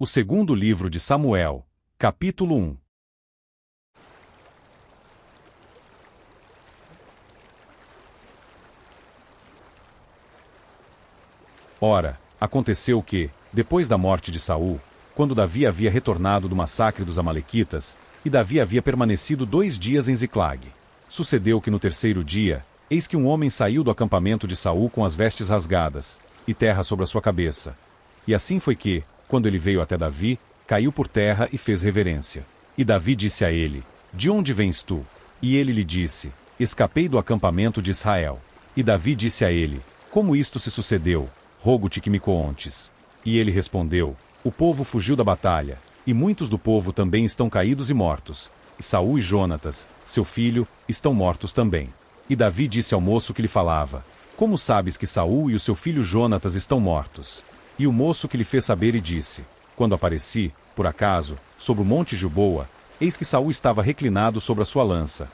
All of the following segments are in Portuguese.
O segundo livro de Samuel, capítulo 1. Ora, aconteceu que, depois da morte de Saul, quando Davi havia retornado do massacre dos amalequitas, e Davi havia permanecido 2 dias em Ziclag, sucedeu que no terceiro dia, eis que um homem saiu do acampamento de Saul com as vestes rasgadas, e terra sobre a sua cabeça. E assim foi que, quando ele veio até Davi, caiu por terra e fez reverência. E Davi disse a ele: De onde vens tu? E ele lhe disse: Escapei do acampamento de Israel. E Davi disse a ele: Como isto se sucedeu? Rogo-te que me contes. E ele respondeu: O povo fugiu da batalha, e muitos do povo também estão caídos e mortos. E Saul e Jonatas, seu filho, estão mortos também. E Davi disse ao moço que lhe falava: Como sabes que Saul e o seu filho Jonatas estão mortos? E o moço que lhe fez saber e disse: Quando apareci, por acaso, sobre o monte Gilboa, eis que Saul estava reclinado sobre a sua lança.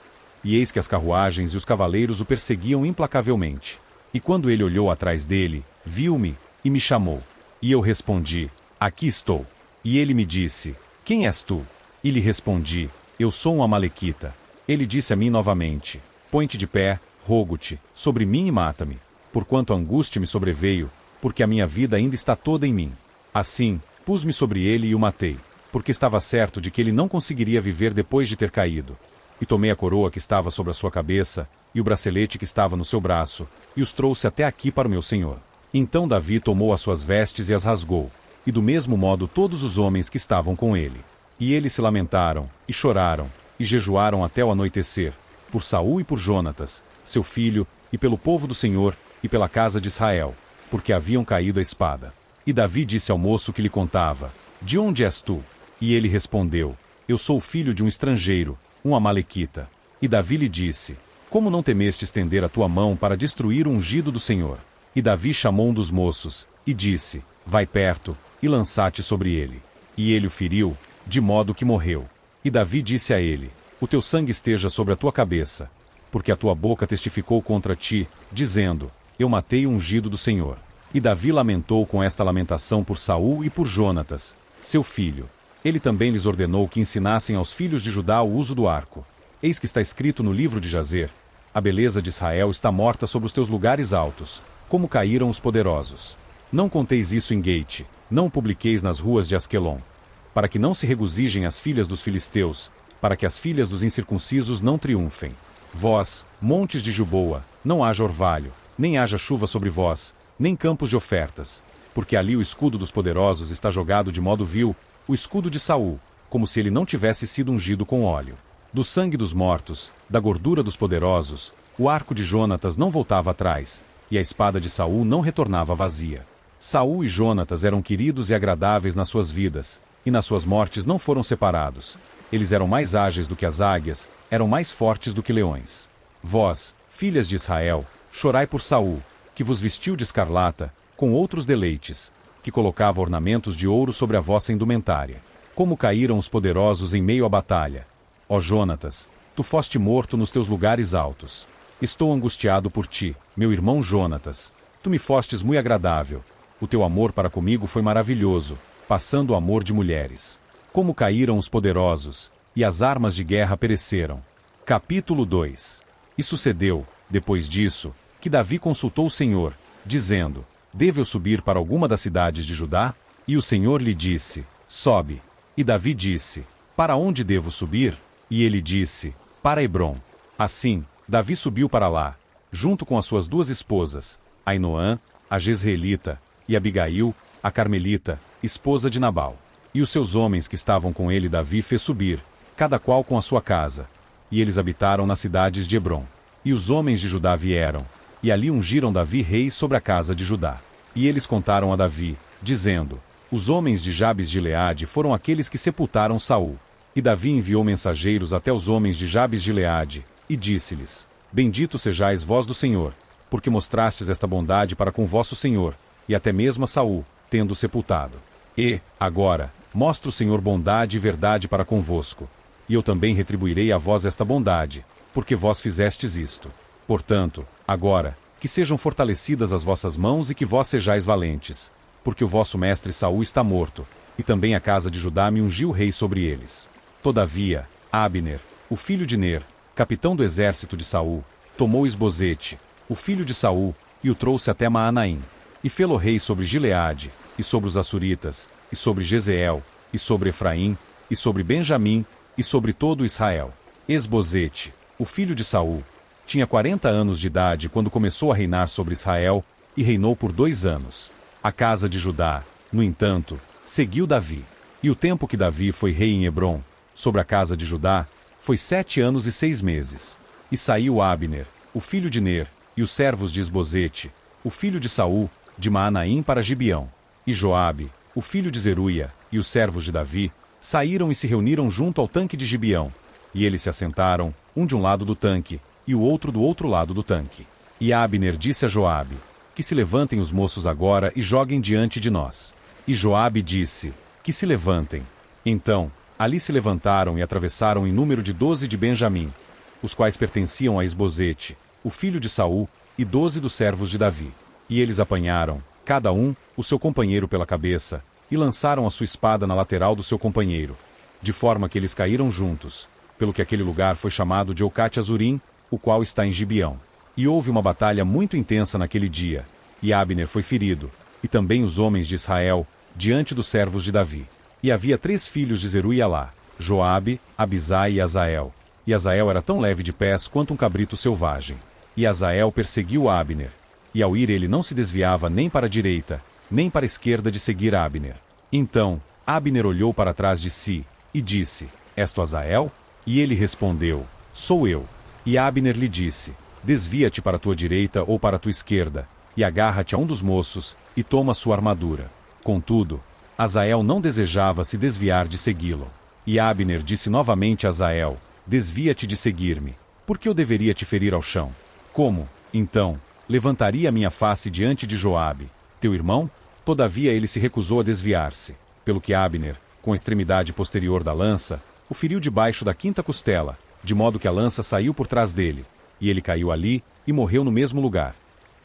E eis que as carruagens e os cavaleiros o perseguiam implacavelmente. E quando ele olhou atrás dele, viu-me, e me chamou. E eu respondi: Aqui estou. E ele me disse: Quem és tu? E lhe respondi: Eu sou um amalequita. Ele disse a mim novamente: Põe-te de pé, rogo-te, sobre mim e mata-me, porquanto a angústia me sobreveio, porque a minha vida ainda está toda em mim. Assim, pus-me sobre ele e o matei, porque estava certo de que ele não conseguiria viver depois de ter caído. E tomei a coroa que estava sobre a sua cabeça, e o bracelete que estava no seu braço, e os trouxe até aqui para o meu senhor. Então Davi tomou as suas vestes e as rasgou, e do mesmo modo todos os homens que estavam com ele. E eles se lamentaram, e choraram, e jejuaram até o anoitecer, por Saul e por Jonatas, seu filho, e pelo povo do Senhor, e pela casa de Israel, porque haviam caído à espada. E Davi disse ao moço que lhe contava: De onde és tu? E ele respondeu: Eu sou filho de um estrangeiro, um amalequita. E Davi lhe disse: Como não temeste estender a tua mão para destruir o ungido do Senhor? E Davi chamou um dos moços, e disse: Vai perto, e lança-te sobre ele. E ele o feriu, de modo que morreu. E Davi disse a ele: O teu sangue esteja sobre a tua cabeça, porque a tua boca testificou contra ti, dizendo: Eu matei o ungido do Senhor. E Davi lamentou com esta lamentação por Saul e por Jonatas, seu filho. Ele também lhes ordenou que ensinassem aos filhos de Judá o uso do arco. Eis que está escrito no livro de Jazer: A beleza de Israel está morta sobre os teus lugares altos, como caíram os poderosos. Não conteis isso em Gate, não o publiqueis nas ruas de Asquelon, para que não se regozijem as filhas dos filisteus, para que as filhas dos incircuncisos não triunfem. Vós, montes de Gilboa, não haja orvalho, nem haja chuva sobre vós, nem campos de ofertas, porque ali o escudo dos poderosos está jogado de modo vil, o escudo de Saul, como se ele não tivesse sido ungido com óleo. Do sangue dos mortos, da gordura dos poderosos, o arco de Jonatas não voltava atrás, e a espada de Saul não retornava vazia. Saul e Jonatas eram queridos e agradáveis nas suas vidas, e nas suas mortes não foram separados. Eles eram mais ágeis do que as águias, eram mais fortes do que leões. Vós, filhas de Israel, chorai por Saul, que vos vestiu de escarlata, com outros deleites, que colocava ornamentos de ouro sobre a vossa indumentária. Como caíram os poderosos em meio à batalha. Ó Jonatas, tu foste morto nos teus lugares altos. Estou angustiado por ti, meu irmão Jonatas. Tu me fostes muito agradável. O teu amor para comigo foi maravilhoso, passando o amor de mulheres. Como caíram os poderosos, e as armas de guerra pereceram. Capítulo 2. E sucedeu, depois disso, que Davi consultou o Senhor, dizendo: Devo eu subir para alguma das cidades de Judá? E o Senhor lhe disse: Sobe. E Davi disse: Para onde devo subir? E ele disse: Para Hebrom. Assim, Davi subiu para lá, junto com as suas 2 esposas, Ainoã, a Jezreelita, e Abigail, a Carmelita, esposa de Nabal. E os seus homens que estavam com ele Davi fez subir, cada qual com a sua casa. E eles habitaram nas cidades de Hebrom. E os homens de Judá vieram, e ali ungiram Davi rei sobre a casa de Judá. E eles contaram a Davi, dizendo: Os homens de Jabes de Gileade foram aqueles que sepultaram Saul. E Davi enviou mensageiros até os homens de Jabes de Gileade, e disse-lhes: Bendito sejais vós do Senhor, porque mostrastes esta bondade para com vosso Senhor, e até mesmo a Saul, tendo-o sepultado. E, agora, mostra o Senhor bondade e verdade para convosco, e eu também retribuirei a vós esta bondade, porque vós fizestes isto. Portanto, agora, que sejam fortalecidas as vossas mãos e que vós sejais valentes, porque o vosso mestre Saul está morto, e também a casa de Judá me ungiu rei sobre eles. Todavia, Abner, o filho de Ner, capitão do exército de Saul, tomou Isbosete, o filho de Saul, e o trouxe até Maanaim, e fê-lo rei sobre Gileade, e sobre os Assuritas, e sobre Jezeel, e sobre Efraim, e sobre Benjamim, e sobre todo Israel. Esbozete, o filho de Saul, tinha 40 anos de idade quando começou a reinar sobre Israel, e reinou por 2 anos. A casa de Judá, no entanto, seguiu Davi. E o tempo que Davi foi rei em Hebrom, sobre a casa de Judá, foi 7 anos e 6 meses. E saiu Abner, o filho de Ner, e os servos de Esbozete, o filho de Saul, de Maanaim para Gibeão. E Joabe, o filho de Zeruia, e os servos de Davi, saíram e se reuniram junto ao tanque de Gibeão. E eles se assentaram, um de um lado do tanque, e o outro do outro lado do tanque. E Abner disse a Joabe, que se levantem os moços agora e joguem diante de nós. E Joabe disse, que se levantem. Então, ali se levantaram e atravessaram em número de 12 de Benjamim, os quais pertenciam a Esbozete, o filho de Saul, e 12 dos servos de Davi. E eles apanharam, cada um, o seu companheiro pela cabeça, e lançaram a sua espada na lateral do seu companheiro, de forma que eles caíram juntos, pelo que aquele lugar foi chamado de Eucate-Azurim, o qual está em Gibeão. E houve uma batalha muito intensa naquele dia, e Abner foi ferido, e também os homens de Israel, diante dos servos de Davi. E havia 3 filhos de Zeruia lá, Joabe, Abisai e Azael. E Azael era tão leve de pés quanto um cabrito selvagem. E Azael perseguiu Abner. E ao ir ele não se desviava nem para a direita, nem para a esquerda de seguir Abner. Então, Abner olhou para trás de si, e disse, És tu Azael? E ele respondeu, Sou eu. E Abner lhe disse, Desvia-te para a tua direita ou para a tua esquerda, e agarra-te a um dos moços, e toma sua armadura. Contudo, Azael não desejava se desviar de segui-lo. E Abner disse novamente a Azael, Desvia-te de seguir-me, porque eu deveria te ferir ao chão. Como, então, levantaria a minha face diante de Joabe, teu irmão? Todavia ele se recusou a desviar-se, pelo que Abner, com a extremidade posterior da lança, o feriu debaixo da 5ª costela, de modo que a lança saiu por trás dele, e ele caiu ali, e morreu no mesmo lugar.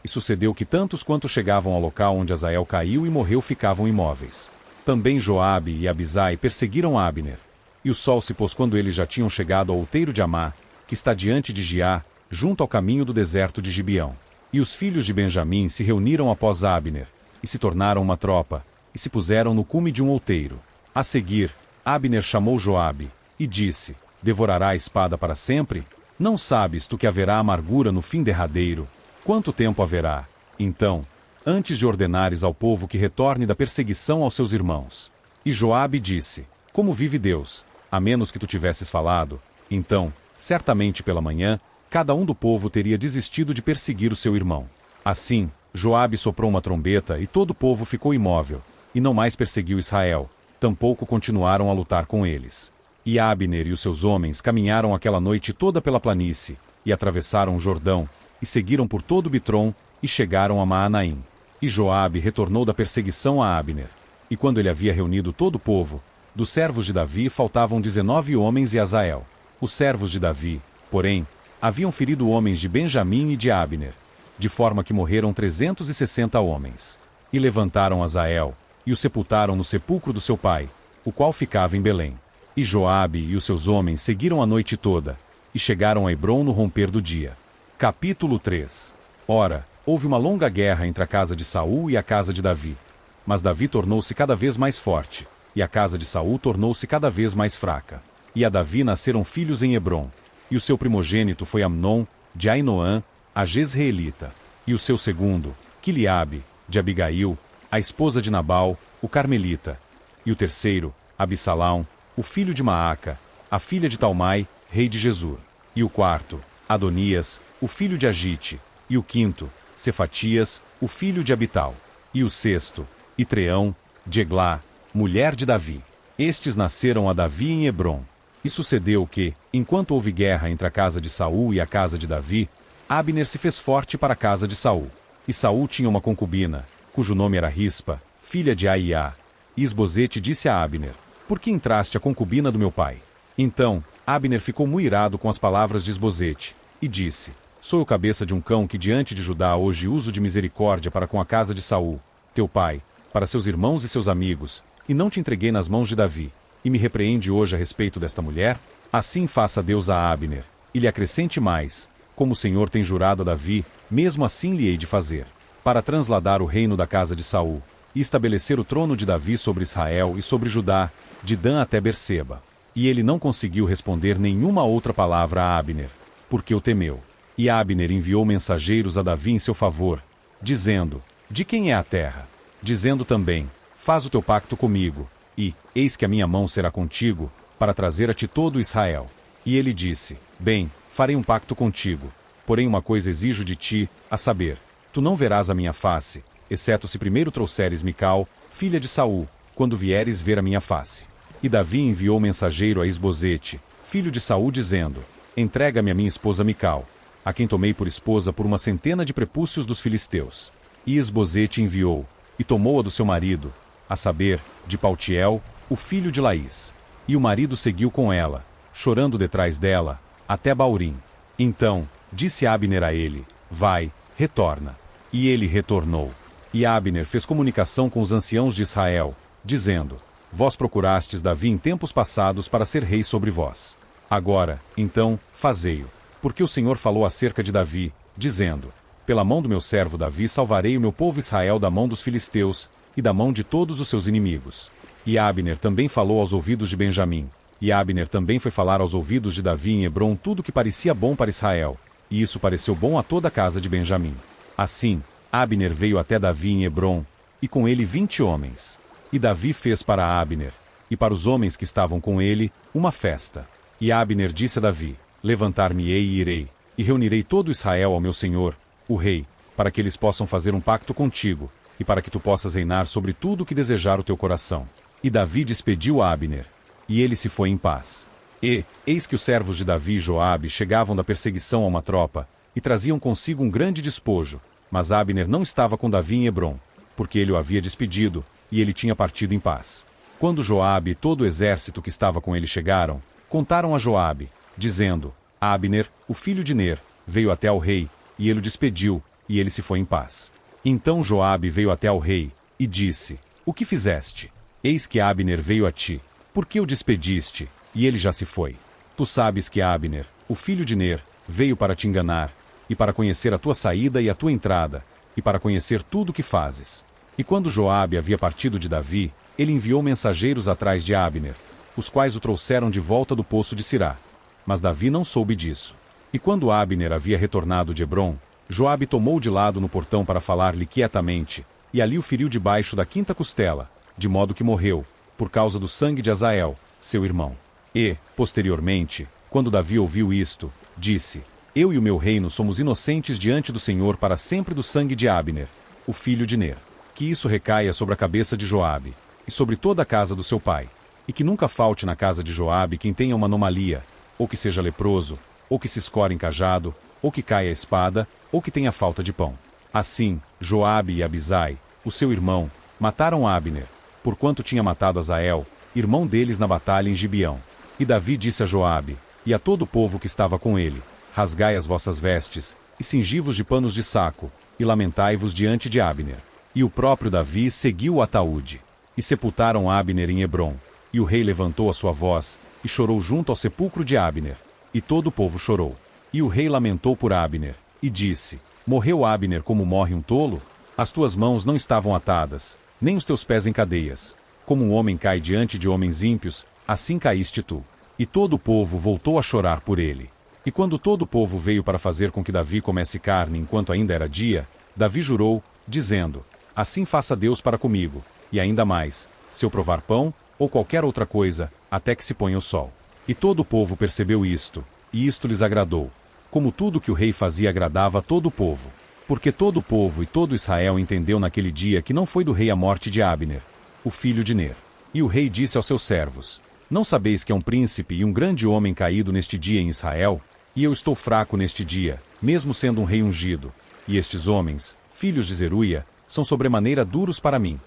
E sucedeu que tantos quanto chegavam ao local onde Azael caiu e morreu ficavam imóveis. Também Joabe e Abisai perseguiram Abner. E o sol se pôs quando eles já tinham chegado ao outeiro de Amá, que está diante de Giá, junto ao caminho do deserto de Gibeão. E os filhos de Benjamim se reuniram após Abner, e se tornaram uma tropa, e se puseram no cume de um outeiro. A seguir, Abner chamou Joabe, e disse, Devorará a espada para sempre? Não sabes tu que haverá amargura no fim derradeiro? Quanto tempo haverá? Então, antes de ordenares ao povo que retorne da perseguição aos seus irmãos. E Joabe disse, Como vive Deus, a menos que tu tivesses falado, então, certamente pela manhã, cada um do povo teria desistido de perseguir o seu irmão. Assim, Joabe soprou uma trombeta e todo o povo ficou imóvel, e não mais perseguiu Israel, tampouco continuaram a lutar com eles. E Abner e os seus homens caminharam aquela noite toda pela planície, e atravessaram o Jordão, e seguiram por todo Bitrom, e chegaram a Maanaim. E Joabe retornou da perseguição a Abner. E quando ele havia reunido todo o povo, dos servos de Davi faltavam 19 homens e Azael. Os servos de Davi, porém, haviam ferido homens de Benjamim e de Abner, de forma que morreram 360 homens. E levantaram Azael, e o sepultaram no sepulcro do seu pai, o qual ficava em Belém. E Joabe e os seus homens seguiram a noite toda, e chegaram a Hebrom no romper do dia. Capítulo 3. Ora, houve uma longa guerra entre a casa de Saul e a casa de Davi. Mas Davi tornou-se cada vez mais forte, e a casa de Saul tornou-se cada vez mais fraca. E a Davi nasceram filhos em Hebrom, e o seu primogênito foi Amnon, de Ainoã, a Jezreelita, e o seu segundo, Quiliabe, de Abigail, a esposa de Nabal, o Carmelita, e o terceiro, Absalão, o filho de Maaca, a filha de Talmai, rei de Gesur, e o quarto, Adonias, o filho de Agite, e o quinto, Cefatias, o filho de Abital, e o sexto, Itreão, de Eglá, mulher de Davi. Estes nasceram a Davi em Hebrom. E sucedeu que, enquanto houve guerra entre a casa de Saul e a casa de Davi, Abner se fez forte para a casa de Saul. E Saul tinha uma concubina, cujo nome era Rispa, filha de Aiá. E Isbosete disse a Abner, Por que entraste a concubina do meu pai? Então, Abner ficou muito irado com as palavras de Isbosete, e disse, Sou eu cabeça de um cão que diante de Judá hoje uso de misericórdia para com a casa de Saul, teu pai, para seus irmãos e seus amigos, e não te entreguei nas mãos de Davi, e me repreende hoje a respeito desta mulher? Assim faça Deus a Abner, e lhe acrescente mais, como o Senhor tem jurado a Davi, mesmo assim lhe hei de fazer, para transladar o reino da casa de Saul, e estabelecer o trono de Davi sobre Israel e sobre Judá, de Dan até Berseba. E ele não conseguiu responder nenhuma outra palavra a Abner, porque o temeu. E Abner enviou mensageiros a Davi em seu favor, dizendo: de quem é a terra? Dizendo também: faz o teu pacto comigo, e, eis que a minha mão será contigo, para trazer a ti todo Israel. E ele disse: bem, farei um pacto contigo, porém uma coisa exijo de ti, a saber, tu não verás a minha face, exceto se primeiro trouxeres Mical, filha de Saul, quando vieres ver a minha face. E Davi enviou mensageiro a Isbosete, filho de Saul, dizendo: entrega-me a minha esposa Mical, a quem tomei por esposa por 100 de prepúcios dos filisteus. E Isbosete enviou, e tomou-a do seu marido, a saber, de Paltiel, o filho de Laís. E o marido seguiu com ela, chorando detrás dela, até Baurim. Então, disse Abner a ele: vai, retorna. E ele retornou. E Abner fez comunicação com os anciãos de Israel, dizendo: vós procurastes Davi em tempos passados para ser rei sobre vós. Agora, então, fazei-o, porque o Senhor falou acerca de Davi, dizendo: pela mão do meu servo Davi salvarei o meu povo Israel da mão dos filisteus, e da mão de todos os seus inimigos. E Abner também falou aos ouvidos de Benjamim. E Abner também foi falar aos ouvidos de Davi em Hebrom tudo o que parecia bom para Israel, e isso pareceu bom a toda a casa de Benjamim. Assim, Abner veio até Davi em Hebrom, e com ele 20 homens. E Davi fez para Abner, e para os homens que estavam com ele, uma festa. E Abner disse a Davi: levantar-me-ei e irei, e reunirei todo Israel ao meu senhor, o rei, para que eles possam fazer um pacto contigo, e para que tu possas reinar sobre tudo o que desejar o teu coração. E Davi despediu Abner, e ele se foi em paz. E, eis que os servos de Davi e Joabe chegavam da perseguição a uma tropa, e traziam consigo um grande despojo, mas Abner não estava com Davi em Hebrom, porque ele o havia despedido, e ele tinha partido em paz. Quando Joabe e todo o exército que estava com ele chegaram, contaram a Joabe, dizendo: Abner, o filho de Ner, veio até ao rei, e ele o despediu, e ele se foi em paz. Então Joabe veio até ao rei, e disse: o que fizeste? Eis que Abner veio a ti. Por que o despediste, e ele já se foi? Tu sabes que Abner, o filho de Ner, veio para te enganar, e para conhecer a tua saída e a tua entrada, e para conhecer tudo o que fazes. E quando Joabe havia partido de Davi, ele enviou mensageiros atrás de Abner, os quais o trouxeram de volta do poço de Sirá. Mas Davi não soube disso. E quando Abner havia retornado de Hebrom, Joabe tomou de lado no portão para falar-lhe quietamente, e ali o feriu debaixo da quinta costela, de modo que morreu, por causa do sangue de Azael, seu irmão. E, posteriormente, quando Davi ouviu isto, disse: eu e o meu reino somos inocentes diante do Senhor para sempre do sangue de Abner, o filho de Ner. Que isso recaia sobre a cabeça de Joabe, e sobre toda a casa do seu pai, e que nunca falte na casa de Joabe quem tenha uma anomalia, ou que seja leproso, ou que se escore em cajado, ou que caia a espada, ou que tenha falta de pão. Assim, Joabe e Abisai, o seu irmão, mataram Abner, porquanto tinha matado Azael, irmão deles na batalha em Gibeão. E Davi disse a Joabe, e a todo o povo que estava com ele: rasgai as vossas vestes, e cingi-vos de panos de saco, e lamentai-vos diante de Abner. E o próprio Davi seguiu o ataúde. E sepultaram Abner em Hebrom. E o rei levantou a sua voz, e chorou junto ao sepulcro de Abner. E todo o povo chorou. E o rei lamentou por Abner, e disse: morreu Abner como morre um tolo? As tuas mãos não estavam atadas, nem os teus pés em cadeias. Como um homem cai diante de homens ímpios, assim caíste tu. E todo o povo voltou a chorar por ele. E quando todo o povo veio para fazer com que Davi comesse carne enquanto ainda era dia, Davi jurou, dizendo: assim faça Deus para comigo, e ainda mais, se eu provar pão, ou qualquer outra coisa, até que se ponha o sol. E todo o povo percebeu isto, e isto lhes agradou, como tudo que o rei fazia agradava a todo o povo. Porque todo o povo e todo Israel entendeu naquele dia que não foi do rei a morte de Abner, o filho de Ner. E o rei disse aos seus servos: não sabeis que é um príncipe e um grande homem caído neste dia em Israel? E eu estou fraco neste dia, mesmo sendo um rei ungido. E estes homens, filhos de Zeruia, são sobremaneira duros para mim.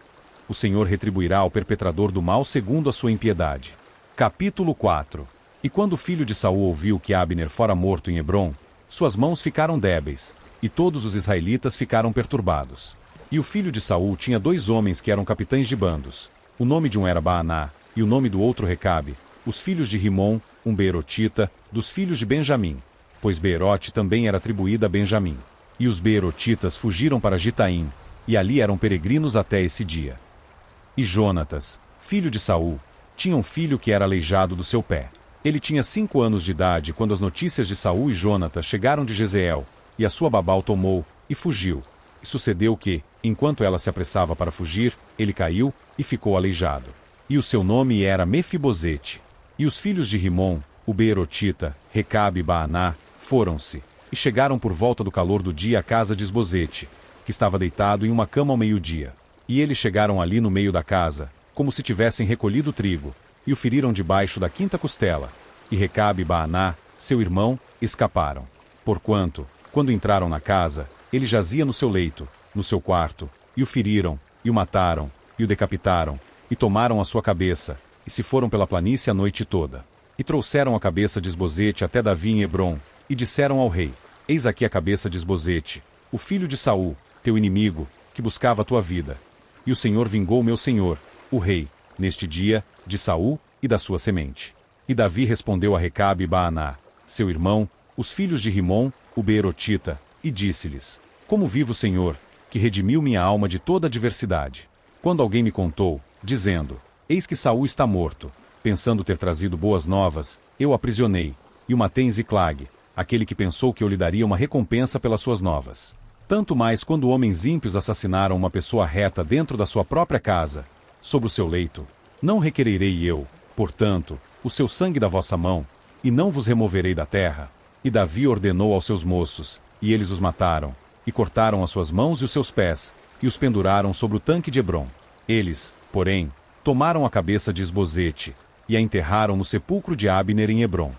O Senhor retribuirá ao perpetrador do mal segundo a sua impiedade. Capítulo 4. E quando o filho de Saul ouviu que Abner fora morto em Hebrom, suas mãos ficaram débeis, e todos os israelitas ficaram perturbados. E o filho de Saul tinha 2 homens que eram capitães de bandos. O nome de um era Baaná, e o nome do outro Recabe, os filhos de Rimom, um beerotita, dos filhos de Benjamim, pois Beerote também era atribuída a Benjamim. E os beerotitas fugiram para Gitaim, e ali eram peregrinos até esse dia. E Jonatas, filho de Saul, tinha um filho que era aleijado do seu pé. Ele tinha 5 anos de idade quando as notícias de Saul e Jonatas chegaram de Jezeel, e a sua babá o tomou, e fugiu. E sucedeu que, enquanto ela se apressava para fugir, ele caiu, e ficou aleijado. E o seu nome era Mefibosete. E os filhos de Rimom, o beerotita, Recabe e Baaná, foram-se, e chegaram por volta do calor do dia à casa de Esbozete, que estava deitado em uma cama ao meio-dia. E eles chegaram ali no meio da casa, como se tivessem recolhido trigo, e o feriram debaixo da quinta costela. E Recabe e Baaná, seu irmão, escaparam. Porquanto, quando entraram na casa, ele jazia no seu leito, no seu quarto, e o feriram, e o mataram, e o decapitaram, e tomaram a sua cabeça, e se foram pela planície a noite toda. E trouxeram a cabeça de Esbozete até Davi em Hebrom, e disseram ao rei: Eis aqui a cabeça de Esbozete, o filho de Saul, teu inimigo, que buscava a tua vida. E o Senhor vingou meu senhor, o rei, neste dia, de Saul e da sua semente. E Davi respondeu a Recabe e Baaná, seu irmão, os filhos de Rimom, o beerotita, e disse-lhes: Como vive o Senhor, que redimiu minha alma de toda adversidade. Quando alguém me contou, dizendo: Eis que Saul está morto, pensando ter trazido boas novas, eu o aprisionei, e o matei em Ziclag, aquele que pensou que eu lhe daria uma recompensa pelas suas novas. Tanto mais quando homens ímpios assassinaram uma pessoa reta dentro da sua própria casa, sobre o seu leito, não requererei eu, portanto, o seu sangue da vossa mão, e não vos removerei da terra. E Davi ordenou aos seus moços, e eles os mataram, e cortaram as suas mãos e os seus pés, e os penduraram sobre o tanque de Hebrom. Eles, porém, tomaram a cabeça de Esbozete, e a enterraram no sepulcro de Abner em Hebrom.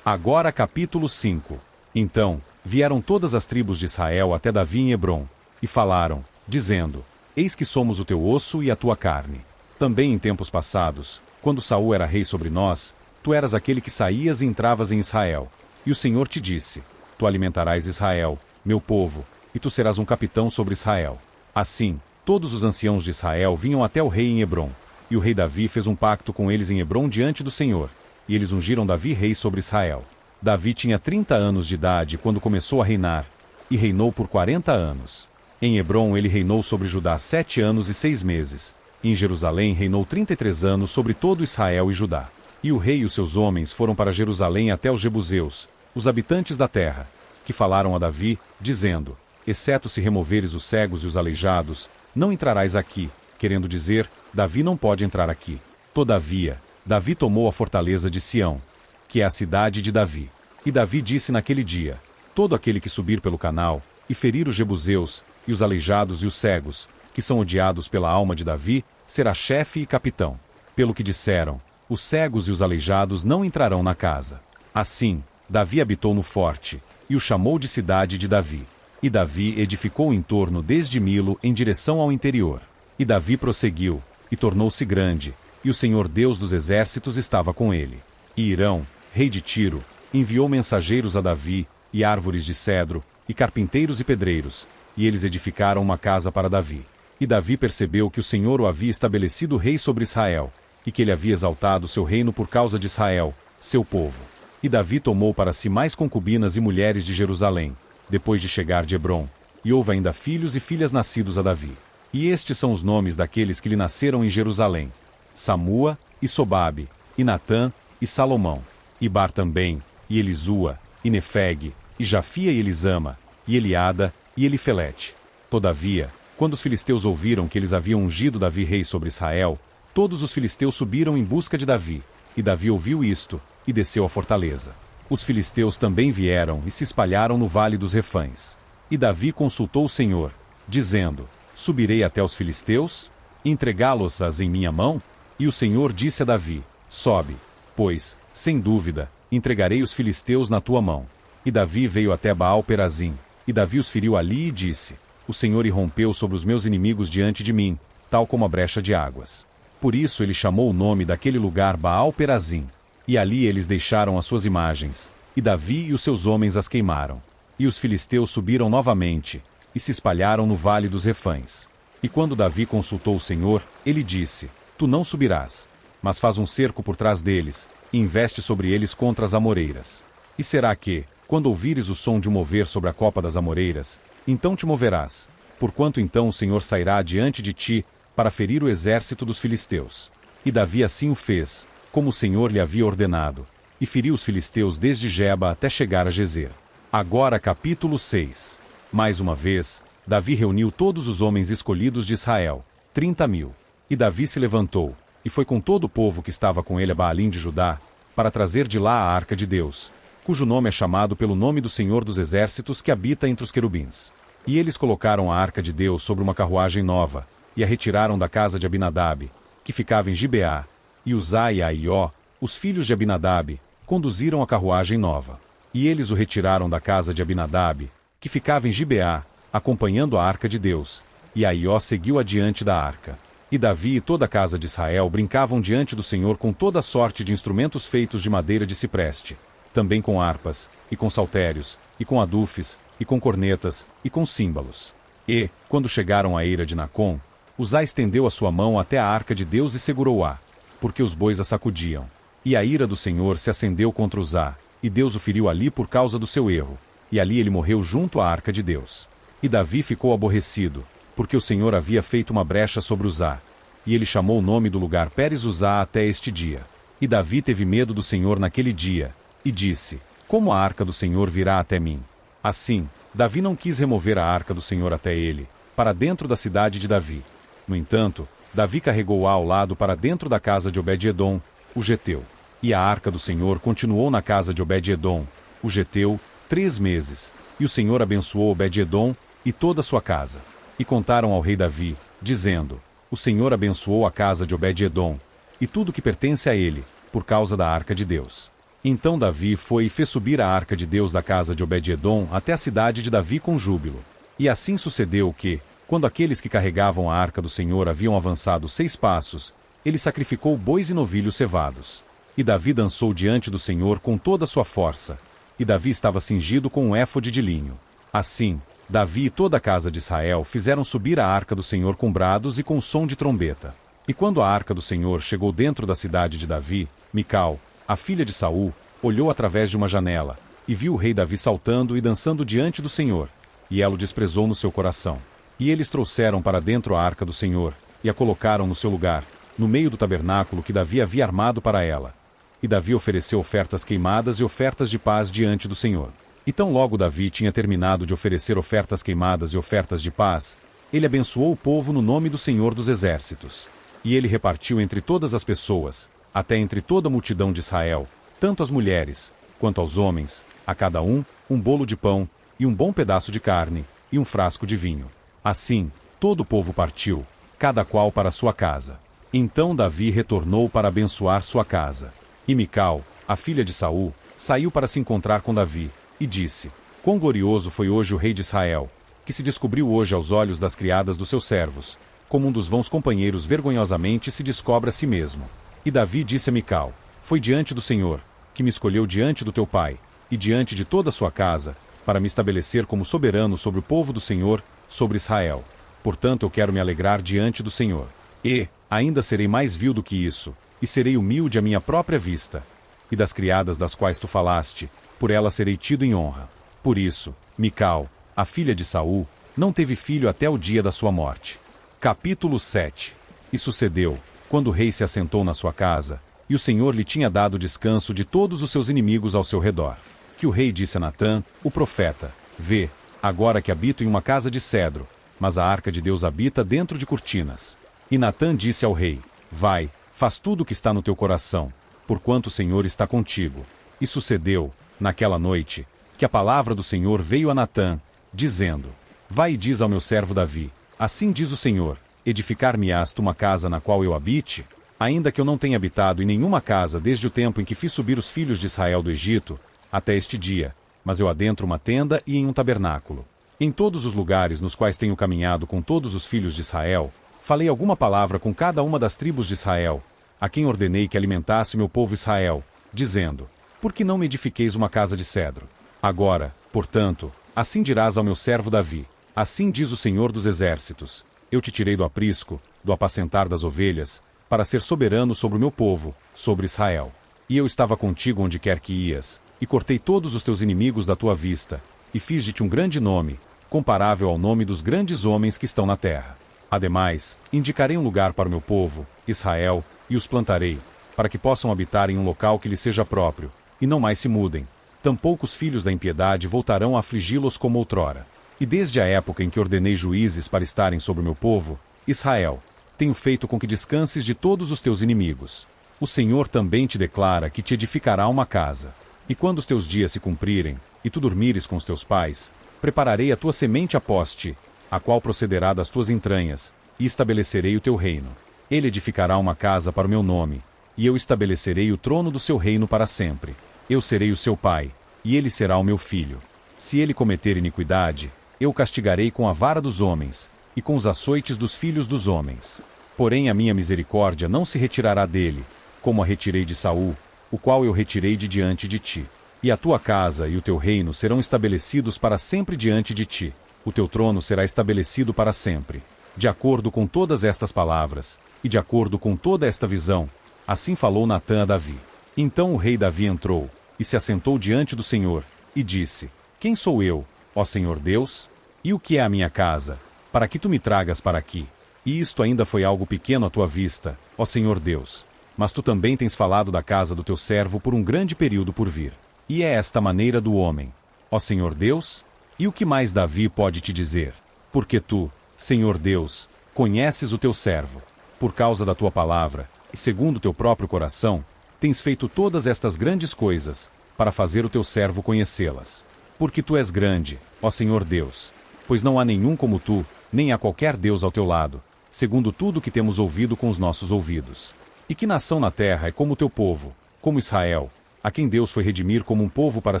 Agora capítulo 5. Então, vieram todas as tribos de Israel até Davi em Hebrom, e falaram, dizendo: Eis que somos o teu osso e a tua carne. Também em tempos passados, quando Saul era rei sobre nós, tu eras aquele que saías e entravas em Israel. E o Senhor te disse: Tu alimentarás Israel, meu povo, e tu serás um capitão sobre Israel. Assim, todos os anciãos de Israel vinham até o rei em Hebrom, e o rei Davi fez um pacto com eles em Hebrom diante do Senhor, e eles ungiram Davi rei sobre Israel. Davi tinha 30 anos de idade quando começou a reinar, e reinou por 40 anos. Em Hebrom ele reinou sobre Judá 7 anos e 6 meses, e em Jerusalém reinou 33 anos sobre todo Israel e Judá. E o rei e os seus homens foram para Jerusalém até os jebuseus, os habitantes da terra, que falaram a Davi, dizendo: Exceto se removeres os cegos e os aleijados, não entrarás aqui, querendo dizer, Davi não pode entrar aqui. Todavia, Davi tomou a fortaleza de Sião, que é a cidade de Davi. E Davi disse naquele dia: Todo aquele que subir pelo canal, e ferir os jebuseus, e os aleijados e os cegos, que são odiados pela alma de Davi, será chefe e capitão. Pelo que disseram, os cegos e os aleijados não entrarão na casa. Assim, Davi habitou no forte, e o chamou de cidade de Davi. E Davi edificou em torno desde Milo em direção ao interior. E Davi prosseguiu, e tornou-se grande, e o Senhor Deus dos exércitos estava com ele. E Irão, rei de Tiro, enviou mensageiros a Davi, e árvores de cedro, e carpinteiros e pedreiros, e eles edificaram uma casa para Davi. E Davi percebeu que o Senhor o havia estabelecido rei sobre Israel, e que ele havia exaltado seu reino por causa de Israel, seu povo. E Davi tomou para si mais concubinas e mulheres de Jerusalém, depois de chegar de Hebrom, e houve ainda filhos e filhas nascidos a Davi. E estes são os nomes daqueles que lhe nasceram em Jerusalém: Samua, e Sobabe, e Natã, e Salomão, e Bar também, e Elisua, e Nefeg, e Jafia e Elisama, e Eliada, e Elifelete. Todavia, quando os filisteus ouviram que eles haviam ungido Davi rei sobre Israel, todos os filisteus subiram em busca de Davi, e Davi ouviu isto, e desceu à fortaleza. Os filisteus também vieram e se espalharam no vale dos Refães. E Davi consultou o Senhor, dizendo: Subirei até os filisteus? Entregá-los-ás em minha mão? E o Senhor disse a Davi: Sobe, pois, sem dúvida, entregarei os filisteus na tua mão. E Davi veio até Baal-Perazim, e Davi os feriu ali e disse: O Senhor irrompeu sobre os meus inimigos diante de mim, tal como a brecha de águas. Por isso ele chamou o nome daquele lugar Baal-Perazim. E ali eles deixaram as suas imagens, e Davi e os seus homens as queimaram. E os filisteus subiram novamente, e se espalharam no vale dos Refães. E quando Davi consultou o Senhor, ele disse: tu não subirás, mas faz um cerco por trás deles, e investe sobre eles contra as amoreiras. E será que, quando ouvires o som de mover sobre a copa das amoreiras, então te moverás, porquanto então o Senhor sairá diante de ti, para ferir o exército dos filisteus. E Davi assim o fez, como o Senhor lhe havia ordenado, e feriu os filisteus desde Geba até chegar a Gezer. Agora capítulo 6. Mais uma vez, Davi reuniu todos os homens escolhidos de Israel, 30.000. E Davi se levantou, e foi com todo o povo que estava com ele a Baalim de Judá, para trazer de lá a arca de Deus, cujo nome é chamado pelo nome do Senhor dos Exércitos que habita entre os querubins. E eles colocaram a arca de Deus sobre uma carruagem nova, e a retiraram da casa de Abinadab, que ficava em Gibeá, e Uzai e Aió, os filhos de Abinadab, conduziram a carruagem nova. E eles o retiraram da casa de Abinadab, que ficava em Gibeá, acompanhando a arca de Deus, e Aió seguiu adiante da arca. E Davi e toda a casa de Israel brincavam diante do Senhor com toda sorte de instrumentos feitos de madeira de cipreste, também com harpas, e com saltérios, e com adufes, e com cornetas, e com símbolos. E, quando chegaram à eira de Nacon, Uzá estendeu a sua mão até a arca de Deus e segurou-a, porque os bois a sacudiam. E a ira do Senhor se acendeu contra Uzá, e Deus o feriu ali por causa do seu erro, e ali ele morreu junto à arca de Deus. E Davi ficou aborrecido, porque o Senhor havia feito uma brecha sobre Uzá, e ele chamou o nome do lugar Pérez Uzá até este dia. E Davi teve medo do Senhor naquele dia, e disse: como a arca do Senhor virá até mim? Assim, Davi não quis remover a arca do Senhor até ele, para dentro da cidade de Davi. No entanto, Davi carregou-a ao lado para dentro da casa de Obed-edom, o geteu. E a arca do Senhor continuou na casa de Obed-edom, o geteu, 3 meses, e o Senhor abençoou Obed-edom e toda a sua casa. E contaram ao rei Davi, dizendo: o Senhor abençoou a casa de Obed-edom, e tudo que pertence a ele, por causa da arca de Deus. Então Davi foi e fez subir a arca de Deus da casa de Obed-edom até a cidade de Davi com júbilo. E assim sucedeu que, quando aqueles que carregavam a arca do Senhor haviam avançado 6 passos, ele sacrificou bois e novilhos cevados. E Davi dançou diante do Senhor com toda a sua força, e Davi estava cingido com um éfode de linho. Assim, Davi e toda a casa de Israel fizeram subir a arca do Senhor com brados e com som de trombeta. E quando a arca do Senhor chegou dentro da cidade de Davi, Mical, a filha de Saul, olhou através de uma janela, e viu o rei Davi saltando e dançando diante do Senhor, e ela o desprezou no seu coração. E eles trouxeram para dentro a arca do Senhor, e a colocaram no seu lugar, no meio do tabernáculo que Davi havia armado para ela. E Davi ofereceu ofertas queimadas e ofertas de paz diante do Senhor. E tão logo Davi tinha terminado de oferecer ofertas queimadas e ofertas de paz, ele abençoou o povo no nome do Senhor dos Exércitos. E ele repartiu entre todas as pessoas, até entre toda a multidão de Israel, tanto as mulheres, quanto aos homens, a cada um bolo de pão, e um bom pedaço de carne, e um frasco de vinho. Assim, todo o povo partiu, cada qual para sua casa. Então Davi retornou para abençoar sua casa. E Mical, a filha de Saul, saiu para se encontrar com Davi, e disse: quão glorioso foi hoje o rei de Israel, que se descobriu hoje aos olhos das criadas dos seus servos, como um dos vãos companheiros vergonhosamente se descobre a si mesmo. E Davi disse a Mical: foi diante do Senhor, que me escolheu diante do teu pai, e diante de toda a sua casa, para me estabelecer como soberano sobre o povo do Senhor, sobre Israel. Portanto eu quero me alegrar diante do Senhor. E, ainda serei mais vil do que isso, e serei humilde à minha própria vista. E das criadas das quais tu falaste, por elas serei tido em honra. Por isso, Mical, a filha de Saul, não teve filho até o dia da sua morte. Capítulo 7. E sucedeu, quando o rei se assentou na sua casa, e o Senhor lhe tinha dado descanso de todos os seus inimigos ao seu redor, que o rei disse a Natã, o profeta: vê, agora que habito em uma casa de cedro, mas a arca de Deus habita dentro de cortinas. E Natã disse ao rei: vai, faz tudo o que está no teu coração, porquanto o Senhor está contigo. E sucedeu, naquela noite, que a palavra do Senhor veio a Natã, dizendo: vai e diz ao meu servo Davi: assim diz o Senhor, edificar-me-ás tu uma casa na qual eu habite? Ainda que eu não tenha habitado em nenhuma casa desde o tempo em que fiz subir os filhos de Israel do Egito, até este dia, mas eu adentro uma tenda e em um tabernáculo. Em todos os lugares nos quais tenho caminhado com todos os filhos de Israel, falei alguma palavra com cada uma das tribos de Israel, a quem ordenei que alimentasse meu povo Israel, dizendo: por que não me edifiqueis uma casa de cedro? Agora, portanto, assim dirás ao meu servo Davi: assim diz o Senhor dos Exércitos: eu te tirei do aprisco, do apacentar das ovelhas, para ser soberano sobre o meu povo, sobre Israel. E eu estava contigo onde quer que ias, e cortei todos os teus inimigos da tua vista, e fiz de ti um grande nome, comparável ao nome dos grandes homens que estão na terra. Ademais, indicarei um lugar para o meu povo, Israel, e os plantarei, para que possam habitar em um local que lhes seja próprio, e não mais se mudem. Tampouco os filhos da impiedade voltarão a afligi-los como outrora. E desde a época em que ordenei juízes para estarem sobre o meu povo, Israel, tenho feito com que descanses de todos os teus inimigos. O Senhor também te declara que te edificará uma casa. E quando os teus dias se cumprirem, e tu dormires com os teus pais, prepararei a tua semente após ti, a qual procederá das tuas entranhas, e estabelecerei o teu reino. Ele edificará uma casa para o meu nome, e eu estabelecerei o trono do seu reino para sempre. Eu serei o seu pai, e ele será o meu filho. Se ele cometer iniquidade, eu o castigarei com a vara dos homens, e com os açoites dos filhos dos homens. Porém a minha misericórdia não se retirará dele, como a retirei de Saul, o qual eu retirei de diante de ti. E a tua casa e o teu reino serão estabelecidos para sempre diante de ti. O teu trono será estabelecido para sempre. De acordo com todas estas palavras, e de acordo com toda esta visão, assim falou Natã a Davi. Então o rei Davi entrou, e se assentou diante do Senhor, e disse: Quem sou eu, ó Senhor Deus? E o que é a minha casa, para que tu me tragas para aqui? E isto ainda foi algo pequeno à tua vista, ó Senhor Deus. Mas tu também tens falado da casa do teu servo por um grande período por vir. E é esta maneira do homem, ó Senhor Deus? E o que mais Davi pode te dizer? Porque tu, Senhor Deus, conheces o teu servo. Por causa da tua palavra, e segundo o teu próprio coração, tens feito todas estas grandes coisas, para fazer o teu servo conhecê-las. Porque tu és grande, ó Senhor Deus, pois não há nenhum como tu, nem há qualquer Deus ao teu lado, segundo tudo que temos ouvido com os nossos ouvidos. E que nação na terra é como o teu povo, como Israel, a quem Deus foi redimir como um povo para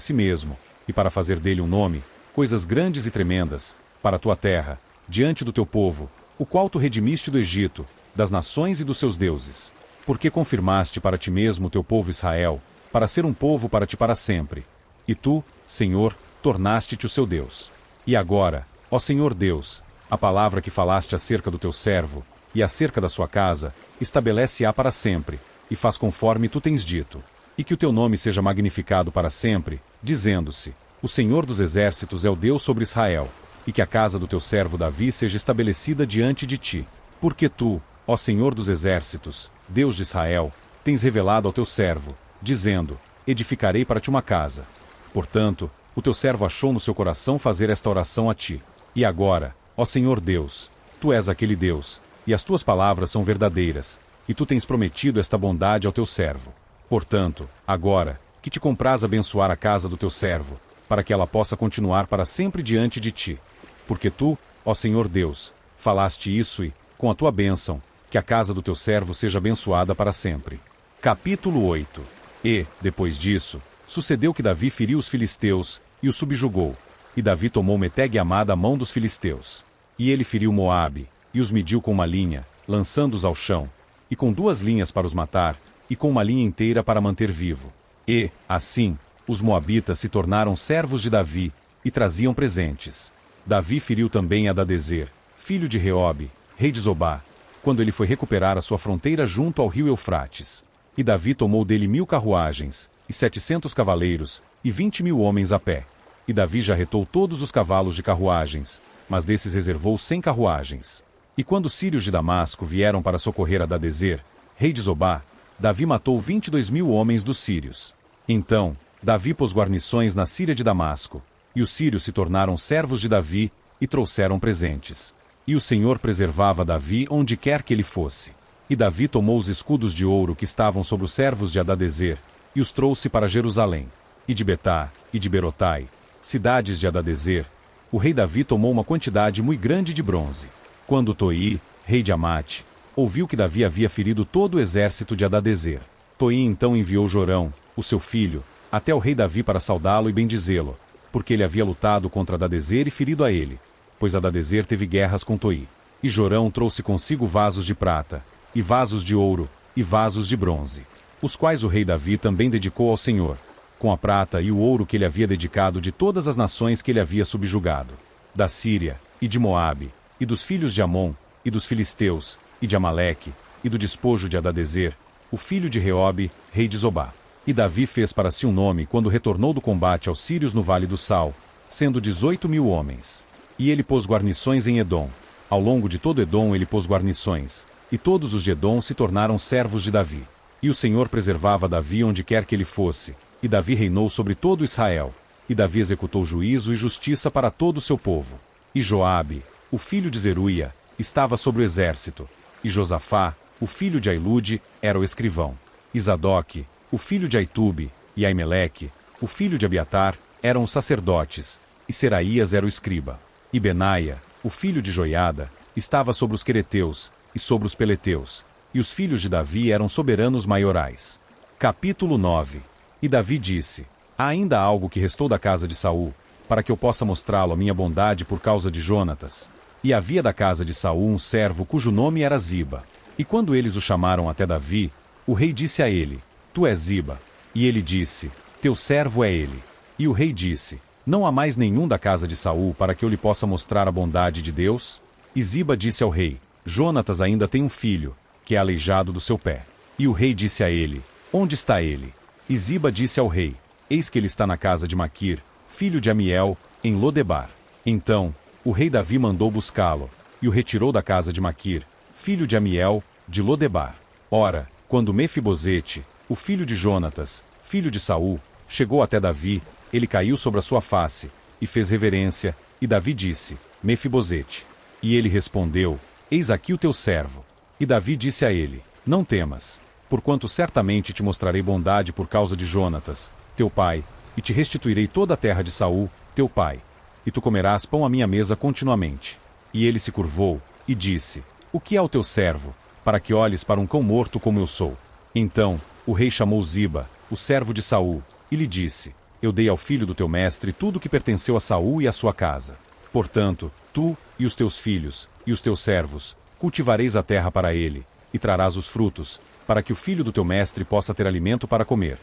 si mesmo, e para fazer dele um nome, coisas grandes e tremendas, para a tua terra, diante do teu povo, o qual tu redimiste do Egito, das nações e dos seus deuses. Porque confirmaste para ti mesmo o teu povo Israel, para ser um povo para ti para sempre. E tu, Senhor, tornaste-te o seu Deus. E agora, ó Senhor Deus, a palavra que falaste acerca do teu servo, e acerca da sua casa, estabelece-a para sempre, e faz conforme tu tens dito. E que o teu nome seja magnificado para sempre, dizendo-se: O Senhor dos exércitos é o Deus sobre Israel, e que a casa do teu servo Davi seja estabelecida diante de ti. Porque tu, ó Senhor dos exércitos, Deus de Israel, tens revelado ao teu servo, dizendo: Edificarei para ti uma casa. Portanto, o teu servo achou no seu coração fazer esta oração a ti. E agora, ó Senhor Deus, tu és aquele Deus, e as tuas palavras são verdadeiras, e tu tens prometido esta bondade ao teu servo. Portanto, agora, que te compraz abençoar a casa do teu servo, para que ela possa continuar para sempre diante de ti. Porque tu, ó Senhor Deus, falaste isso e, com a tua bênção, que a casa do teu servo seja abençoada para sempre. Capítulo 8. E, depois disso, sucedeu que Davi feriu os filisteus, e os subjugou. E Davi tomou Meteg e Amá da mão dos filisteus. E ele feriu Moabe, e os mediu com uma linha, lançando-os ao chão, e com 2 linhas para os matar, e com uma linha inteira para manter vivo. E, assim, os moabitas se tornaram servos de Davi, e traziam presentes. Davi feriu também Hadadezer, filho de Reobe, rei de Zobá, quando ele foi recuperar a sua fronteira junto ao rio Eufrates. E Davi tomou dele 1000 carruagens, e 700 cavaleiros, e 20.000 homens a pé. E Davi jarretou todos os cavalos de carruagens, mas desses reservou 100 carruagens. E quando os sírios de Damasco vieram para socorrer Hadadezer, rei de Zobá, Davi matou 22.000 homens dos sírios. Então, Davi pôs guarnições na Síria de Damasco, e os sírios se tornaram servos de Davi, e trouxeram presentes. E o Senhor preservava Davi onde quer que ele fosse. E Davi tomou os escudos de ouro que estavam sobre os servos de Hadadezer, e os trouxe para Jerusalém. E de Betá, e de Berotai, cidades de Hadadezer, o rei Davi tomou uma quantidade muito grande de bronze. Quando Toi, rei de Amate, ouviu que Davi havia ferido todo o exército de Hadadezer, Toi então enviou Jorão, o seu filho, até o rei Davi para saudá-lo e bendizê-lo, porque ele havia lutado contra Hadadezer e ferido a ele, pois Hadadezer teve guerras com Toi. E Jorão trouxe consigo vasos de prata, e vasos de ouro, e vasos de bronze, os quais o rei Davi também dedicou ao Senhor, com a prata e o ouro que ele havia dedicado de todas as nações que ele havia subjugado, da Síria, e de Moabe, e dos filhos de Amon, e dos filisteus, e de Amaleque, e do despojo de Hadadezer, o filho de Reobe, rei de Zobá. E Davi fez para si um nome quando retornou do combate aos sírios no Vale do Sal, sendo 18.000 homens. E ele pôs guarnições em Edom. Ao longo de todo Edom ele pôs guarnições, e todos os de Edom se tornaram servos de Davi. E o Senhor preservava Davi onde quer que ele fosse, e Davi reinou sobre todo Israel. E Davi executou juízo e justiça para todo o seu povo. E Joabe, o filho de Zeruia, estava sobre o exército. E Josafá, o filho de Ailude, era o escrivão. E Zadoque, o filho de Aitube, e Aimeleque, o filho de Abiatar, eram os sacerdotes, e Seraías era o escriba. E Benaia, o filho de Joiada, estava sobre os quereteus, e sobre os peleteus, e os filhos de Davi eram soberanos maiorais. Capítulo 9. E Davi disse: há ainda algo que restou da casa de Saul, para que eu possa mostrá-lo a minha bondade por causa de Jonatas. E havia da casa de Saul um servo cujo nome era Ziba. E quando eles o chamaram até Davi, o rei disse a ele: tu és Ziba. E ele disse: teu servo é ele. E o rei disse: não há mais nenhum da casa de Saul para que eu lhe possa mostrar a bondade de Deus? E Ziba disse ao rei: Jonatas ainda tem um filho, que é aleijado do seu pé. E o rei disse a ele: onde está ele? E Ziba disse ao rei: eis que ele está na casa de Maquir, filho de Amiel, em Lodebar. Então, o rei Davi mandou buscá-lo, e o retirou da casa de Maquir, filho de Amiel, de Lodebar. Ora, quando Mefibosete, o filho de Jonatas, filho de Saul, chegou até Davi, ele caiu sobre a sua face, e fez reverência, e Davi disse: Mefibosete. E ele respondeu: eis aqui o teu servo. E Davi disse a ele: não temas, porquanto certamente te mostrarei bondade por causa de Jonatas, teu pai, e te restituirei toda a terra de Saul, teu pai. E tu comerás pão à minha mesa continuamente. E ele se curvou, e disse: o que é o teu servo, para que olhes para um cão morto como eu sou? Então, o rei chamou Ziba, o servo de Saul, e lhe disse: eu dei ao filho do teu mestre tudo o que pertenceu a Saul e à sua casa. Portanto, tu, e os teus filhos, e os teus servos, cultivareis a terra para ele, e trarás os frutos, para que o filho do teu mestre possa ter alimento para comer.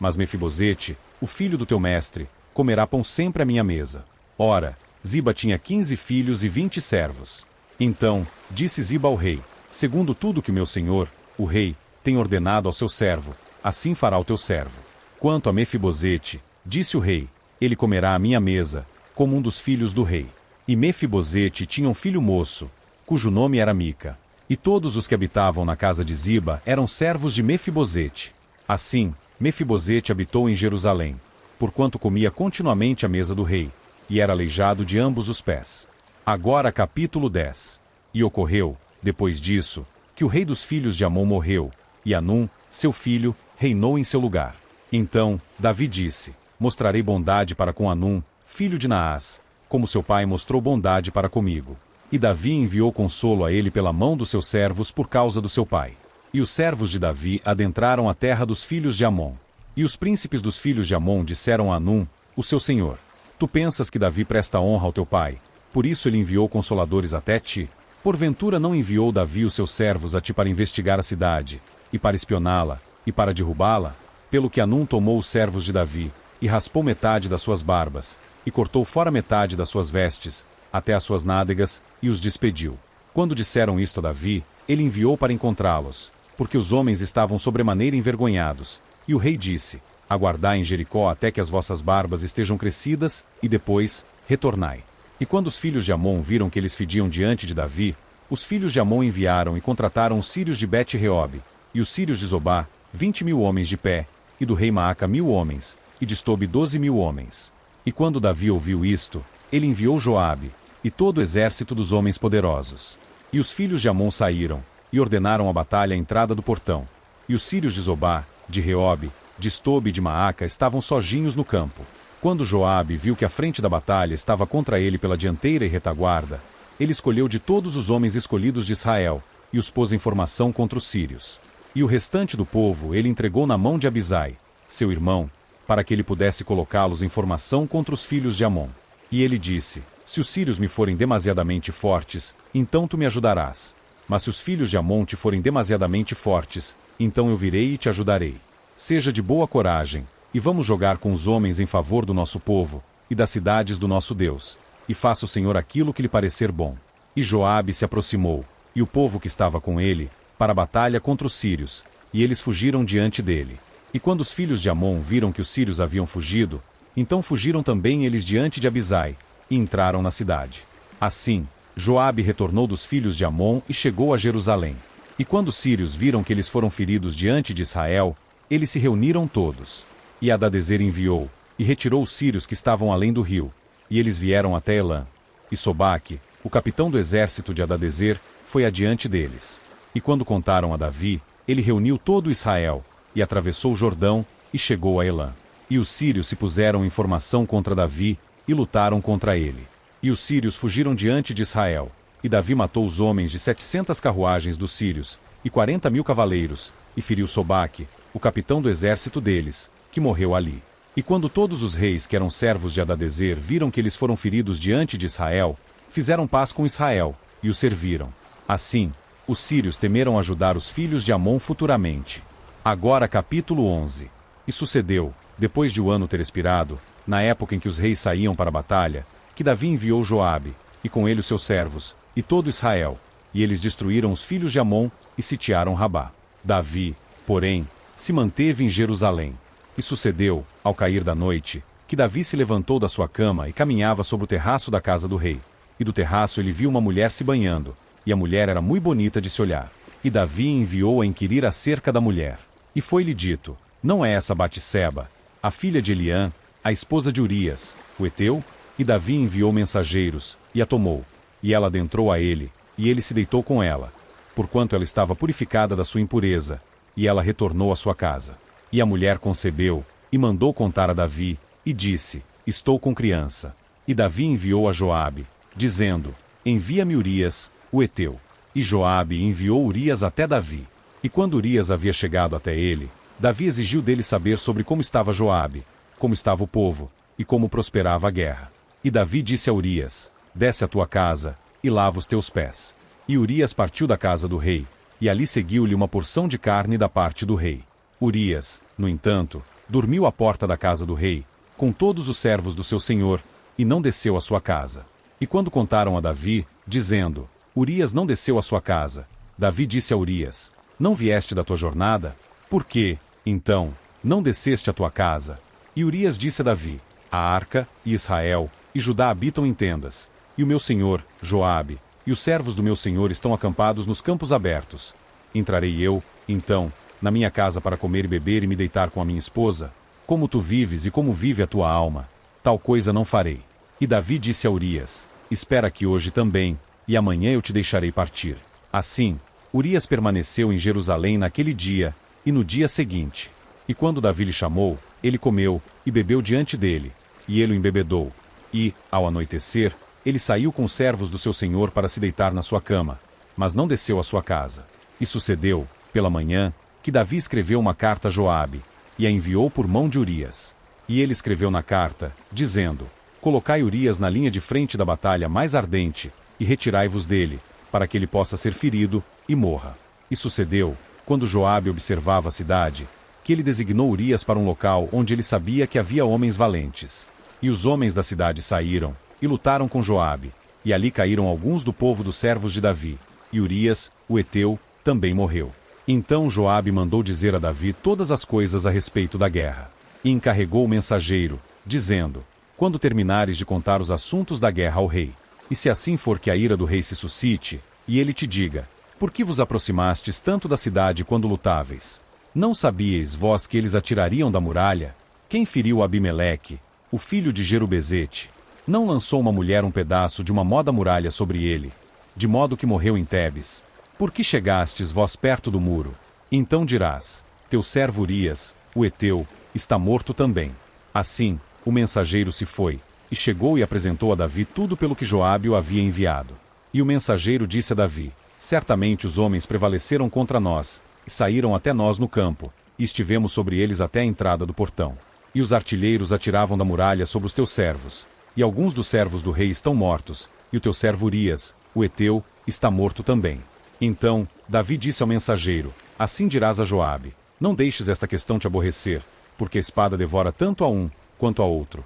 Mas Mefibosete, o filho do teu mestre, comerá pão sempre à minha mesa. Ora, Ziba tinha 15 filhos e 20 servos. Então, disse Ziba ao rei: segundo tudo que meu senhor, o rei, tem ordenado ao seu servo, assim fará o teu servo. Quanto a Mefibosete, disse o rei, ele comerá à minha mesa, como um dos filhos do rei. E Mefibosete tinha um filho moço, cujo nome era Mica. E todos os que habitavam na casa de Ziba eram servos de Mefibosete. Assim, Mefibosete habitou em Jerusalém, porquanto comia continuamente à mesa do rei, e era aleijado de ambos os pés. Agora capítulo 10. E ocorreu, depois disso, que o rei dos filhos de Amon morreu, e Anum, seu filho, reinou em seu lugar. Então, Davi disse: mostrarei bondade para com Anum, filho de Naás, como seu pai mostrou bondade para comigo. E Davi enviou consolo a ele pela mão dos seus servos por causa do seu pai. E os servos de Davi adentraram a terra dos filhos de Amon. E os príncipes dos filhos de Amon disseram a Anum, o seu senhor: tu pensas que Davi presta honra ao teu pai, por isso ele enviou consoladores até ti? Porventura não enviou Davi os seus servos a ti para investigar a cidade, e para espioná-la, e para derrubá-la? Pelo que Anum tomou os servos de Davi, e raspou metade das suas barbas, e cortou fora metade das suas vestes, até as suas nádegas, e os despediu. Quando disseram isto a Davi, ele enviou para encontrá-los, porque os homens estavam sobremaneira envergonhados. E o rei disse: aguardai em Jericó até que as vossas barbas estejam crescidas, e depois, retornai. E quando os filhos de Amon viram que eles fediam diante de Davi, os filhos de Amon enviaram e contrataram os sírios de Bet-Reobe, e os sírios de Zobá, 20.000 homens de pé, e do rei Maaca 1.000 homens, e de Estobe 12.000 homens. E quando Davi ouviu isto, ele enviou Joabe, e todo o exército dos homens poderosos. E os filhos de Amon saíram, e ordenaram a batalha à entrada do portão. E os sírios de Zobá, de Reobe, de Estobe e de Maaca estavam sozinhos no campo. Quando Joabe viu que a frente da batalha estava contra ele pela dianteira e retaguarda, ele escolheu de todos os homens escolhidos de Israel, e os pôs em formação contra os sírios. E o restante do povo ele entregou na mão de Abisai, seu irmão, para que ele pudesse colocá-los em formação contra os filhos de Amon. E ele disse: se os sírios me forem demasiadamente fortes, então tu me ajudarás. Mas se os filhos de Amon te forem demasiadamente fortes, então eu virei e te ajudarei. Seja de boa coragem, e vamos jogar com os homens em favor do nosso povo, e das cidades do nosso Deus, e faça o Senhor aquilo que lhe parecer bom. E Joabe se aproximou, e o povo que estava com ele, para a batalha contra os sírios, e eles fugiram diante dele. E quando os filhos de Amon viram que os sírios haviam fugido, então fugiram também eles diante de Abisai, e entraram na cidade. Assim, Joabe retornou dos filhos de Amon e chegou a Jerusalém. E quando os sírios viram que eles foram feridos diante de Israel, eles se reuniram todos. E Hadadezer enviou, e retirou os sírios que estavam além do rio, e eles vieram até Elã. E Sobaque, o capitão do exército de Hadadezer, foi adiante deles. E quando contaram a Davi, ele reuniu todo Israel, e atravessou o Jordão, e chegou a Elã. E os sírios se puseram em formação contra Davi, e lutaram contra ele. E os sírios fugiram diante de Israel. E Davi matou os homens de 700 carruagens dos sírios, e 40.000 cavaleiros, e feriu Sobaque, o capitão do exército deles, que morreu ali. E quando todos os reis que eram servos de Hadadezer viram que eles foram feridos diante de Israel, fizeram paz com Israel, e o serviram. Assim, os sírios temeram ajudar os filhos de Amon futuramente. Agora capítulo 11. E sucedeu, depois de o ano ter expirado, na época em que os reis saíam para a batalha, que Davi enviou Joabe, e com ele os seus servos, e todo Israel, e eles destruíram os filhos de Amon, e sitiaram Rabá. Davi, porém, se manteve em Jerusalém. E sucedeu, ao cair da noite, que Davi se levantou da sua cama e caminhava sobre o terraço da casa do rei. E do terraço ele viu uma mulher se banhando, e a mulher era muito bonita de se olhar. E Davi enviou a inquirir acerca da mulher. E foi-lhe dito: não é essa Batseba, a filha de Eliã, a esposa de Urias, o heteu? E Davi enviou mensageiros, e a tomou. E ela adentrou a ele, e ele se deitou com ela, porquanto ela estava purificada da sua impureza, e ela retornou à sua casa. E a mulher concebeu, e mandou contar a Davi, e disse: estou com criança. E Davi enviou a Joabe, dizendo: envia-me Urias, o heteu. E Joabe enviou Urias até Davi. E quando Urias havia chegado até ele, Davi exigiu dele saber sobre como estava Joabe, como estava o povo, e como prosperava a guerra. E Davi disse a Urias: desce à tua casa, e lava os teus pés. E Urias partiu da casa do rei, e ali seguiu-lhe uma porção de carne da parte do rei. Urias, no entanto, dormiu à porta da casa do rei, com todos os servos do seu senhor, e não desceu à sua casa. E quando contaram a Davi, dizendo: Urias não desceu à sua casa, Davi disse a Urias: não vieste da tua jornada? Por que, então, não desceste à tua casa? E Urias disse a Davi: a arca, e Israel, e Judá habitam em tendas, e o meu senhor, Joabe, e os servos do meu senhor estão acampados nos campos abertos. Entrarei eu, então, na minha casa para comer e beber e me deitar com a minha esposa? Como tu vives e como vive a tua alma, tal coisa não farei. E Davi disse a Urias: espera aqui hoje também, e amanhã eu te deixarei partir. Assim, Urias permaneceu em Jerusalém naquele dia, e no dia seguinte. E quando Davi lhe chamou, ele comeu, e bebeu diante dele, e ele o embebedou. E, ao anoitecer, ele saiu com os servos do seu senhor para se deitar na sua cama, mas não desceu à sua casa. E sucedeu, pela manhã, que Davi escreveu uma carta a Joabe, e a enviou por mão de Urias. E ele escreveu na carta, dizendo: colocai Urias na linha de frente da batalha mais ardente, e retirai-vos dele, para que ele possa ser ferido, e morra. E sucedeu, quando Joabe observava a cidade, que ele designou Urias para um local onde ele sabia que havia homens valentes. E os homens da cidade saíram, e lutaram com Joabe, e ali caíram alguns do povo dos servos de Davi, e Urias, o heteu, também morreu. Então Joabe mandou dizer a Davi todas as coisas a respeito da guerra, e encarregou o mensageiro, dizendo: quando terminares de contar os assuntos da guerra ao rei, e se assim for que a ira do rei se suscite, e ele te diga: por que vos aproximastes tanto da cidade quando lutáveis? Não sabíeis vós que eles atirariam da muralha? Quem feriu Abimeleque, o filho de Jerubezete? Não lançou uma mulher um pedaço de uma mó da muralha sobre ele, de modo que morreu em Tebes? Por que chegastes vós perto do muro? Então dirás: teu servo Urias, o heteu, está morto também. Assim, o mensageiro se foi, e chegou e apresentou a Davi tudo pelo que Joabe o havia enviado. E o mensageiro disse a Davi: certamente os homens prevaleceram contra nós, e saíram até nós no campo, e estivemos sobre eles até a entrada do portão. E os artilheiros atiravam da muralha sobre os teus servos, e alguns dos servos do rei estão mortos, e o teu servo Urias, o heteu, está morto também. Então, Davi disse ao mensageiro: assim dirás a Joabe: não deixes esta questão te aborrecer, porque a espada devora tanto a um, quanto a outro.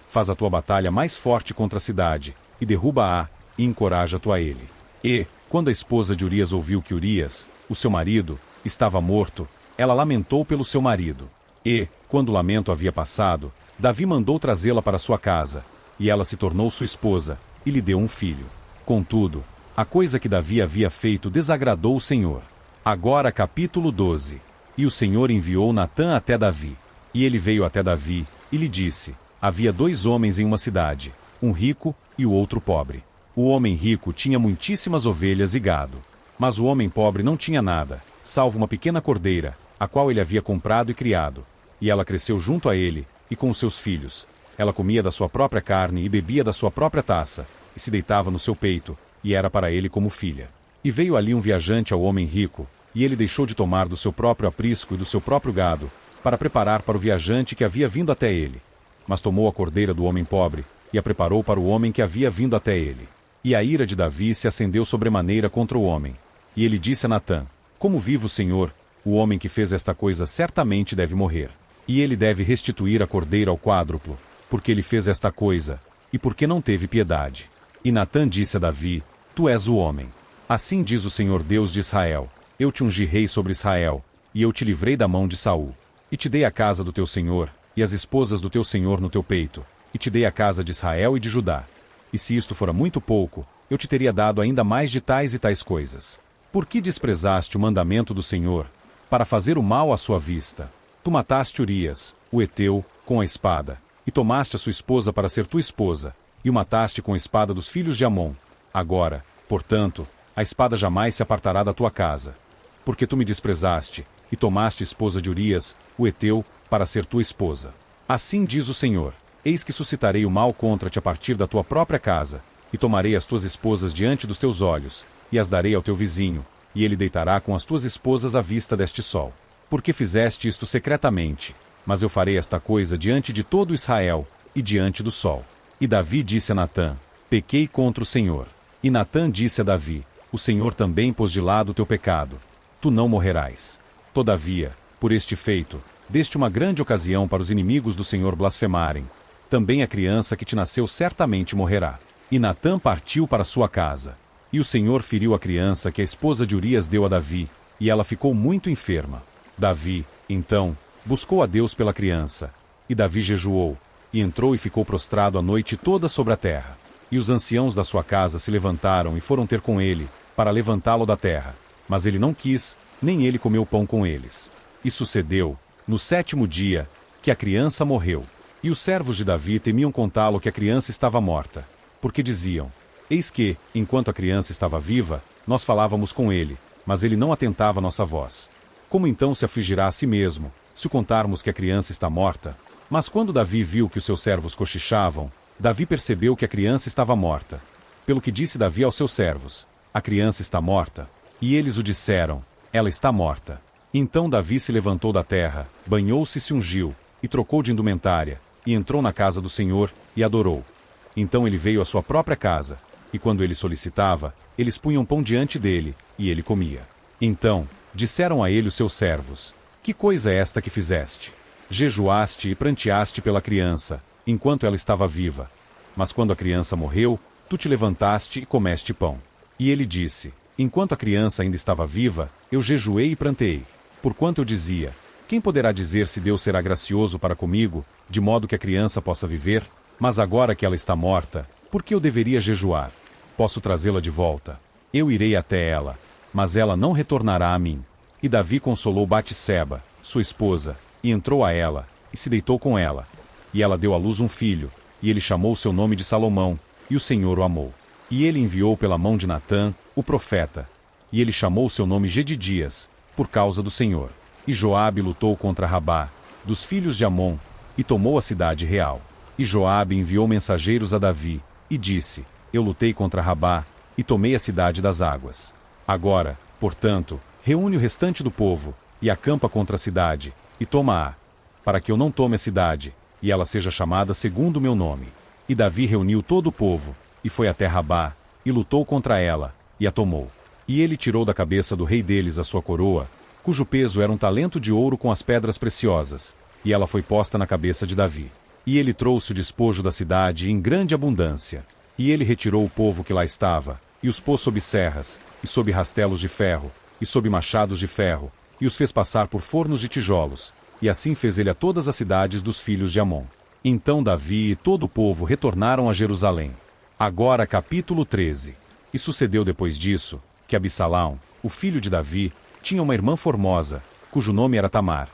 Faz a tua batalha mais forte contra a cidade, e derruba-a, e encoraja-te a ele. E, quando a esposa de Urias ouviu que Urias, o seu marido, estava morto, ela lamentou pelo seu marido. E, quando o lamento havia passado, Davi mandou trazê-la para sua casa, e ela se tornou sua esposa, e lhe deu um filho. Contudo, a coisa que Davi havia feito desagradou o Senhor. Agora capítulo 12. E o Senhor enviou Natã até Davi. E ele veio até Davi, e lhe disse: havia 2 homens em uma cidade, um rico e o outro pobre. O homem rico tinha muitíssimas ovelhas e gado. Mas o homem pobre não tinha nada, salvo uma pequena cordeira, a qual ele havia comprado e criado. E ela cresceu junto a ele, e com os seus filhos. Ela comia da sua própria carne e bebia da sua própria taça, e se deitava no seu peito, e era para ele como filha. E veio ali um viajante ao homem rico, e ele deixou de tomar do seu próprio aprisco e do seu próprio gado, para preparar para o viajante que havia vindo até ele. Mas tomou a cordeira do homem pobre, e a preparou para o homem que havia vindo até ele. E a ira de Davi se acendeu sobremaneira contra o homem. E ele disse a Natã: como vive o Senhor, o homem que fez esta coisa certamente deve morrer. E ele deve restituir a cordeira ao quádruplo, porque ele fez esta coisa, e porque não teve piedade. E Natã disse a Davi: tu és o homem. Assim diz o Senhor Deus de Israel: eu te ungi rei sobre Israel, e eu te livrei da mão de Saul. E te dei a casa do teu senhor, e as esposas do teu senhor no teu peito, e te dei a casa de Israel e de Judá. E se isto fora muito pouco, eu te teria dado ainda mais de tais e tais coisas. Por que desprezaste o mandamento do Senhor, para fazer o mal à sua vista? Tu mataste Urias, o Heteu, com a espada, e tomaste a sua esposa para ser tua esposa, e o mataste com a espada dos filhos de Amon. Agora, portanto, a espada jamais se apartará da tua casa. Porque tu me desprezaste, e tomaste a esposa de Urias, o Heteu, para ser tua esposa. Assim diz o Senhor: eis que suscitarei o mal contra ti a partir da tua própria casa, e tomarei as tuas esposas diante dos teus olhos, e as darei ao teu vizinho, e ele deitará com as tuas esposas à vista deste sol. Porque fizeste isto secretamente, mas eu farei esta coisa diante de todo Israel, e diante do sol. E Davi disse a Natã: pequei contra o Senhor. E Natã disse a Davi: o Senhor também pôs de lado o teu pecado. Tu não morrerás. Todavia, por este feito, deste uma grande ocasião para os inimigos do Senhor blasfemarem. Também a criança que te nasceu certamente morrerá. E Natã partiu para sua casa. E o Senhor feriu a criança que a esposa de Urias deu a Davi, e ela ficou muito enferma. Davi, então, buscou a Deus pela criança. E Davi jejuou, e entrou e ficou prostrado a noite toda sobre a terra. E os anciãos da sua casa se levantaram e foram ter com ele, para levantá-lo da terra. Mas ele não quis, nem ele comeu pão com eles. E sucedeu, no 7º dia, que a criança morreu. E os servos de Davi temiam contá-lo que a criança estava morta. Porque diziam: eis que, enquanto a criança estava viva, nós falávamos com ele, mas ele não atentava à nossa voz. Como então se afligirá a si mesmo, se o contarmos que a criança está morta? Mas quando Davi viu que os seus servos cochichavam, Davi percebeu que a criança estava morta. Pelo que disse Davi aos seus servos: a criança está morta. E eles o disseram: ela está morta. Então Davi se levantou da terra, banhou-se e se ungiu, e trocou de indumentária, e entrou na casa do Senhor, e adorou. Então ele veio à sua própria casa, e quando ele solicitava, eles punham pão diante dele, e ele comia. Então, disseram a ele os seus servos: que coisa é esta que fizeste? Jejuaste e pranteaste pela criança, enquanto ela estava viva. Mas quando a criança morreu, tu te levantaste e comeste pão. E ele disse: enquanto a criança ainda estava viva, eu jejuei e pranteei. Porquanto eu dizia: quem poderá dizer se Deus será gracioso para comigo, de modo que a criança possa viver? Mas agora que ela está morta, por que eu deveria jejuar? Posso trazê-la de volta. Eu irei até ela, mas ela não retornará a mim. E Davi consolou Batseba, sua esposa, e entrou a ela, e se deitou com ela. E ela deu à luz um filho, e ele chamou seu nome de Salomão, e o Senhor o amou. E ele enviou pela mão de Natã, o profeta, e ele chamou seu nome Gedidias, por causa do Senhor. E Joabe lutou contra Rabá, dos filhos de Amon, e tomou a cidade real. E Joabe enviou mensageiros a Davi, e disse: eu lutei contra Rabá, e tomei a cidade das águas. Agora, portanto, reúne o restante do povo, e acampa contra a cidade, e toma-a, para que eu não tome a cidade, e ela seja chamada segundo o meu nome. E Davi reuniu todo o povo, e foi até Rabá, e lutou contra ela, e a tomou. E ele tirou da cabeça do rei deles a sua coroa, cujo peso era um talento de ouro com as pedras preciosas, e ela foi posta na cabeça de Davi. E ele trouxe o despojo da cidade em grande abundância. E ele retirou o povo que lá estava, e os pôs sob serras, e sob rastelos de ferro, e sob machados de ferro, e os fez passar por fornos de tijolos, e assim fez ele a todas as cidades dos filhos de Amon. Então Davi e todo o povo retornaram a Jerusalém. Agora capítulo 13. E sucedeu depois disso, que Absalão, o filho de Davi, tinha uma irmã formosa, cujo nome era Tamar.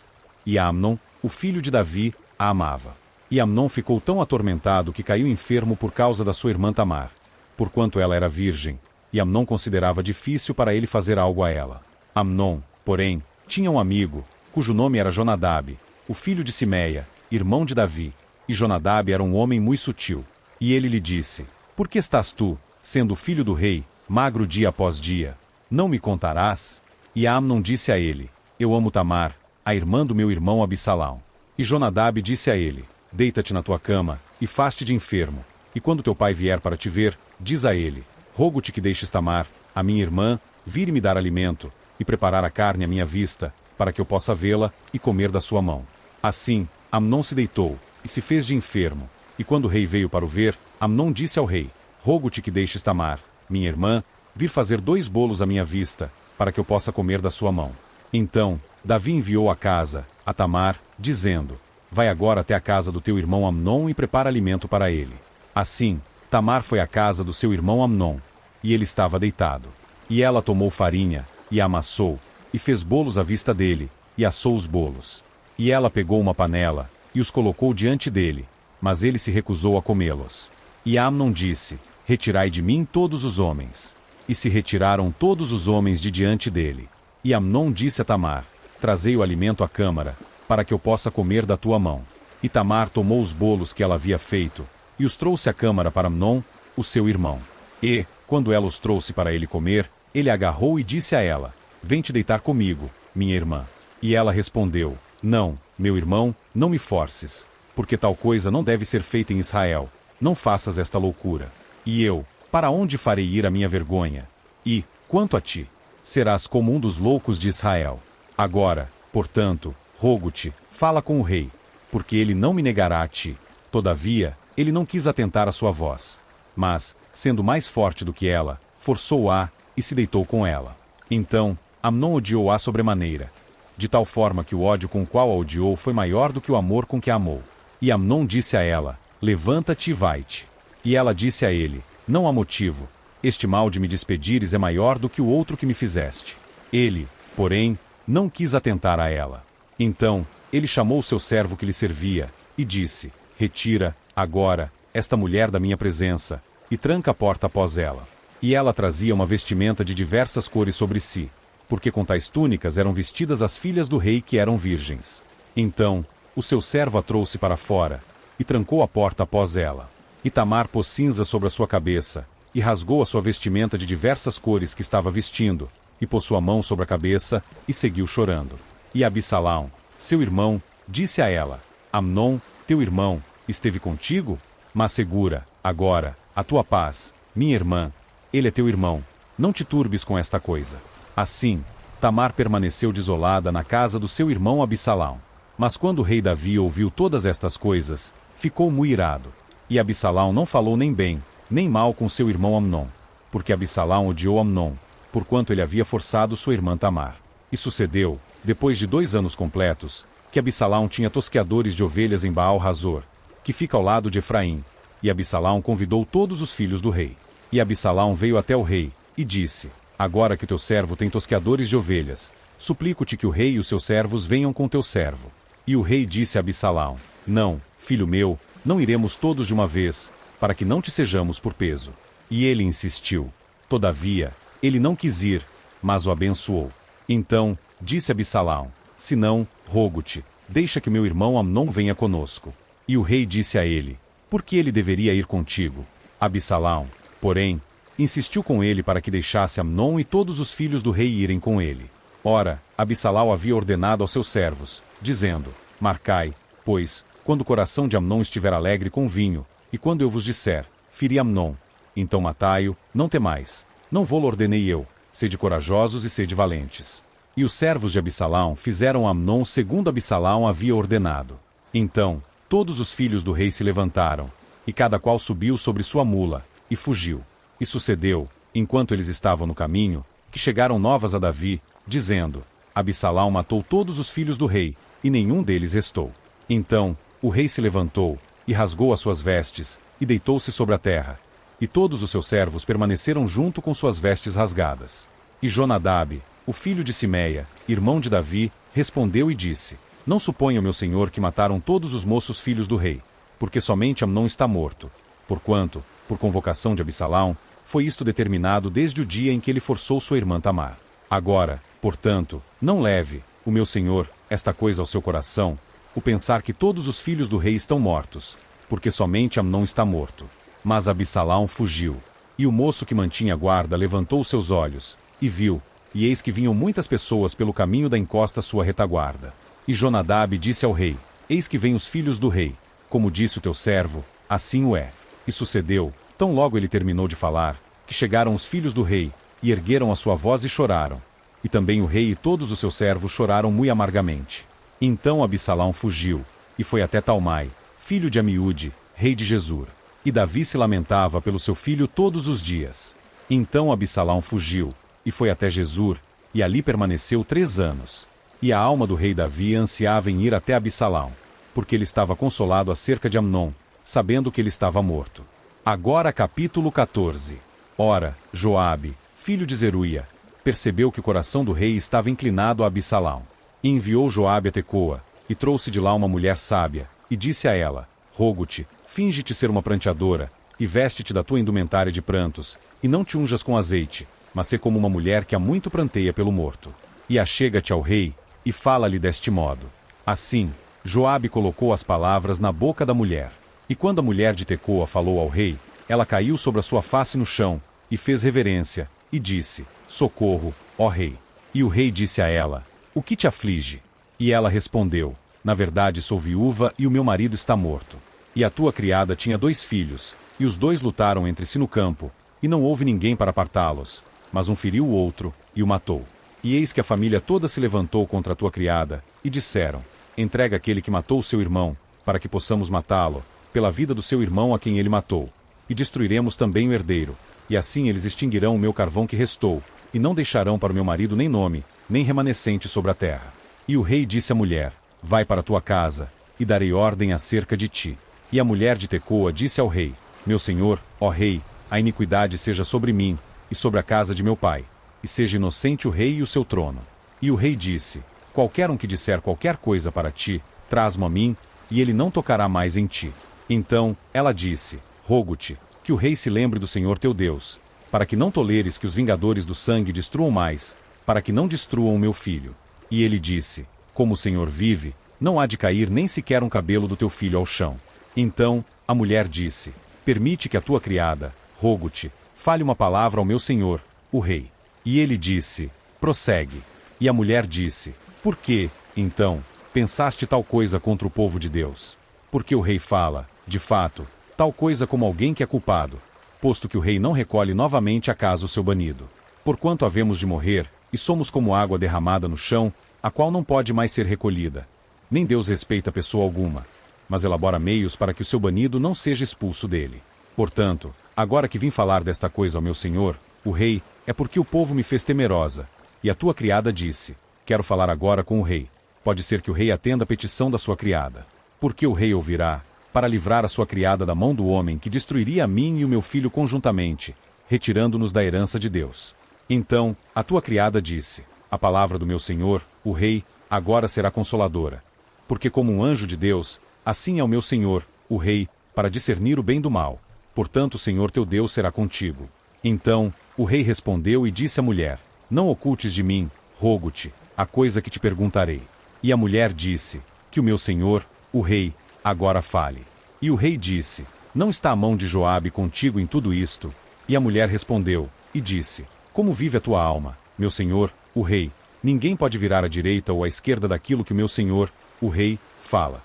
E Amnon, o filho de Davi, a amava. E Amnon ficou tão atormentado que caiu enfermo por causa da sua irmã Tamar, porquanto ela era virgem, e Amnon considerava difícil para ele fazer algo a ela. Amnon, porém, tinha um amigo, cujo nome era Jonadab, o filho de Simeia, irmão de Davi, e Jonadab era um homem muito sutil. E ele lhe disse: Por que estás tu, sendo filho do rei, magro dia após dia? Não me contarás? E Amnon disse a ele: Eu amo Tamar, a irmã do meu irmão Absalão. E Jonadab disse a ele: Deita-te na tua cama, e faz-te de enfermo, e quando teu pai vier para te ver, diz a ele: Rogo-te que deixes Tamar, a minha irmã, vir me dar alimento, e preparar a carne à minha vista, para que eu possa vê-la e comer da sua mão. Assim, Amnon se deitou, e se fez de enfermo, e quando o rei veio para o ver, Amnon disse ao rei: Rogo-te que deixes Tamar, minha irmã, vir fazer 2 bolos à minha vista, para que eu possa comer da sua mão. Então, Davi enviou a casa, a Tamar, dizendo: Vai agora até a casa do teu irmão Amnon e prepara alimento para ele. Assim, Tamar foi à casa do seu irmão Amnon, e ele estava deitado. E ela tomou farinha, e a amassou, e fez bolos à vista dele, e assou os bolos. E ela pegou uma panela, e os colocou diante dele, mas ele se recusou a comê-los. E Amnon disse: Retirai de mim todos os homens. E se retiraram todos os homens de diante dele. E Amnon disse a Tamar: Trazei o alimento à câmara, para que eu possa comer da tua mão. E Tamar tomou os bolos que ela havia feito, e os trouxe à câmara para Amnon, o seu irmão. E, quando ela os trouxe para ele comer, ele agarrou e disse a ela: Vem te deitar comigo, minha irmã. E ela respondeu: Não, meu irmão, não me forces, porque tal coisa não deve ser feita em Israel. Não faças esta loucura. E eu, para onde farei ir a minha vergonha? E, quanto a ti, serás como um dos loucos de Israel. Agora, portanto, rogo-te, fala com o rei, porque ele não me negará a ti. Todavia, ele não quis atentar à sua voz. Mas, sendo mais forte do que ela, forçou-a, e se deitou com ela. Então, Amnon odiou-a sobremaneira, de tal forma que o ódio com o qual a odiou foi maior do que o amor com que a amou. E Amnon disse a ela: Levanta-te e vai-te. E ela disse a ele: Não há motivo. Este mal de me despedires é maior do que o outro que me fizeste. Ele, porém, não quis atentar a ela. Então, ele chamou o seu servo que lhe servia, e disse: Retira, agora, esta mulher da minha presença, e tranca a porta após ela. E ela trazia uma vestimenta de diversas cores sobre si, porque com tais túnicas eram vestidas as filhas do rei que eram virgens. Então, o seu servo a trouxe para fora, e trancou a porta após ela. E Tamar pôs cinza sobre a sua cabeça, e rasgou a sua vestimenta de diversas cores que estava vestindo, e pôs sua mão sobre a cabeça, e seguiu chorando. E Absalão, seu irmão, disse a ela: Amnon, teu irmão, esteve contigo? Mas segura, agora, a tua paz, minha irmã. Ele é teu irmão. Não te turbes com esta coisa. Assim, Tamar permaneceu desolada na casa do seu irmão Absalão. Mas quando o rei Davi ouviu todas estas coisas, ficou muito irado. E Absalão não falou nem bem, nem mal com seu irmão Amnon, porque Absalão odiou Amnon, porquanto ele havia forçado sua irmã Tamar. E sucedeu, depois de 2 anos completos, que Absalão tinha tosqueadores de ovelhas em Baal-Razor, que fica ao lado de Efraim. E Absalão convidou todos os filhos do rei. E Absalão veio até o rei, e disse: Agora que teu servo tem tosqueadores de ovelhas, suplico-te que o rei e os seus servos venham com teu servo. E o rei disse a Absalão: Não, filho meu, não iremos todos de uma vez, para que não te sejamos por peso. E ele insistiu. Todavia, ele não quis ir, mas o abençoou. Então, disse Absalão: Se não, rogo-te, deixa que meu irmão Amnon venha conosco. E o rei disse a ele: Por que ele deveria ir contigo? Absalão, porém, insistiu com ele para que deixasse Amnon e todos os filhos do rei irem com ele. Ora, Absalão havia ordenado aos seus servos, dizendo: Marcai, pois, quando o coração de Amnon estiver alegre com vinho, e quando eu vos disser: Feri Amnon, então matai-o, não temais. Não vô-lo ordenei eu, sede corajosos e sede valentes. E os servos de Absalão fizeram a Amnon segundo Absalão havia ordenado. Então, todos os filhos do rei se levantaram, e cada qual subiu sobre sua mula, e fugiu. E sucedeu, enquanto eles estavam no caminho, que chegaram novas a Davi, dizendo: Absalão matou todos os filhos do rei, e nenhum deles restou. Então, o rei se levantou, e rasgou as suas vestes, e deitou-se sobre a terra. E todos os seus servos permaneceram junto com suas vestes rasgadas. E Jonadab, o filho de Simeia, irmão de Davi, respondeu e disse: Não suponha, meu senhor, que mataram todos os moços filhos do rei, porque somente Amnon está morto. Porquanto, por convocação de Absalão, foi isto determinado desde o dia em que ele forçou sua irmã Tamar. Agora, portanto, não leve, o meu senhor, esta coisa ao seu coração, o pensar que todos os filhos do rei estão mortos, porque somente Amnon está morto. Mas Absalão fugiu. E o moço que mantinha guarda levantou seus olhos, e viu, e eis que vinham muitas pessoas pelo caminho da encosta à sua retaguarda. E Jonadab disse ao rei: Eis que vêm os filhos do rei, como disse o teu servo, assim o é. E sucedeu, tão logo ele terminou de falar, que chegaram os filhos do rei, e ergueram a sua voz e choraram. E também o rei e todos os seus servos choraram muito amargamente. Então Absalão fugiu, e foi até Talmai, filho de Amiúde, rei de Gesur. E Davi se lamentava pelo seu filho todos os dias. Então Absalão fugiu, e foi até Gesur, e ali permaneceu 3 anos. E a alma do rei Davi ansiava em ir até Absalão, porque ele estava consolado acerca de Amnon, sabendo que ele estava morto. Agora capítulo 14. Ora, Joabe, filho de Zeruia, percebeu que o coração do rei estava inclinado a Absalão. E enviou Joabe a Tecoa, e trouxe de lá uma mulher sábia, e disse a ela: Rogo-te, finge-te ser uma pranteadora, e veste-te da tua indumentária de prantos, e não te unjas com azeite, mas sê como uma mulher que há muito pranteia pelo morto. E achega-te ao rei, e fala-lhe deste modo. Assim, Joabe colocou as palavras na boca da mulher. E quando a mulher de Tecoa falou ao rei, ela caiu sobre a sua face no chão, e fez reverência, e disse: Socorro, ó rei. E o rei disse a ela: O que te aflige? E ela respondeu: Na verdade sou viúva e o meu marido está morto. E a tua criada tinha 2 filhos, e os 2 lutaram entre si no campo, e não houve ninguém para apartá-los, mas um feriu o outro, e o matou. E eis que a família toda se levantou contra a tua criada, e disseram: Entrega aquele que matou o seu irmão, para que possamos matá-lo, pela vida do seu irmão a quem ele matou. E destruiremos também o herdeiro, e assim eles extinguirão o meu carvão que restou, e não deixarão para o meu marido nem nome, nem remanescente sobre a terra. E o rei disse à mulher: Vai para a tua casa, e darei ordem acerca de ti. E a mulher de Tecoa disse ao rei: Meu senhor, ó rei, a iniquidade seja sobre mim, e sobre a casa de meu pai, e seja inocente o rei e o seu trono. E o rei disse: Qualquer um que disser qualquer coisa para ti, traz-mo a mim, e ele não tocará mais em ti. Então, ela disse: Rogo-te, que o rei se lembre do Senhor teu Deus, para que não toleres que os vingadores do sangue destruam mais, para que não destruam o meu filho. E ele disse: Como o Senhor vive, não há de cair nem sequer um cabelo do teu filho ao chão. Então, a mulher disse: Permite que a tua criada, rogo-te, fale uma palavra ao meu senhor, o rei. E ele disse: Prossegue. E a mulher disse: Por que, então, pensaste tal coisa contra o povo de Deus? Porque o rei fala, de fato, tal coisa como alguém que é culpado, posto que o rei não recolhe novamente a casa o seu banido. Porquanto havemos de morrer, e somos como água derramada no chão, a qual não pode mais ser recolhida. Nem Deus respeita pessoa alguma, mas elabora meios para que o seu banido não seja expulso dele. Portanto, agora que vim falar desta coisa ao meu senhor, o rei, é porque o povo me fez temerosa. E a tua criada disse: Quero falar agora com o rei. Pode ser que o rei atenda a petição da sua criada. Porque o rei ouvirá, para livrar a sua criada da mão do homem que destruiria a mim e o meu filho conjuntamente, retirando-nos da herança de Deus. Então, a tua criada disse: A palavra do meu senhor, o rei, agora será consoladora. Porque como um anjo de Deus, assim é o meu senhor, o rei, para discernir o bem do mal. Portanto o Senhor teu Deus será contigo. Então, o rei respondeu e disse à mulher: Não ocultes de mim, rogo-te, a coisa que te perguntarei. E a mulher disse: Que o meu senhor, o rei, agora fale. E o rei disse: Não está a mão de Joabe contigo em tudo isto? E a mulher respondeu, e disse: Como vive a tua alma, meu senhor, o rei, ninguém pode virar à direita ou à esquerda daquilo que o meu senhor, o rei, fala.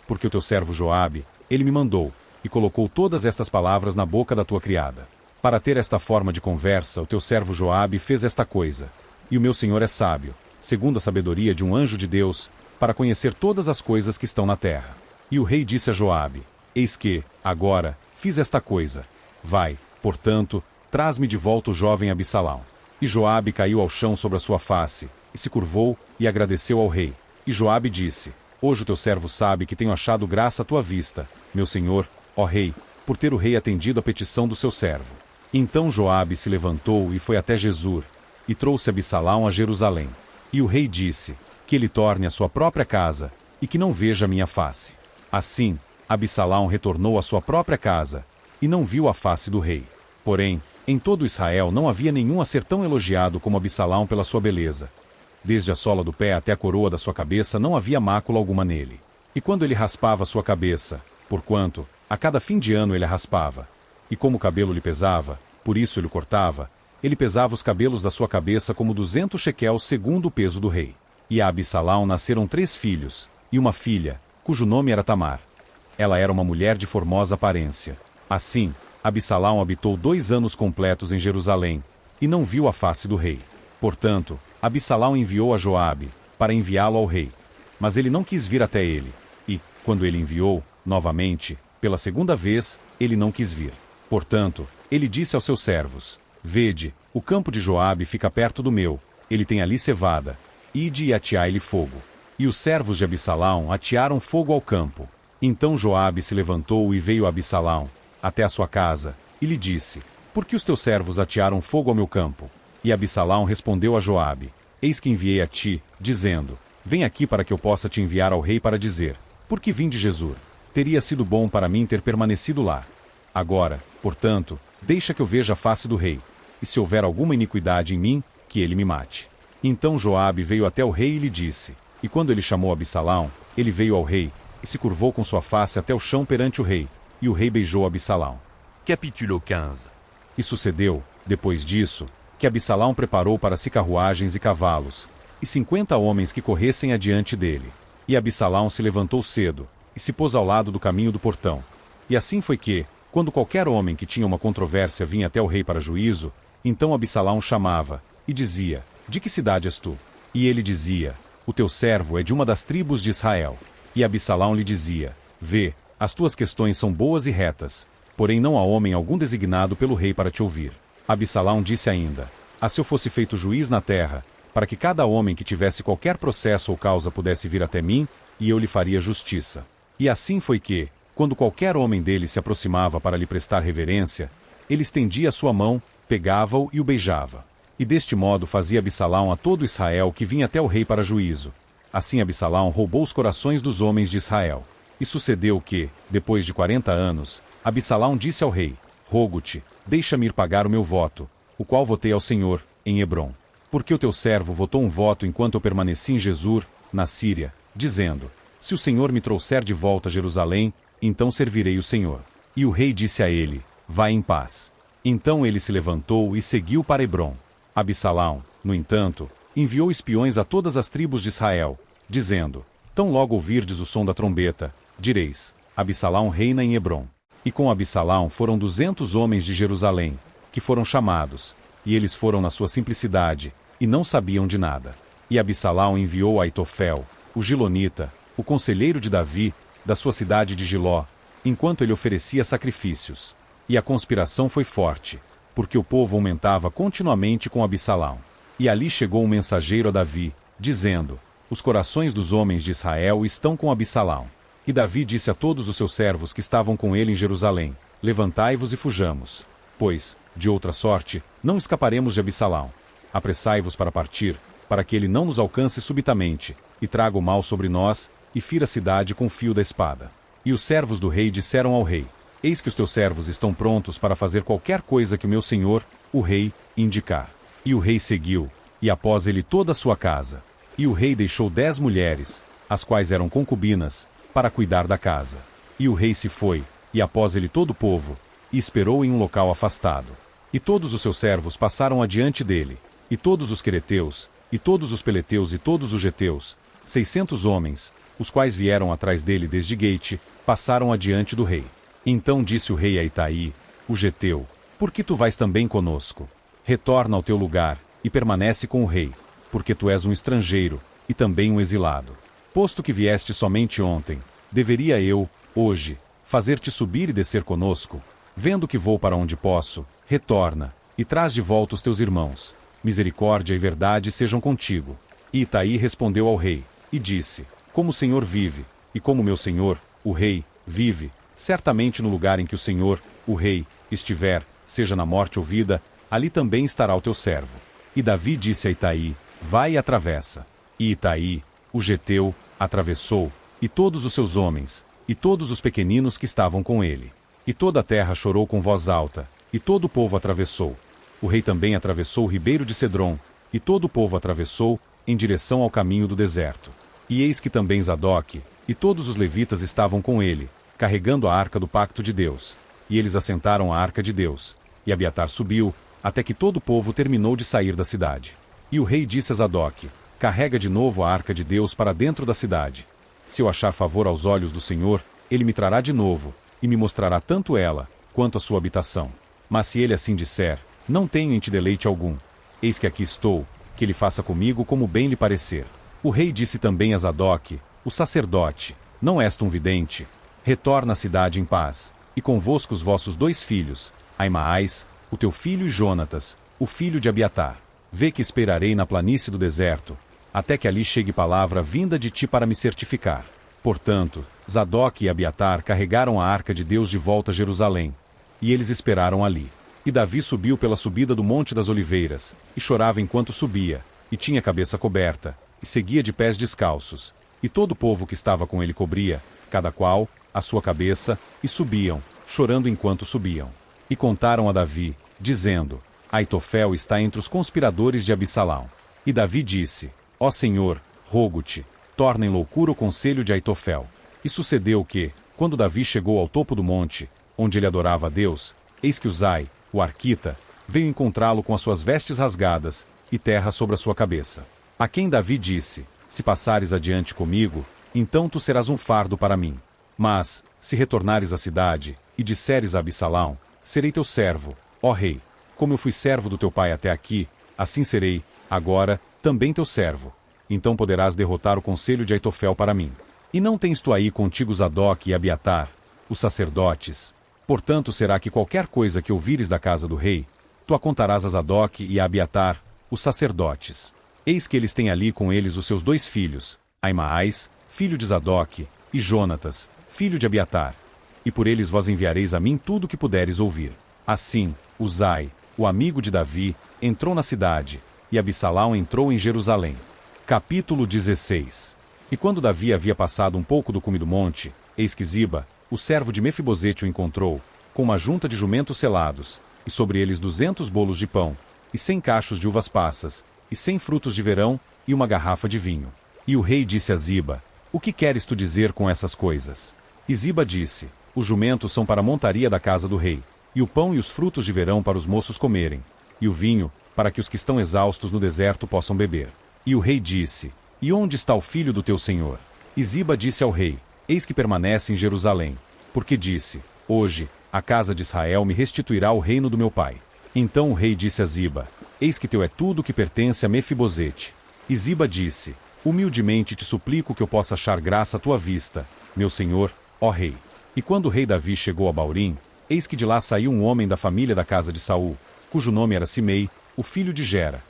Porque o teu servo Joabe, ele me mandou, e colocou todas estas palavras na boca da tua criada. Para ter esta forma de conversa, o teu servo Joabe fez esta coisa. E o meu senhor é sábio, segundo a sabedoria de um anjo de Deus, para conhecer todas as coisas que estão na terra. E o rei disse a Joabe: Eis que, agora, fiz esta coisa. Vai, portanto, traz-me de volta o jovem Absalão. E Joabe caiu ao chão sobre a sua face, e se curvou, e agradeceu ao rei. E Joabe disse: Hoje o teu servo sabe que tenho achado graça à tua vista, meu senhor, ó rei, por ter o rei atendido à petição do seu servo. Então Joabe se levantou e foi até Jesur, e trouxe Absalão a Jerusalém. E o rei disse: Que ele torne a sua própria casa, e que não veja a minha face. Assim, Absalão retornou à sua própria casa, e não viu a face do rei. Porém, em todo Israel não havia nenhum a ser tão elogiado como Absalão pela sua beleza. Desde a sola do pé até a coroa da sua cabeça não havia mácula alguma nele. E quando ele raspava sua cabeça, porquanto, a cada fim de ano ele a raspava, e como o cabelo lhe pesava, por isso ele o cortava, ele pesava os cabelos da sua cabeça como 200 shequels segundo o peso do rei. E a Absalão nasceram 3 filhos, e uma filha, cujo nome era Tamar. Ela era uma mulher de formosa aparência. Assim, Absalão habitou 2 anos completos em Jerusalém, e não viu a face do rei. Portanto, Absalão enviou a Joabe, para enviá-lo ao rei. Mas ele não quis vir até ele, e, quando ele enviou, novamente, pela segunda vez, ele não quis vir. Portanto, ele disse aos seus servos: Vede, o campo de Joabe fica perto do meu, ele tem ali cevada. Ide e ateai-lhe fogo. E os servos de Absalão atearam fogo ao campo. Então Joabe se levantou e veio a Absalão, até a sua casa, e lhe disse: Por que os teus servos atearam fogo ao meu campo? E Absalão respondeu a Joabe: Eis que enviei a ti, dizendo: Vem aqui para que eu possa te enviar ao rei para dizer: Por que vim de Jesur? Teria sido bom para mim ter permanecido lá. Agora, portanto, deixa que eu veja a face do rei, e se houver alguma iniquidade em mim, que ele me mate. Então Joabe veio até o rei e lhe disse. E quando ele chamou Absalão, ele veio ao rei, e se curvou com sua face até o chão perante o rei, e o rei beijou Absalão. Capítulo 15. E sucedeu, depois disso, que Absalão preparou para si carruagens e cavalos, e 50 homens que corressem adiante dele. E Absalão se levantou cedo, e se pôs ao lado do caminho do portão. E assim foi que, quando qualquer homem que tinha uma controvérsia vinha até o rei para juízo, então Absalão chamava, e dizia: De que cidade és tu? E ele dizia: O teu servo é de uma das tribos de Israel. E Absalão lhe dizia: Vê, as tuas questões são boas e retas, porém não há homem algum designado pelo rei para te ouvir. Absalão disse ainda: Ah, se eu fosse feito juiz na terra, para que cada homem que tivesse qualquer processo ou causa pudesse vir até mim, e eu lhe faria justiça. E assim foi que, quando qualquer homem dele se aproximava para lhe prestar reverência, ele estendia a sua mão, pegava-o e o beijava. E deste modo fazia Absalão a todo Israel que vinha até o rei para juízo. Assim Absalão roubou os corações dos homens de Israel. E sucedeu que, depois de 40 anos, Absalão disse ao rei: Rogo-te, deixa-me ir pagar o meu voto, o qual votei ao Senhor, em Hebrom. Porque o teu servo votou um voto enquanto eu permaneci em Jesur, na Síria, dizendo: Se o Senhor me trouxer de volta a Jerusalém, então servirei o Senhor. E o rei disse a ele: Vai em paz. Então ele se levantou e seguiu para Hebrom. Absalão, no entanto, enviou espiões a todas as tribos de Israel, dizendo: Tão logo ouvirdes o som da trombeta, direis: Absalão reina em Hebrom. E com Absalão foram 200 homens de Jerusalém, que foram chamados, e eles foram na sua simplicidade, e não sabiam de nada. E Absalão enviou a Aitofel, o Gilonita, o conselheiro de Davi, da sua cidade de Giló, enquanto ele oferecia sacrifícios. E a conspiração foi forte, porque o povo aumentava continuamente com Absalão. E ali chegou um mensageiro a Davi, dizendo: Os corações dos homens de Israel estão com Absalão. E Davi disse a todos os seus servos que estavam com ele em Jerusalém: Levantai-vos e fujamos. Pois, de outra sorte, não escaparemos de Absalão. Apressai-vos para partir, para que ele não nos alcance subitamente, e traga o mal sobre nós, e fira a cidade com o fio da espada. E os servos do rei disseram ao rei: Eis que os teus servos estão prontos para fazer qualquer coisa que o meu senhor, o rei, indicar. E o rei seguiu, e após ele toda a sua casa. E o rei deixou 10 mulheres, as quais eram concubinas, para cuidar da casa. E o rei se foi, e após ele todo o povo, e esperou em um local afastado. E todos os seus servos passaram adiante dele, e todos os quereteus, e todos os peleteus e todos os geteus, 600 homens, os quais vieram atrás dele desde Gate, passaram adiante do rei. Então disse o rei a Itaí, o geteu: Por que tu vais também conosco? Retorna ao teu lugar, e permanece com o rei, porque tu és um estrangeiro, e também um exilado. Posto que vieste somente ontem, deveria eu, hoje, fazer-te subir e descer conosco? Vendo que vou para onde posso, retorna, e traz de volta os teus irmãos. Misericórdia e verdade sejam contigo. E Itaí respondeu ao rei, e disse, como o Senhor vive, e como meu senhor, o rei, vive, certamente no lugar em que o Senhor, o rei, estiver, seja na morte ou vida, ali também estará o teu servo. E Davi disse a Itaí, vai e atravessa. E Itaí, o geteu, atravessou, e todos os seus homens, e todos os pequeninos que estavam com ele. E toda a terra chorou com voz alta, e todo o povo atravessou. O rei também atravessou o ribeiro de Cedron, e todo o povo atravessou, em direção ao caminho do deserto. E eis que também Zadoque, e todos os levitas estavam com ele, carregando a arca do pacto de Deus. E eles assentaram a arca de Deus. E Abiatar subiu, até que todo o povo terminou de sair da cidade. E o rei disse a Zadoque, carrega de novo a arca de Deus para dentro da cidade. Se eu achar favor aos olhos do Senhor, ele me trará de novo, e me mostrará tanto ela, quanto a sua habitação. Mas se ele assim disser, não tenho em ti deleite algum, eis que aqui estou, que ele faça comigo como bem lhe parecer. O rei disse também a Zadoque, o sacerdote, não és tu um vidente? Retorna à cidade em paz, e convosco os vossos 2 filhos, Aimaás, o teu filho e Jonatas, o filho de Abiatar. Vê que esperarei na planície do deserto, até que ali chegue palavra vinda de ti para me certificar. Portanto, Zadoque e Abiatar carregaram a arca de Deus de volta a Jerusalém, e eles esperaram ali. E Davi subiu pela subida do Monte das Oliveiras, e chorava enquanto subia, e tinha a cabeça coberta, e seguia de pés descalços. E todo o povo que estava com ele cobria, cada qual, a sua cabeça, e subiam, chorando enquanto subiam. E contaram a Davi, dizendo, Aitofel está entre os conspiradores de Absalão. E Davi disse, ó Senhor, rogo-te, torna em loucura o conselho de Aitofel. E sucedeu que, quando Davi chegou ao topo do monte, onde ele adorava a Deus, eis que Uzai, o arquita, veio encontrá-lo com as suas vestes rasgadas, e terra sobre a sua cabeça. A quem Davi disse, se passares adiante comigo, então tu serás um fardo para mim. Mas, se retornares à cidade, e disseres a Absalão, serei teu servo, ó rei. Como eu fui servo do teu pai até aqui, assim serei, agora, também teu servo. Então poderás derrotar o conselho de Aitofel para mim. E não tens tu aí contigo Zadoque e Abiatar, os sacerdotes? Portanto será que qualquer coisa que ouvires da casa do rei, tu a contarás a Zadoque e a Abiatar, os sacerdotes. Eis que eles têm ali com eles os seus 2 filhos, Aimaás, filho de Zadoque, e Jonatas, filho de Abiatar. E por eles vós enviareis a mim tudo o que puderes ouvir. Assim, Uzai, o amigo de Davi, entrou na cidade, e Absalão entrou em Jerusalém. Capítulo 16. E quando Davi havia passado um pouco do cume do monte, eis que Ziba, o servo de Mefibosete o encontrou, com uma junta de jumentos selados, e sobre eles 200 bolos de pão, e 100 cachos de uvas passas, e 100 frutos de verão, e uma garrafa de vinho. E o rei disse a Ziba, o que queres tu dizer com essas coisas? E Ziba disse, os jumentos são para a montaria da casa do rei, e o pão e os frutos de verão para os moços comerem, e o vinho, para que os que estão exaustos no deserto possam beber. E o rei disse, e onde está o filho do teu senhor? E Ziba disse ao rei, eis que permanece em Jerusalém, porque disse, hoje, a casa de Israel me restituirá o reino do meu pai. Então o rei disse a Ziba, eis que teu é tudo o que pertence a Mefibosete. E Ziba disse, humildemente te suplico que eu possa achar graça à tua vista, meu senhor, ó rei. E quando o rei Davi chegou a Baurim, eis que de lá saiu um homem da família da casa de Saul, cujo nome era Simei, o filho de Gera.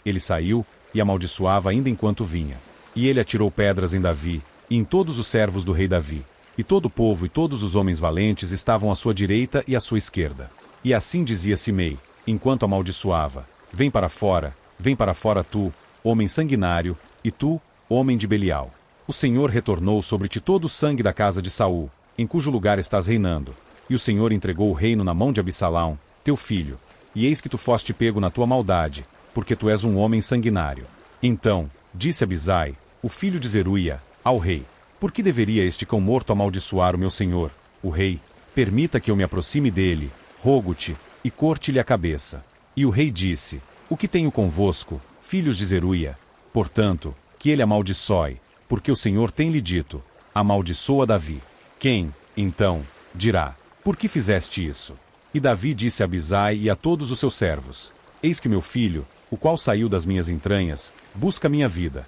Ele saiu, e amaldiçoava ainda enquanto vinha. E ele atirou pedras em Davi, e em todos os servos do rei Davi. E todo o povo e todos os homens valentes estavam à sua direita e à sua esquerda. E assim dizia Simei, enquanto amaldiçoava, vem para fora tu, homem sanguinário, e tu, homem de Belial. O Senhor retornou sobre ti todo o sangue da casa de Saul, em cujo lugar estás reinando. E o Senhor entregou o reino na mão de Absalão, teu filho. E eis que tu foste pego na tua maldade, porque tu és um homem sanguinário. Então, disse Abisai, o filho de Zeruia, ao rei, por que deveria este cão morto amaldiçoar o meu senhor, o rei? Permita que eu me aproxime dele, rogo-te, e corte-lhe a cabeça. E o rei disse, o que tenho convosco, filhos de Zeruia? Portanto, que ele amaldiçoe, porque o Senhor tem-lhe dito, amaldiçoa Davi. Quem, então, dirá, por que fizeste isso? E Davi disse a Abisai e a todos os seus servos, eis que meu filho, o qual saiu das minhas entranhas, busca minha vida.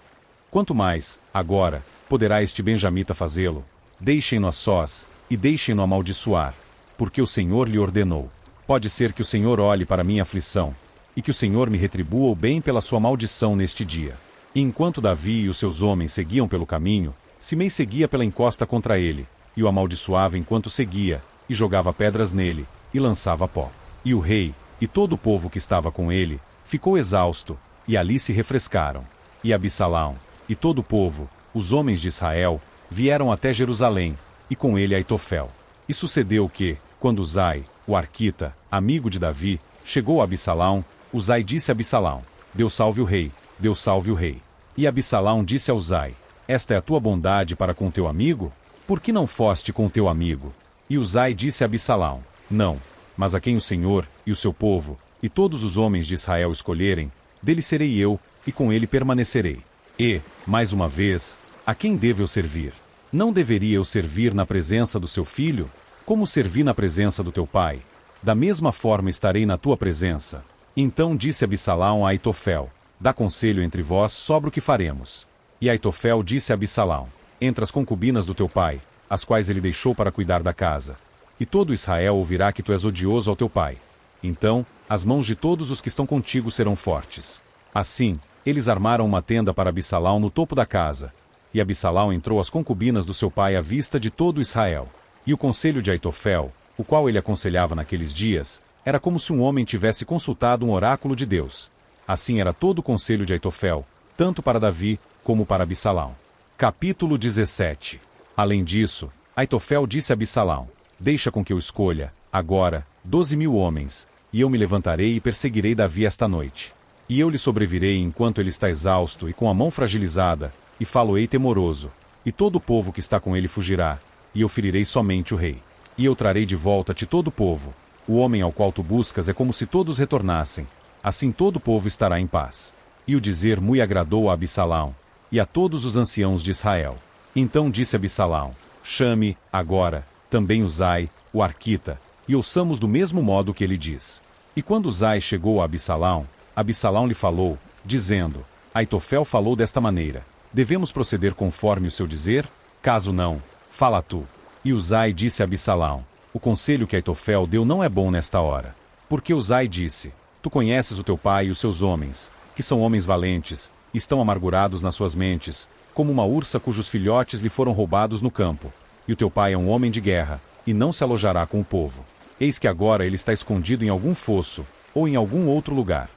Quanto mais, agora, poderá este benjamita fazê-lo? Deixem-no a sós, e deixem-no amaldiçoar, porque o Senhor lhe ordenou. Pode ser que o Senhor olhe para minha aflição, e que o Senhor me retribua o bem pela sua maldição neste dia. E enquanto Davi e os seus homens seguiam pelo caminho, Simei seguia pela encosta contra ele, e o amaldiçoava enquanto seguia, e jogava pedras nele, e lançava pó. E o rei, e todo o povo que estava com ele, ficou exausto, e ali se refrescaram. E Absalão, e todo o povo, os homens de Israel, vieram até Jerusalém, e com ele Aitofel. E sucedeu que, quando Uzai, o arquita, amigo de Davi, chegou a Absalão, Uzai disse a Absalão: Deus salve o rei, Deus salve o rei. E Absalão disse a Uzai: Esta é a tua bondade para com teu amigo? Por que não foste com teu amigo? E Uzai disse a Absalão: Não, mas a quem o Senhor, e o seu povo, e todos os homens de Israel escolherem, dele serei eu, e com ele permanecerei. E, mais uma vez, a quem devo eu servir? Não deveria eu servir na presença do seu filho? Como servi na presença do teu pai? Da mesma forma estarei na tua presença. Então disse Absalão a Aitofel: Dá conselho entre vós sobre o que faremos. E Aitofel disse a Absalão: Entre as concubinas do teu pai, as quais ele deixou para cuidar da casa. E todo Israel ouvirá que tu és odioso ao teu pai. Então, as mãos de todos os que estão contigo serão fortes. Assim, eles armaram uma tenda para Absalão no topo da casa. E Absalão entrou às concubinas do seu pai à vista de todo Israel. E o conselho de Aitofel, o qual ele aconselhava naqueles dias, era como se um homem tivesse consultado um oráculo de Deus. Assim era todo o conselho de Aitofel, tanto para Davi, como para Absalão. Capítulo 17. Além disso, Aitofel disse a Absalão: Deixa com que eu escolha, agora, 12.000 homens, e eu me levantarei e perseguirei Davi esta noite. E eu lhe sobrevirei enquanto ele está exausto e com a mão fragilizada, e falo-ei temoroso, e todo o povo que está com ele fugirá, e eu ferirei somente o rei. E eu trarei de volta-te todo o povo. O homem ao qual tu buscas é como se todos retornassem. Assim todo o povo estará em paz. E o dizer muito agradou a Absalão, e a todos os anciãos de Israel. Então disse Absalão: Chame, agora, também Uzai, o arquita, e ouçamos do mesmo modo que ele diz. E quando Uzai chegou a Absalão, Absalão lhe falou, dizendo: Aitofel falou desta maneira. Devemos proceder conforme o seu dizer? Caso não, fala tu. E Uzai disse a Absalão: O conselho que Aitofel deu não é bom nesta hora. Porque Uzai disse: Tu conheces o teu pai e os seus homens, que são homens valentes, e estão amargurados nas suas mentes, como uma ursa cujos filhotes lhe foram roubados no campo. E o teu pai é um homem de guerra, e não se alojará com o povo. Eis que agora ele está escondido em algum fosso, ou em algum outro lugar.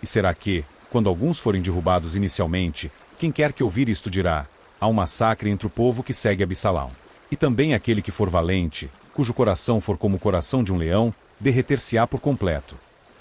E será que, quando alguns forem derrubados inicialmente, quem quer que ouvir isto dirá: Há um massacre entre o povo que segue Absalão. E também aquele que for valente, cujo coração for como o coração de um leão, derreter-se-á por completo.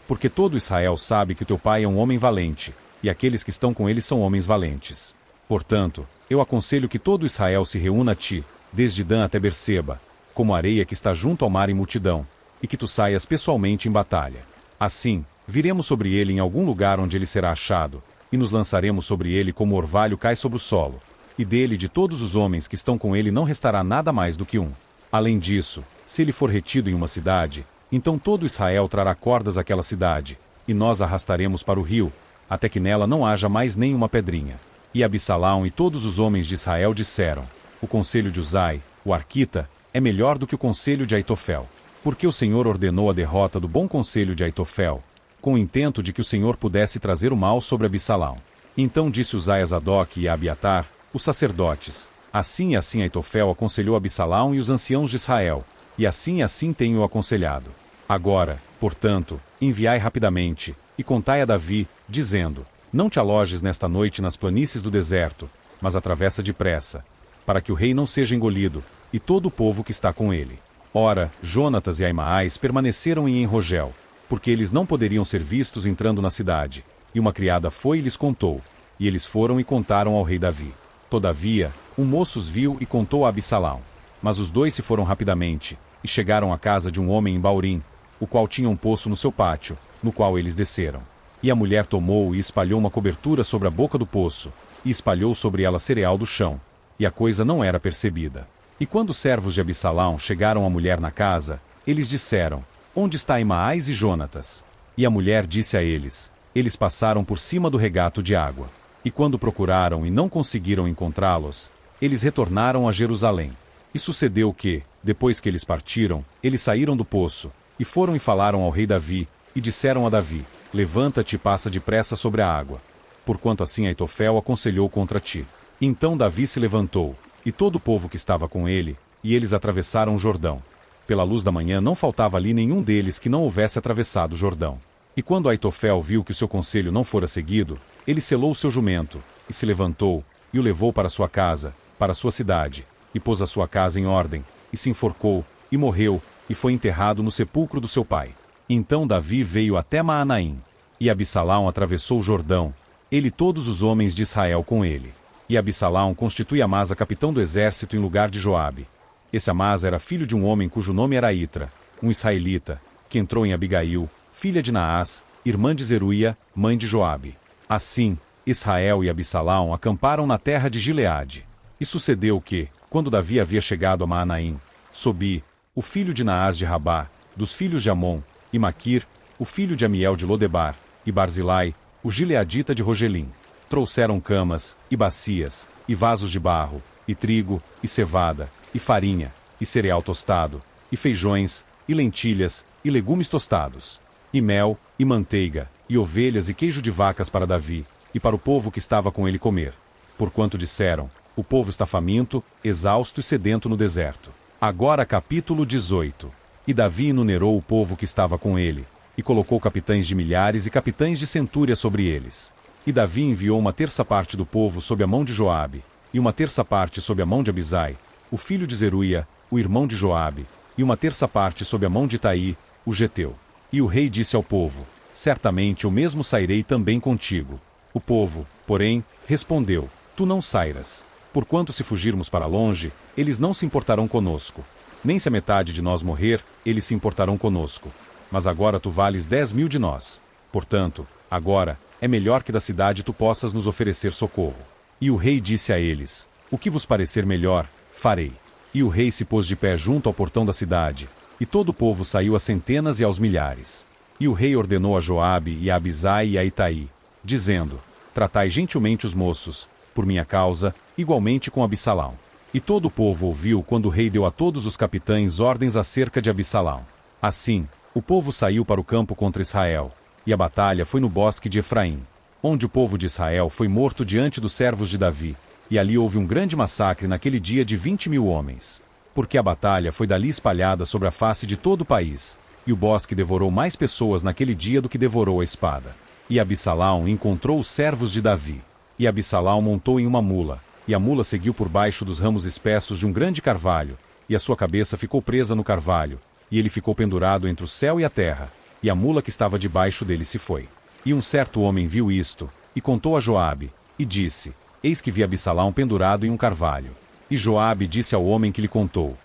Porque todo Israel sabe que teu pai é um homem valente, e aqueles que estão com ele são homens valentes. Portanto, eu aconselho que todo Israel se reúna a ti, desde Dan até Berseba, como a areia que está junto ao mar em multidão, e que tu saias pessoalmente em batalha. Assim, viremos sobre ele em algum lugar onde ele será achado, e nos lançaremos sobre ele como o orvalho cai sobre o solo. E dele e de todos os homens que estão com ele não restará nada mais do que um. Além disso, se ele for retido em uma cidade, então todo Israel trará cordas àquela cidade, e nós arrastaremos para o rio, até que nela não haja mais nenhuma pedrinha. E Absalão e todos os homens de Israel disseram: O conselho de Uzai, o arquita, é melhor do que o conselho de Aitofel. Porque o Senhor ordenou a derrota do bom conselho de Aitofel, com o intento de que o Senhor pudesse trazer o mal sobre Absalão. Então disse Uzai a Zadok e a Abiatar, os sacerdotes: Assim e assim Aitofel aconselhou Absalão e os anciãos de Israel, e assim tenho aconselhado. Agora, portanto, enviai rapidamente, e contai a Davi, dizendo: Não te alojes nesta noite nas planícies do deserto, mas atravessa depressa, para que o rei não seja engolido, e todo o povo que está com ele. Ora, Jonatas e Aimaas permaneceram em Enrogel, porque eles não poderiam ser vistos entrando na cidade. E uma criada foi e lhes contou, e eles foram e contaram ao rei Davi. Todavia, um moço os viu e contou a Absalão. Mas os dois se foram rapidamente, e chegaram à casa de um homem em Baurim, o qual tinha um poço no seu pátio, no qual eles desceram. E a mulher tomou e espalhou uma cobertura sobre a boca do poço, e espalhou sobre ela cereal do chão, e a coisa não era percebida. E quando os servos de Absalão chegaram à mulher na casa, eles disseram: Onde está Aimaas e Jonatas? E a mulher disse a eles: Eles passaram por cima do regato de água. E quando procuraram e não conseguiram encontrá-los, eles retornaram a Jerusalém. E sucedeu que, depois que eles partiram, eles saíram do poço, e foram e falaram ao rei Davi, e disseram a Davi: Levanta-te e passa depressa sobre a água. porquanto assim Aitofel aconselhou contra ti. Então Davi se levantou, e todo o povo que estava com ele, e eles atravessaram o Jordão. Pela luz da manhã não faltava ali nenhum deles que não houvesse atravessado o Jordão. E quando Aitofel viu que o seu conselho não fora seguido, ele selou o seu jumento, e se levantou, e o levou para sua casa, para sua cidade, e pôs a sua casa em ordem, e se enforcou, e morreu, e foi enterrado no sepulcro do seu pai. Então Davi veio até Maanaim, e Absalão atravessou o Jordão, ele e todos os homens de Israel com ele. E Absalão constitui Amasa capitão do exército em lugar de Joabe. Esse Amasa era filho de um homem cujo nome era Itra, um israelita, que entrou em Abigail, filha de Naás, irmã de Zeruia, mãe de Joabe. Assim, Israel e Absalão acamparam na terra de Gileade. E sucedeu que, quando Davi havia chegado a Maanaim, Sobi, o filho de Naás de Rabá, dos filhos de Amon, e Maquir, o filho de Amiel de Lodebar, e Barzilai, o gileadita de Rogelim, trouxeram camas, e bacias, e vasos de barro, e trigo, e cevada, e farinha, e cereal tostado, e feijões, e lentilhas, e legumes tostados, e mel, e manteiga, e ovelhas e queijo de vacas para Davi, e para o povo que estava com ele comer. Porquanto disseram, o povo está faminto, exausto e sedento no deserto. Agora capítulo 18. E Davi enumerou o povo que estava com ele, e colocou capitães de milhares e capitães de centúria sobre eles. E Davi enviou uma terça parte do povo sob a mão de Joabe, e uma terça parte sob a mão de Abisai, o filho de Zeruia, o irmão de Joabe, e uma terça parte sob a mão de Itaí, o geteu. E o rei disse ao povo, certamente eu mesmo sairei também contigo. O povo, porém, respondeu, tu não sairas. Porquanto se fugirmos para longe, eles não se importarão conosco. Nem se a metade de nós morrer, eles se importarão conosco. Mas agora tu vales 10.000 de nós. Portanto, agora, é melhor que da cidade tu possas nos oferecer socorro. E o rei disse a eles, o que vos parecer melhor, farei. E o rei se pôs de pé junto ao portão da cidade, e todo o povo saiu a centenas e aos milhares. E o rei ordenou a Joabe e a Abisai e a Itaí, dizendo, tratai gentilmente os moços, por minha causa, igualmente com Absalão. E todo o povo ouviu quando o rei deu a todos os capitães ordens acerca de Absalão. Assim, o povo saiu para o campo contra Israel, e a batalha foi no bosque de Efraim, onde o povo de Israel foi morto diante dos servos de Davi, e ali houve um grande massacre naquele dia de 20.000 homens. Porque a batalha foi dali espalhada sobre a face de todo o país, e o bosque devorou mais pessoas naquele dia do que devorou a espada. E Absalão encontrou os servos de Davi, e Absalão montou em uma mula, e a mula seguiu por baixo dos ramos espessos de um grande carvalho, e a sua cabeça ficou presa no carvalho, e ele ficou pendurado entre o céu e a terra, e a mula que estava debaixo dele se foi. E um certo homem viu isto, e contou a Joabe, e disse, eis que vi Absalão pendurado em um carvalho. E Joabe disse ao homem que lhe contou,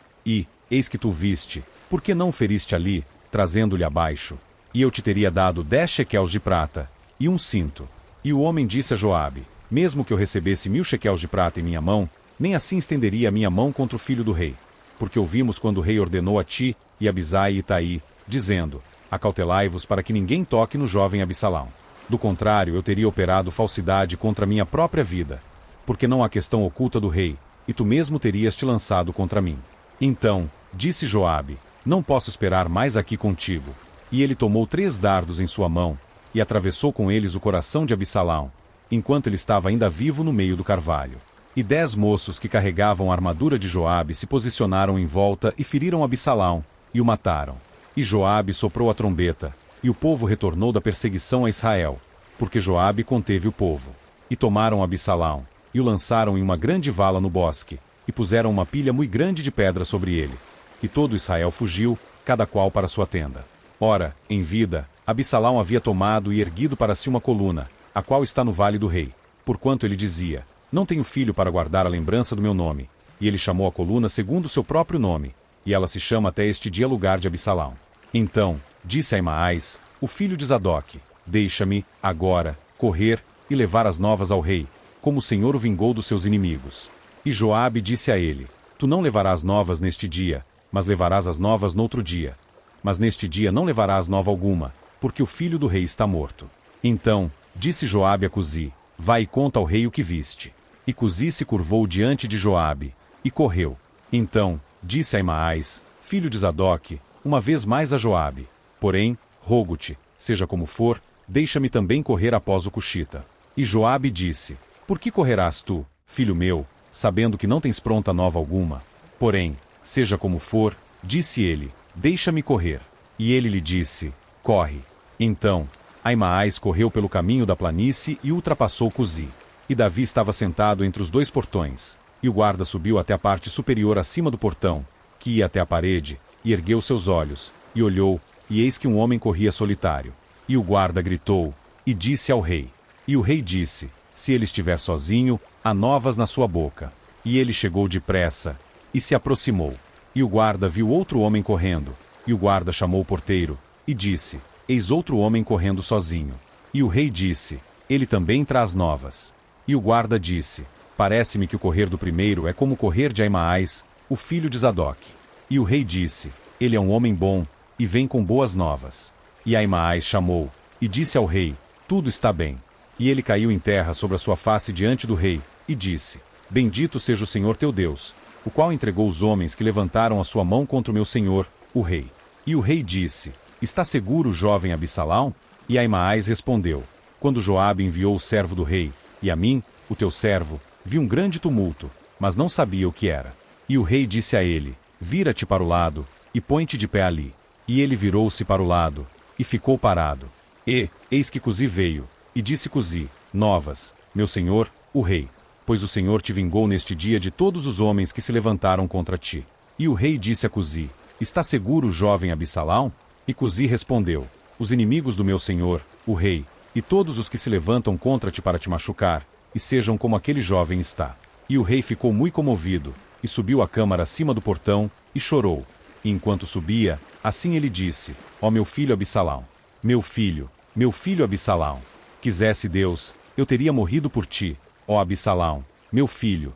eis que tu viste, por que não feriste ali, trazendo-lhe abaixo? E eu te teria dado 10 shequels de prata, e um cinto. E o homem disse a Joabe, mesmo que eu recebesse 1.000 shequels de prata em minha mão, nem assim estenderia a minha mão contra o filho do rei. Porque ouvimos quando o rei ordenou a ti, e Abisai e Itaí, dizendo, acautelai-vos para que ninguém toque no jovem Absalão. Do contrário, eu teria operado falsidade contra minha própria vida, porque não há questão oculta do rei, e tu mesmo terias te lançado contra mim. Então, disse Joabe, não posso esperar mais aqui contigo. E ele tomou 3 dardos em sua mão, e atravessou com eles o coração de Absalão, enquanto ele estava ainda vivo no meio do carvalho. E 10 moços que carregavam a armadura de Joabe se posicionaram em volta e feriram Absalão, e o mataram. E Joabe soprou a trombeta, e o povo retornou da perseguição a Israel, porque Joabe conteve o povo. E tomaram Absalão, e o lançaram em uma grande vala no bosque, e puseram uma pilha muito grande de pedra sobre ele. E todo Israel fugiu, cada qual para sua tenda. Ora, em vida, Absalão havia tomado e erguido para si uma coluna, a qual está no vale do rei, porquanto ele dizia, não tenho filho para guardar a lembrança do meu nome. E ele chamou a coluna segundo o seu próprio nome, e ela se chama até este dia lugar de Absalão. Então, disse a Aimaas, o filho de Zadoque, deixa-me, agora, correr e levar as novas ao rei, como o Senhor o vingou dos seus inimigos. E Joabe disse a ele, tu não levarás novas neste dia, mas levarás as novas noutro dia. Mas neste dia não levarás nova alguma, porque o filho do rei está morto. Então, disse Joabe a Cusi, vai e conta ao rei o que viste. E Cusi se curvou diante de Joabe, e correu. Então, disse a Aimaas, filho de Zadoque, uma vez mais a Joabe, porém, rogo-te, seja como for, deixa-me também correr após o Cuxita. E Joabe disse: Por que correrás tu, filho meu, sabendo que não tens pronta nova alguma? Porém, seja como for, disse ele, deixa-me correr. E ele lhe disse, corre. Então, Aimaas correu pelo caminho da planície e ultrapassou Cusi. E Davi estava sentado entre os dois portões. E o guarda subiu até a parte superior acima do portão, que ia até a parede, e ergueu seus olhos, e olhou, e eis que um homem corria solitário. E o guarda gritou, e disse ao rei. E o rei disse, se ele estiver sozinho, há novas na sua boca. E ele chegou depressa, e se aproximou. E o guarda viu outro homem correndo. E o guarda chamou o porteiro, e disse, eis outro homem correndo sozinho. E o rei disse, ele também traz novas. E o guarda disse, parece-me que o correr do primeiro é como o correr de Aimaas, o filho de Zadoque. E o rei disse, ele é um homem bom, e vem com boas novas. E Aimaas chamou, e disse ao rei, tudo está bem. E ele caiu em terra sobre a sua face diante do rei, e disse, bendito seja o Senhor teu Deus, o qual entregou os homens que levantaram a sua mão contra o meu senhor, o rei. E o rei disse, está seguro o jovem Absalão? E Aimaas respondeu, quando Joabe enviou o servo do rei, e a mim, o teu servo, vi um grande tumulto, mas não sabia o que era. E o rei disse a ele, vira-te para o lado, e põe-te de pé ali. E ele virou-se para o lado, e ficou parado. E, eis que Cusi veio, e disse Cusi, novas, meu senhor, o rei, pois o Senhor te vingou neste dia de todos os homens que se levantaram contra ti. E o rei disse a Cusi, está seguro o jovem Absalão? E Cusi respondeu, os inimigos do meu senhor, o rei, e todos os que se levantam contra ti para te machucar, e sejam como aquele jovem está. E o rei ficou muito comovido, e subiu à câmara acima do portão, e chorou. E enquanto subia, assim ele disse, ó meu filho Absalão, meu filho Absalão, quisesse Deus, eu teria morrido por ti, ó Absalão, meu filho.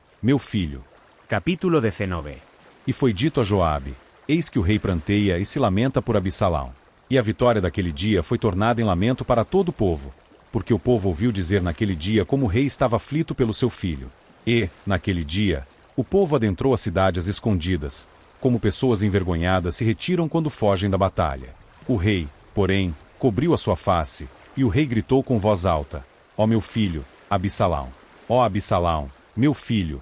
Capítulo 19. E foi dito a Joabe, eis que o rei pranteia e se lamenta por Absalão. E a vitória daquele dia foi tornada em lamento para todo o povo, porque o povo ouviu dizer naquele dia como o rei estava aflito pelo seu filho. E, naquele dia, o povo adentrou a cidade às escondidas, como pessoas envergonhadas se retiram quando fogem da batalha. O rei, porém, cobriu a sua face, e o rei gritou com voz alta, ó meu filho, Absalão, ó Absalão, meu filho.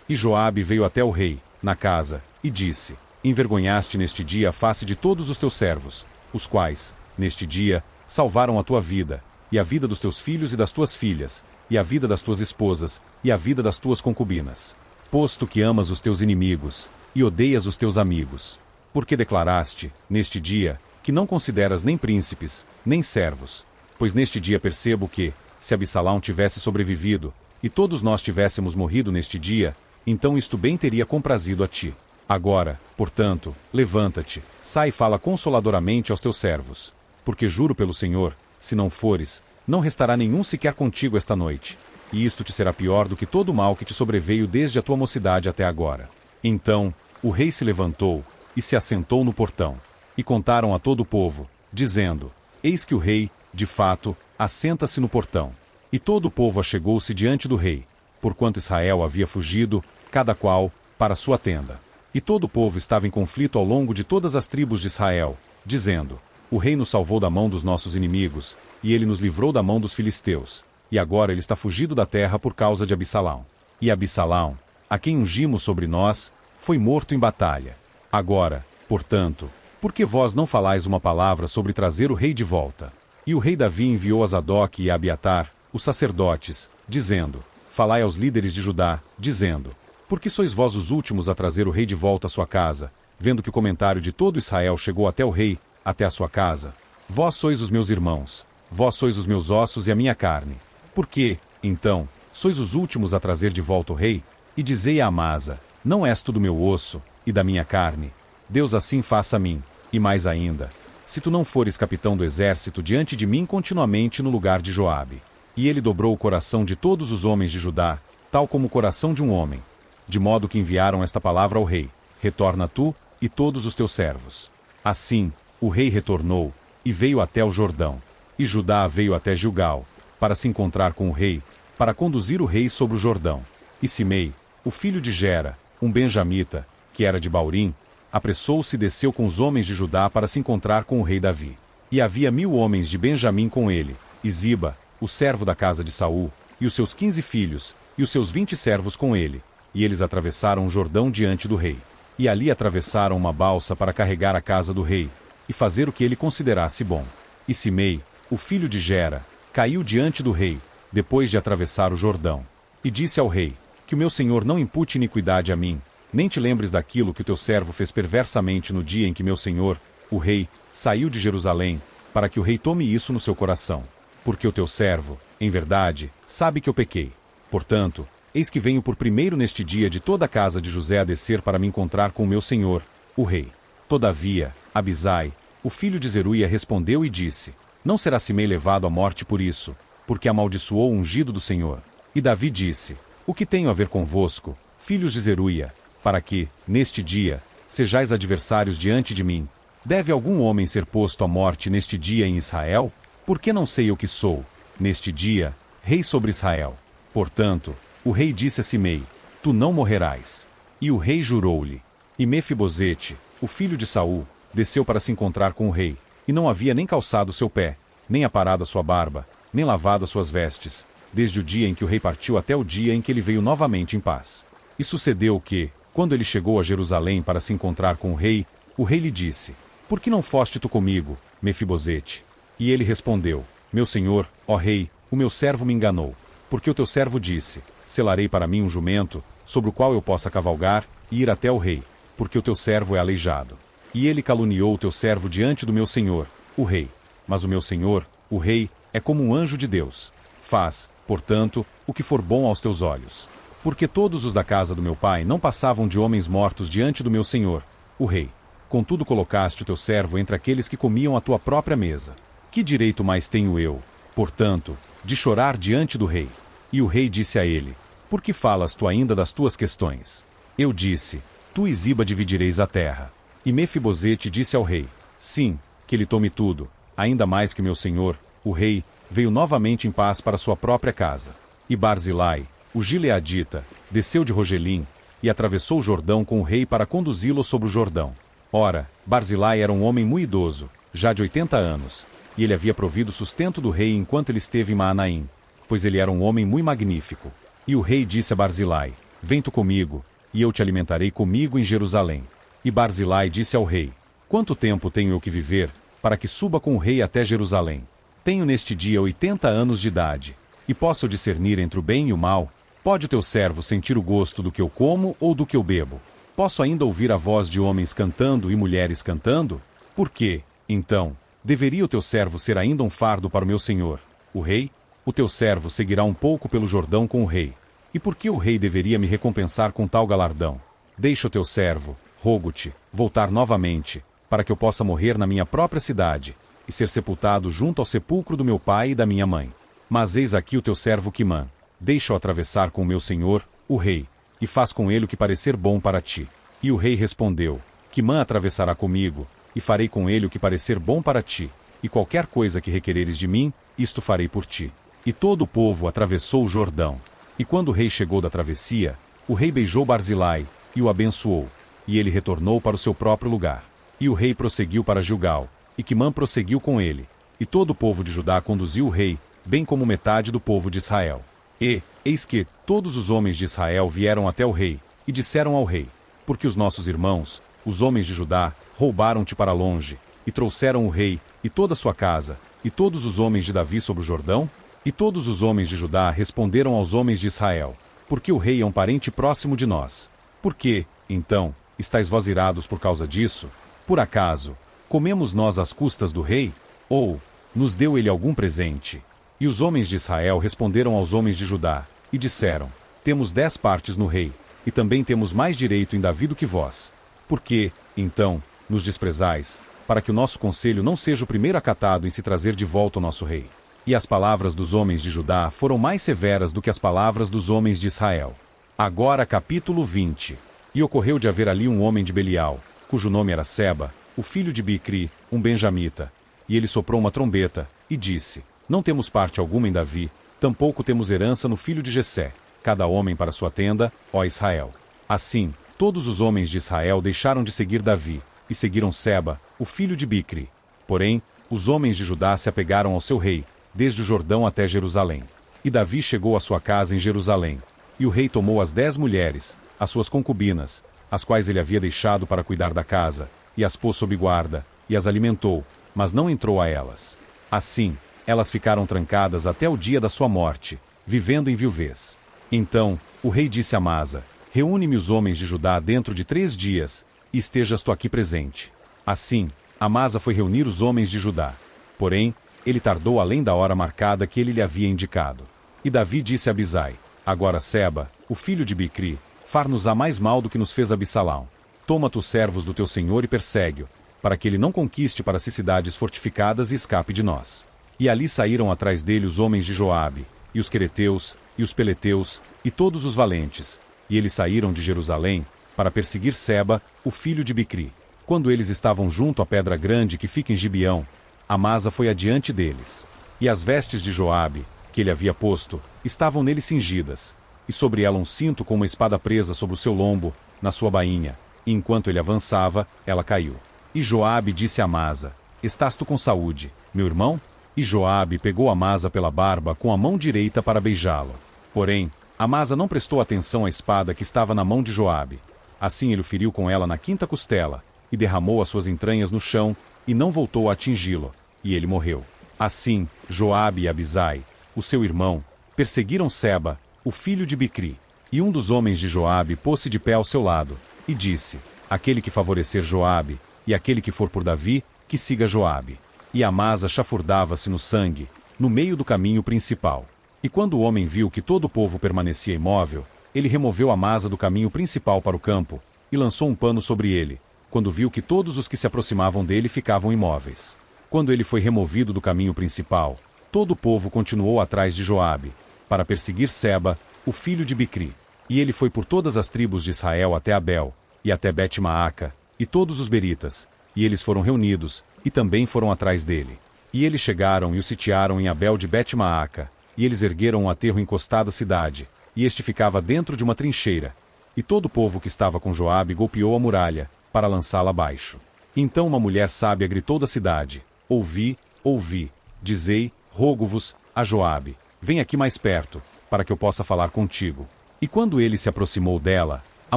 E Joabe veio até o rei, na casa, e disse, envergonhaste neste dia a face de todos os teus servos, os quais, neste dia, salvaram a tua vida, e a vida dos teus filhos e das tuas filhas, e a vida das tuas esposas, e a vida das tuas concubinas. Posto que amas os teus inimigos, e odeias os teus amigos, porque declaraste, neste dia, que não consideras nem príncipes, nem servos, pois neste dia percebo que, se Absalão tivesse sobrevivido, e todos nós tivéssemos morrido neste dia, então isto bem teria comprazido a ti. Agora, portanto, levanta-te, sai e fala consoladoramente aos teus servos. Porque juro pelo Senhor, se não fores, não restará nenhum sequer contigo esta noite. E isto te será pior do que todo o mal que te sobreveio desde a tua mocidade até agora. Então, o rei se levantou, e se assentou no portão. E contaram a todo o povo, dizendo, eis que o rei, de fato, assenta-se no portão. E todo o povo achegou-se diante do rei, porquanto Israel havia fugido, cada qual, para sua tenda. E todo o povo estava em conflito ao longo de todas as tribos de Israel, dizendo, o rei nos salvou da mão dos nossos inimigos, e ele nos livrou da mão dos filisteus, e agora ele está fugido da terra por causa de Absalão. E Absalão, a quem ungimos sobre nós, foi morto em batalha. Agora, portanto, por que vós não falais uma palavra sobre trazer o rei de volta? E o rei Davi enviou a Zadoque e a Abiatar, os sacerdotes, dizendo, falai aos líderes de Judá, dizendo, por que sois vós os últimos a trazer o rei de volta à sua casa, vendo que o comentário de todo Israel chegou até o rei, até a sua casa? Vós sois os meus irmãos, vós sois os meus ossos e a minha carne. Por que, então, sois os últimos a trazer de volta o rei? E dizei a Amasa, não és tu do meu osso, e da minha carne? Deus assim faça a mim, e mais ainda, se tu não fores capitão do exército diante de mim continuamente no lugar de Joabe. E ele dobrou o coração de todos os homens de Judá, tal como o coração de um homem, de modo que enviaram esta palavra ao rei, retorna tu, e todos os teus servos. Assim, o rei retornou, e veio até o Jordão. E Judá veio até Gilgal, para se encontrar com o rei, para conduzir o rei sobre o Jordão. E Simei, o filho de Gera, um benjamita, que era de Baurim, apressou-se e desceu com os homens de Judá para se encontrar com o rei Davi. E havia 1000 homens de Benjamim com ele, e Ziba, o servo da casa de Saul, e os seus 15 filhos, e os seus 20 servos com ele, e eles atravessaram o Jordão diante do rei. E ali atravessaram uma balsa para carregar a casa do rei, e fazer o que ele considerasse bom. E Simei, o filho de Gera, caiu diante do rei, depois de atravessar o Jordão. E disse ao rei, que o meu senhor não impute iniquidade a mim, nem te lembres daquilo que o teu servo fez perversamente no dia em que meu senhor, o rei, saiu de Jerusalém, para que o rei tome isso no seu coração. Porque o teu servo, em verdade, sabe que eu pequei. Portanto, eis que venho por primeiro neste dia de toda a casa de José a descer para me encontrar com o meu senhor, o rei. Todavia, Abisai, o filho de Zeruia, respondeu e disse, não será Simei levado à morte por isso, porque amaldiçoou o ungido do Senhor. E Davi disse, o que tenho a ver convosco, filhos de Zeruia, para que, neste dia, sejais adversários diante de mim? Deve algum homem ser posto à morte neste dia em Israel? Porque não sei eu que sou, neste dia, rei sobre Israel. Portanto, o rei disse a Simei, tu não morrerás. E o rei jurou-lhe. E Mefibosete, o filho de Saul, desceu para se encontrar com o rei, e não havia nem calçado seu pé, nem aparado a sua barba, nem lavado as suas vestes, desde o dia em que o rei partiu até o dia em que ele veio novamente em paz. E sucedeu que, quando ele chegou a Jerusalém para se encontrar com o rei lhe disse, por que não foste tu comigo, Mefibosete? E ele respondeu, meu senhor, ó rei, o meu servo me enganou, porque o teu servo disse, selarei para mim um jumento, sobre o qual eu possa cavalgar, e ir até o rei, porque o teu servo é aleijado. E ele caluniou o teu servo diante do meu senhor, o rei. Mas o meu senhor, o rei, é como um anjo de Deus. Faz, portanto, o que for bom aos teus olhos. Porque todos os da casa do meu pai não passavam de homens mortos diante do meu senhor, o rei. Contudo colocaste o teu servo entre aqueles que comiam a tua própria mesa. Que direito mais tenho eu, portanto, de chorar diante do rei? E o rei disse a ele, por que falas tu ainda das tuas questões? Eu disse, tu e Ziba dividireis a terra. E Mefibosete disse ao rei, sim, que ele tome tudo, ainda mais que meu senhor, o rei, veio novamente em paz para sua própria casa. E Barzilai, o gileadita, desceu de Rogelim, e atravessou o Jordão com o rei para conduzi-lo sobre o Jordão. Ora, Barzilai era um homem muito idoso, já de 80 anos, e ele havia provido sustento do rei enquanto ele esteve em Maanaim, pois ele era um homem muito magnífico. E o rei disse a Barzilai, vem tu comigo, e eu te alimentarei comigo em Jerusalém. E Barzilai disse ao rei, quanto tempo tenho eu que viver, para que suba com o rei até Jerusalém? Tenho neste dia 80 anos de idade, e posso discernir entre o bem e o mal? Pode o teu servo sentir o gosto do que eu como ou do que eu bebo? Posso ainda ouvir a voz de homens cantando e mulheres cantando? Por quê, então, deveria o teu servo ser ainda um fardo para o meu senhor, o rei? O teu servo seguirá um pouco pelo Jordão com o rei. E por que o rei deveria me recompensar com tal galardão? Deixa o teu servo, rogo-te, voltar novamente, para que eu possa morrer na minha própria cidade, e ser sepultado junto ao sepulcro do meu pai e da minha mãe. Mas eis aqui o teu servo Quimã, deixa-o atravessar com o meu senhor, o rei, e faz com ele o que parecer bom para ti. E o rei respondeu, Quimã atravessará comigo, e farei com ele o que parecer bom para ti, e qualquer coisa que requereres de mim, isto farei por ti. E todo o povo atravessou o Jordão. E quando o rei chegou da travessia, o rei beijou Barzilai, e o abençoou, e ele retornou para o seu próprio lugar. E o rei prosseguiu para Gilgal, e Quimã prosseguiu com ele, e todo o povo de Judá conduziu o rei, bem como metade do povo de Israel. E, eis que, todos os homens de Israel vieram até o rei, e disseram ao rei, porque os nossos irmãos, os homens de Judá, roubaram-te para longe, e trouxeram o rei, e toda a sua casa, e todos os homens de Davi sobre o Jordão? E todos os homens de Judá responderam aos homens de Israel, porque o rei é um parente próximo de nós. Por que, então, estáis vós irados por causa disso? Por acaso, comemos nós às custas do rei? Ou, nos deu ele algum presente? E os homens de Israel responderam aos homens de Judá, e disseram, temos 10 partes no rei, e também temos mais direito em Davi do que vós. Por que, então, nos desprezais, para que o nosso conselho não seja o primeiro acatado em se trazer de volta o nosso rei? E as palavras dos homens de Judá foram mais severas do que as palavras dos homens de Israel. Agora capítulo 20. E ocorreu de haver ali um homem de Belial, cujo nome era Seba, o filho de Bicri, um benjamita. E ele soprou uma trombeta, e disse, não temos parte alguma em Davi, tampouco temos herança no filho de Jessé, cada homem para sua tenda, ó Israel. Assim, todos os homens de Israel deixaram de seguir Davi, e seguiram Seba, o filho de Bicri. Porém, os homens de Judá se apegaram ao seu rei, desde o Jordão até Jerusalém. E Davi chegou à sua casa em Jerusalém. E o rei tomou as 10 mulheres, as suas concubinas, as quais ele havia deixado para cuidar da casa, e as pôs sob guarda, e as alimentou, mas não entrou a elas. Assim, elas ficaram trancadas até o dia da sua morte, vivendo em viuvez. Então, o rei disse a Amasa: reúne-me os homens de Judá dentro de 3 dias, e estejas tu aqui presente. Assim, Amasa foi reunir os homens de Judá. Porém, ele tardou além da hora marcada que ele lhe havia indicado. E Davi disse a Abisai: agora Seba, o filho de Bicri, far-nos-á mais mal do que nos fez Absalão. Toma tu os servos do teu senhor e persegue-o, para que ele não conquiste para si cidades fortificadas e escape de nós. E ali saíram atrás dele os homens de Joabe, e os quereteus, e os peleteus, e todos os valentes, e eles saíram de Jerusalém, para perseguir Seba, o filho de Bicri. Quando eles estavam junto à pedra grande que fica em Gibeão, Amasa foi adiante deles. E as vestes de Joabe, que ele havia posto, estavam nele cingidas, e sobre ela um cinto com uma espada presa sobre o seu lombo, na sua bainha, e enquanto ele avançava, ela caiu. E Joabe disse a Amasa: estás tu com saúde, meu irmão? E Joabe pegou Amasa pela barba com a mão direita para beijá-lo. Porém, Amasa não prestou atenção à espada que estava na mão de Joabe. Assim ele o feriu com ela na 5ª costela, e derramou as suas entranhas no chão, e não voltou a atingi-lo, e ele morreu. Assim, Joabe e Abisai, o seu irmão, perseguiram Seba, o filho de Bicri. E um dos homens de Joabe pôs-se de pé ao seu lado, e disse: aquele que favorecer Joabe, e aquele que for por Davi, que siga Joabe. E Amasa chafurdava-se no sangue, no meio do caminho principal. E quando o homem viu que todo o povo permanecia imóvel, ele removeu Amasa do caminho principal para o campo, e lançou um pano sobre ele, quando viu que todos os que se aproximavam dele ficavam imóveis. Quando ele foi removido do caminho principal, todo o povo continuou atrás de Joabe, para perseguir Seba, o filho de Bicri. E ele foi por todas as tribos de Israel até Abel, e até Bet-Maaca, e todos os beritas, e eles foram reunidos, e também foram atrás dele. E eles chegaram e o sitiaram em Abel de Bet-Maaca, e eles ergueram um aterro encostado à cidade, e este ficava dentro de uma trincheira. E todo o povo que estava com Joabe golpeou a muralha, para lançá-la abaixo. Então uma mulher sábia gritou da cidade: ouvi, ouvi, dizei, rogo-vos, a Joabe, vem aqui mais perto, para que eu possa falar contigo. E quando ele se aproximou dela, a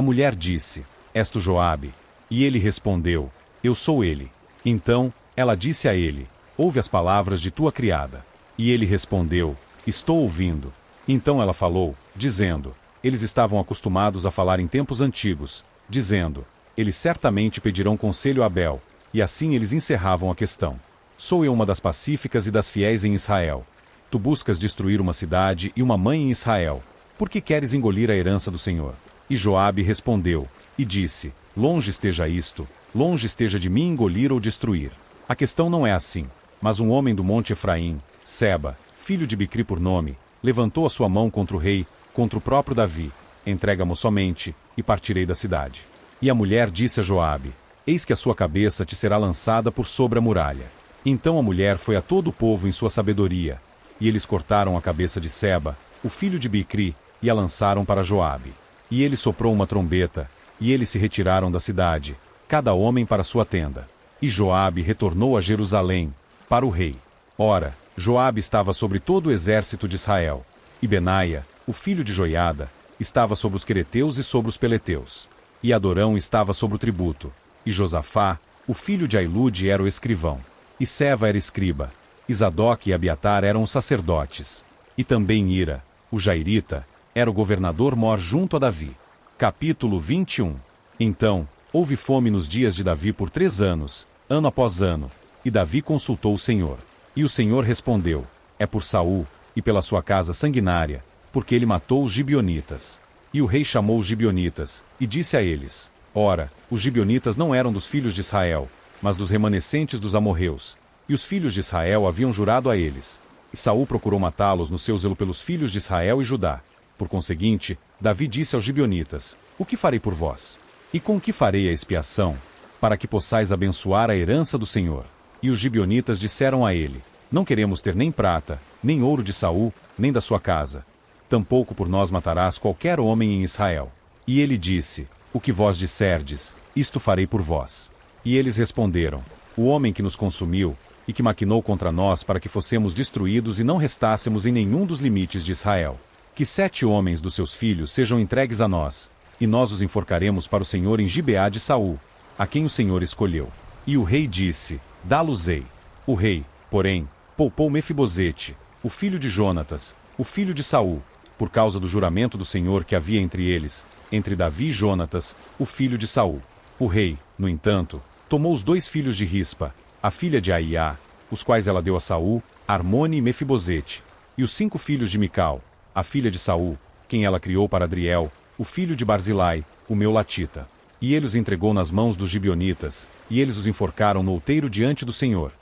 mulher disse: és tu Joabe? E ele respondeu: eu sou ele. Então, ela disse a ele: ouve as palavras de tua criada. E ele respondeu: estou ouvindo. Então ela falou, dizendo: eles estavam acostumados a falar em tempos antigos, dizendo: eles certamente pedirão conselho a Abel, e assim eles encerravam a questão. Sou eu uma das pacíficas e das fiéis em Israel. Tu buscas destruir uma cidade e uma mãe em Israel. Por que queres engolir a herança do Senhor? E Joabe respondeu, e disse: longe esteja isto, longe esteja de mim engolir ou destruir. A questão não é assim. Mas um homem do monte Efraim, Seba, filho de Bicri por nome, levantou a sua mão contra o rei, contra o próprio Davi: entrega-mo somente, e partirei da cidade. E a mulher disse a Joabe: eis que a sua cabeça te será lançada por sobre a muralha. Então a mulher foi a todo o povo em sua sabedoria, e eles cortaram a cabeça de Seba, o filho de Bicri, e a lançaram para Joabe. E ele soprou uma trombeta, e eles se retiraram da cidade, cada homem para sua tenda. E Joabe retornou a Jerusalém, para o rei. Ora, Joabe estava sobre todo o exército de Israel, e Benaia, o filho de Joiada, estava sobre os quereteus e sobre os peleteus. E Adorão estava sobre o tributo, e Josafá, o filho de Ailude, era o escrivão. E Seva era escriba, e Zadok e Abiatar eram os sacerdotes. E também Ira, o jairita, era o governador mor junto a Davi. Capítulo 21. Então, houve fome nos dias de Davi por 3 anos, ano após ano, e Davi consultou o Senhor. E o Senhor respondeu: é por Saul, e pela sua casa sanguinária, porque ele matou os gibeonitas. E o rei chamou os gibeonitas, e disse a eles: ora, os gibeonitas não eram dos filhos de Israel, mas dos remanescentes dos amorreus, e os filhos de Israel haviam jurado a eles. E Saul procurou matá-los no seu zelo pelos filhos de Israel e Judá. Por conseguinte, Davi disse aos gibeonitas: o que farei por vós? E com que farei a expiação, para que possais abençoar a herança do Senhor? E os gibeonitas disseram a ele: não queremos ter nem prata, nem ouro de Saul, nem da sua casa. Tampouco por nós matarás qualquer homem em Israel. E ele disse: o que vós disserdes, isto farei por vós. E eles responderam: o homem que nos consumiu, e que maquinou contra nós para que fossemos destruídos e não restássemos em nenhum dos limites de Israel. Que 7 homens dos seus filhos sejam entregues a nós, e nós os enforcaremos para o Senhor em Gibeá de Saul, a quem o Senhor escolheu. E o rei disse: Dá-los-ei. O rei, porém, poupou Mefibosete, o filho de Jonatas, o filho de Saul, por causa do juramento do Senhor que havia entre eles, entre Davi e Jonatas, o filho de Saul. O rei, no entanto, tomou os 2 filhos de Rispa, a filha de Aiá, os quais ela deu a Saul, Armone e Mefibosete, e os 5 filhos de Mical, a filha de Saul, quem ela criou para Adriel, o filho de Barzilai, o Meolatita. E ele os entregou nas mãos dos gibeonitas, e eles os enforcaram no outeiro diante do Senhor.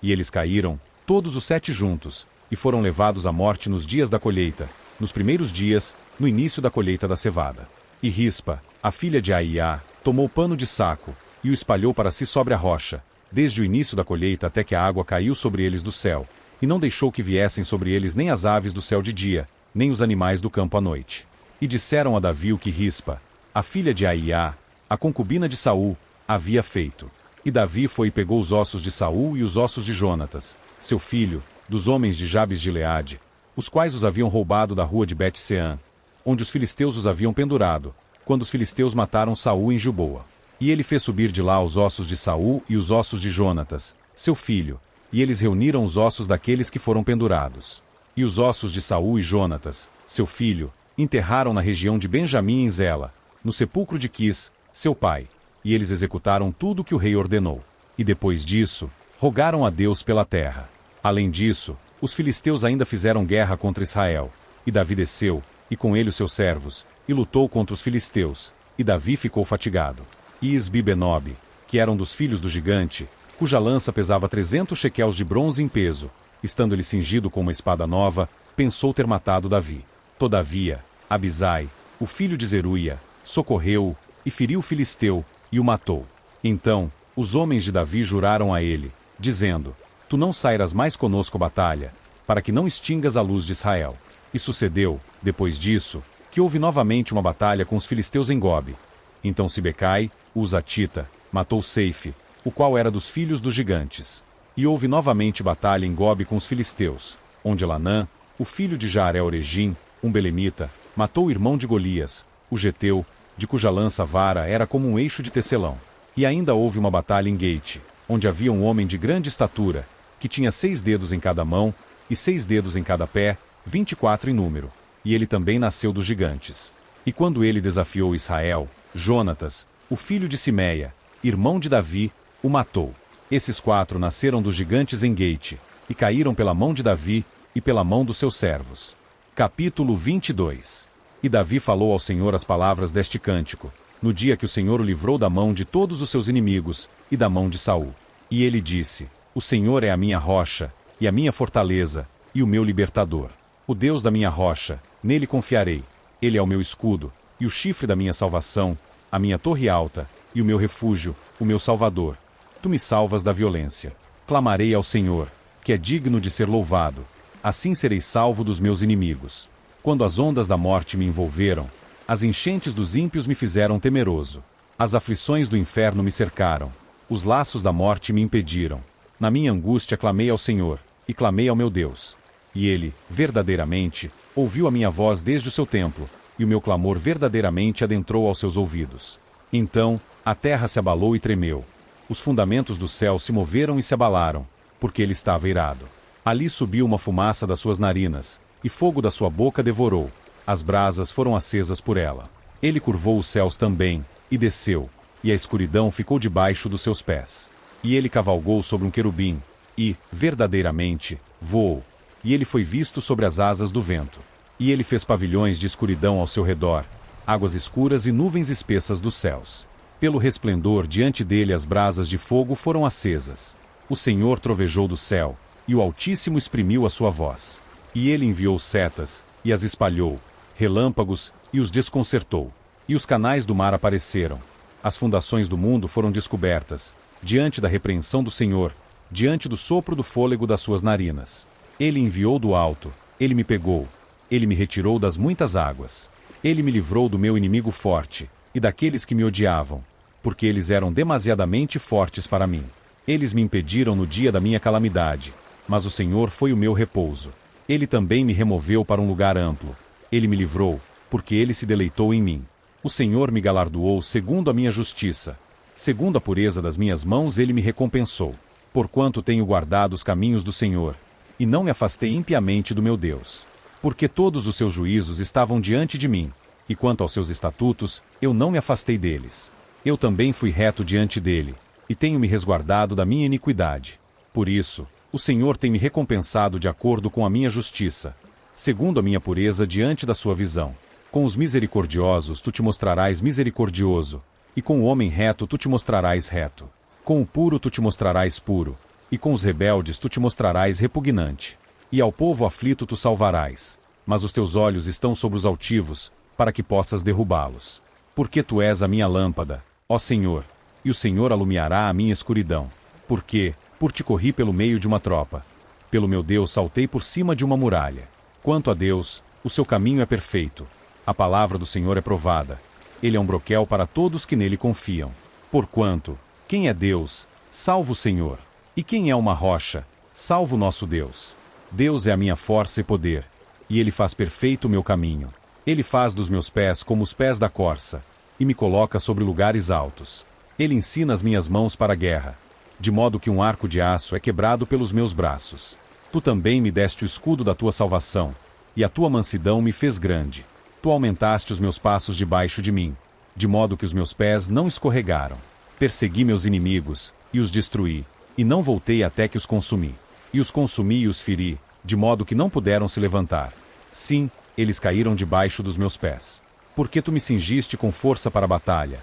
E eles caíram, todos os 7 juntos, e foram levados à morte nos dias da colheita, nos primeiros dias, no início da colheita da cevada. E Rispa, a filha de Aiá, tomou pano de saco, e o espalhou para si sobre a rocha, desde o início da colheita até que a água caiu sobre eles do céu, e não deixou que viessem sobre eles nem as aves do céu de dia, nem os animais do campo à noite. E disseram a Davi o que Rispa, a filha de Aiá, a concubina de Saul, havia feito. E Davi foi e pegou os ossos de Saul e os ossos de Jonatas, seu filho, dos homens de Jabes de Gileade, os quais os haviam roubado da rua de Bet-Seã, onde os filisteus os haviam pendurado, quando os filisteus mataram Saul em Gilboa. E ele fez subir de lá os ossos de Saul e os ossos de Jonatas, seu filho, e eles reuniram os ossos daqueles que foram pendurados. E os ossos de Saul e Jonatas, seu filho, enterraram na região de Benjamim em Zela, no sepulcro de Quis, seu pai, e eles executaram tudo o que o rei ordenou. E depois disso, rogaram a Deus pela terra. Além disso, os filisteus ainda fizeram guerra contra Israel, e Davi desceu, e com ele os seus servos, e lutou contra os filisteus, e Davi ficou fatigado. E Isbi-Benob, que era um dos filhos do gigante, cuja lança pesava 300 shequels de bronze em peso, estando ele cingido com uma espada nova, pensou ter matado Davi. Todavia, Abisai, o filho de Zeruia, socorreu-o, e feriu o filisteu, e o matou. Então, os homens de Davi juraram a ele, dizendo: Tu não sairás mais conosco à batalha, para que não extingas a luz de Israel. E sucedeu, depois disso, que houve novamente uma batalha com os filisteus em Gobe. Então Sibecai, o Uzatita, matou Seife, o qual era dos filhos dos gigantes. E houve novamente batalha em Gobe com os filisteus, onde Elanã, o filho de Jaaré-Oregim, um belemita, matou o irmão de Golias, o geteu, de cuja lança vara era como um eixo de tecelão. E ainda houve uma batalha em Gate, onde havia um homem de grande estatura, que tinha 6 dedos em cada mão, e 6 dedos em cada pé, 24 em número. E ele também nasceu dos gigantes. E quando ele desafiou Israel, Jonatas, o filho de Simeia, irmão de Davi, o matou. Esses 4 nasceram dos gigantes em Gate, e caíram pela mão de Davi, e pela mão dos seus servos. Capítulo 22. E Davi falou ao Senhor as palavras deste cântico, no dia que o Senhor o livrou da mão de todos os seus inimigos, e da mão de Saul. E ele disse: O Senhor é a minha rocha, e a minha fortaleza, e o meu libertador. O Deus da minha rocha, nele confiarei. Ele é o meu escudo, e o chifre da minha salvação, a minha torre alta, e o meu refúgio, o meu salvador. Tu me salvas da violência. Clamarei ao Senhor, que é digno de ser louvado. Assim serei salvo dos meus inimigos. Quando as ondas da morte me envolveram, as enchentes dos ímpios me fizeram temeroso. As aflições do inferno me cercaram. Os laços da morte me impediram. Na minha angústia clamei ao Senhor, e clamei ao meu Deus. E ele, verdadeiramente, ouviu a minha voz desde o seu templo, e o meu clamor verdadeiramente adentrou aos seus ouvidos. Então, a terra se abalou e tremeu. Os fundamentos do céu se moveram e se abalaram, porque ele estava irado. Ali subiu uma fumaça das suas narinas, e fogo da sua boca devorou. As brasas foram acesas por ela. Ele curvou os céus também, e desceu, e a escuridão ficou debaixo dos seus pés. E ele cavalgou sobre um querubim, e, verdadeiramente, voou. E ele foi visto sobre as asas do vento. E ele fez pavilhões de escuridão ao seu redor, águas escuras e nuvens espessas dos céus. Pelo resplendor diante dele as brasas de fogo foram acesas. O Senhor trovejou do céu, e o Altíssimo exprimiu a sua voz. E ele enviou setas, e as espalhou, relâmpagos, e os desconcertou. E os canais do mar apareceram. As fundações do mundo foram descobertas, diante da repreensão do Senhor, diante do sopro do fôlego das suas narinas. Ele enviou do alto, ele me pegou, ele me retirou das muitas águas. Ele me livrou do meu inimigo forte, e daqueles que me odiavam, porque eles eram demasiadamente fortes para mim. Eles me impediram no dia da minha calamidade, mas o Senhor foi o meu repouso. Ele também me removeu para um lugar amplo. Ele me livrou, porque ele se deleitou em mim. O Senhor me galardoou segundo a minha justiça. Segundo a pureza das minhas mãos ele me recompensou. Porquanto tenho guardado os caminhos do Senhor, e não me afastei impiamente do meu Deus. Porque todos os seus juízos estavam diante de mim, e quanto aos seus estatutos, eu não me afastei deles. Eu também fui reto diante dele, e tenho me resguardado da minha iniquidade. Por isso, o Senhor tem me recompensado de acordo com a minha justiça, segundo a minha pureza diante da sua visão. Com os misericordiosos tu te mostrarás misericordioso, e com o homem reto tu te mostrarás reto. Com o puro tu te mostrarás puro, e com os rebeldes tu te mostrarás repugnante. E ao povo aflito tu salvarás, mas os teus olhos estão sobre os altivos, para que possas derrubá-los. Porque tu és a minha lâmpada, ó Senhor, e o Senhor alumiará a minha escuridão. Porque, por ti corri pelo meio de uma tropa. Pelo meu Deus saltei por cima de uma muralha. Quanto a Deus, o seu caminho é perfeito. A palavra do Senhor é provada. Ele é um broquel para todos que nele confiam. Porquanto, quem é Deus, salvo o Senhor. E quem é uma rocha, salvo nosso Deus. Deus é a minha força e poder, e ele faz perfeito o meu caminho. Ele faz dos meus pés como os pés da corça, e me coloca sobre lugares altos. Ele ensina as minhas mãos para a guerra, de modo que um arco de aço é quebrado pelos meus braços. Tu também me deste o escudo da tua salvação, e a tua mansidão me fez grande. Tu aumentaste os meus passos debaixo de mim, de modo que os meus pés não escorregaram. Persegui meus inimigos, e os destruí, e não voltei até que os consumi. E os consumi e os feri, de modo que não puderam se levantar. Sim, eles caíram debaixo dos meus pés. Porque tu me cingiste com força para a batalha.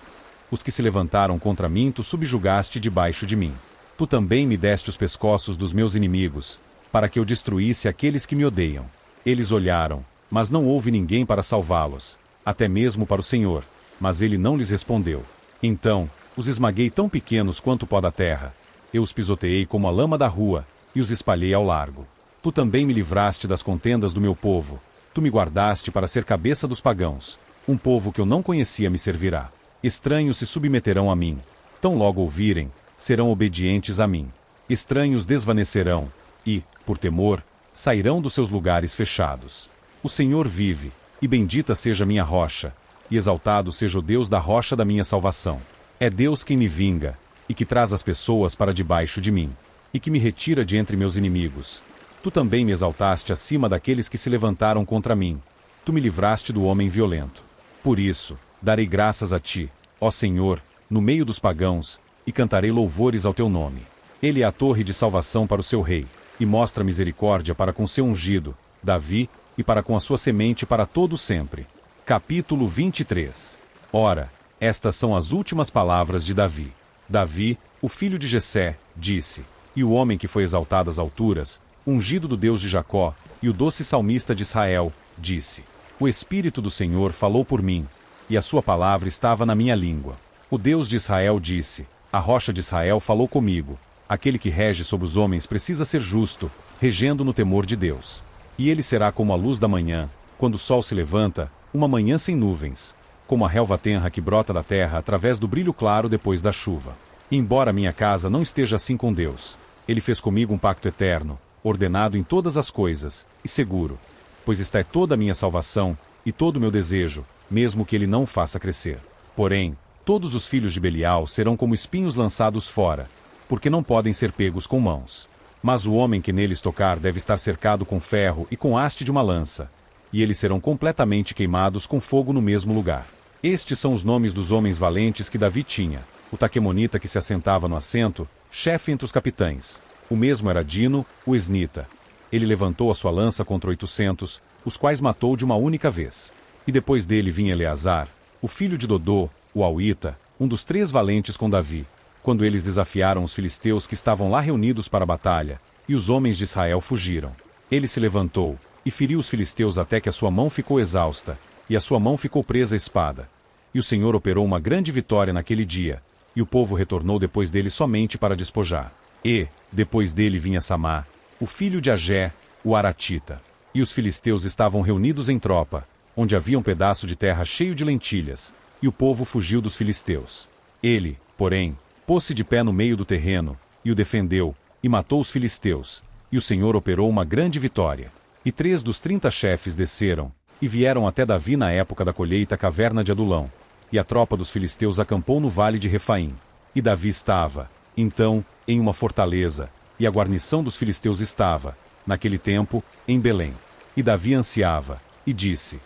Os que se levantaram contra mim tu subjugaste debaixo de mim. Tu também me deste os pescoços dos meus inimigos, para que eu destruísse aqueles que me odeiam. Eles olharam, mas não houve ninguém para salvá-los, até mesmo para o Senhor, mas ele não lhes respondeu. Então, os esmaguei tão pequenos quanto o pó da terra. Eu os pisoteei como a lama da rua, e os espalhei ao largo. Tu também me livraste das contendas do meu povo. Tu me guardaste para ser cabeça dos pagãos. Um povo que eu não conhecia me servirá. Estranhos se submeterão a mim. Tão logo ouvirem, serão obedientes a mim. Estranhos desvanecerão, e, por temor, sairão dos seus lugares fechados. O Senhor vive, e bendita seja minha rocha, e exaltado seja o Deus da rocha da minha salvação. É Deus quem me vinga, e que traz as pessoas para debaixo de mim, e que me retira de entre meus inimigos. Tu também me exaltaste acima daqueles que se levantaram contra mim. Tu me livraste do homem violento. Por isso, darei graças a ti, ó Senhor, no meio dos pagãos, e cantarei louvores ao teu nome. Ele é a torre de salvação para o seu rei, e mostra misericórdia para com seu ungido, Davi, e para com a sua semente para todo sempre. Capítulo 23. Ora, estas são as últimas palavras de Davi. Davi, o filho de Jessé, disse, e o homem que foi exaltado às alturas, ungido do Deus de Jacó, e o doce salmista de Israel, disse: O Espírito do Senhor falou por mim, e a sua palavra estava na minha língua. O Deus de Israel disse: A rocha de Israel falou comigo. Aquele que rege sobre os homens precisa ser justo, regendo no temor de Deus. E ele será como a luz da manhã, quando o sol se levanta, uma manhã sem nuvens, como a relva tenra que brota da terra através do brilho claro depois da chuva. Embora minha casa não esteja assim com Deus, ele fez comigo um pacto eterno, ordenado em todas as coisas, e seguro, pois esta é toda a minha salvação, e todo o meu desejo, mesmo que ele não o faça crescer. Porém, todos os filhos de Belial serão como espinhos lançados fora, porque não podem ser pegos com mãos. Mas o homem que neles tocar deve estar cercado com ferro e com haste de uma lança, e eles serão completamente queimados com fogo no mesmo lugar. Estes são os nomes dos homens valentes que Davi tinha: o taquemonita que se assentava no assento, chefe entre os capitães. O mesmo era Dino, o esnita. Ele levantou a sua lança contra 800, os quais matou de uma única vez. E depois dele vinha Eleazar, o filho de Dodô, o auita, um dos 3 valentes com Davi, quando eles desafiaram os filisteus que estavam lá reunidos para a batalha, e os homens de Israel fugiram. Ele se levantou, e feriu os filisteus até que a sua mão ficou exausta, e a sua mão ficou presa à espada. E o Senhor operou uma grande vitória naquele dia, e o povo retornou depois dele somente para despojar. E, depois dele vinha Samá, o filho de Agé, o aratita. E os filisteus estavam reunidos em tropa, onde havia um pedaço de terra cheio de lentilhas, e o povo fugiu dos filisteus. Ele, porém, pôs-se de pé no meio do terreno, e o defendeu, e matou os filisteus, e o Senhor operou uma grande vitória. E 3 dos 30 chefes desceram, e vieram até Davi na época da colheita à caverna de Adulão, e a tropa dos filisteus acampou no vale de Refaim. E Davi estava, então, em uma fortaleza, e a guarnição dos filisteus estava, naquele tempo, em Belém. E Davi ansiava, e disse: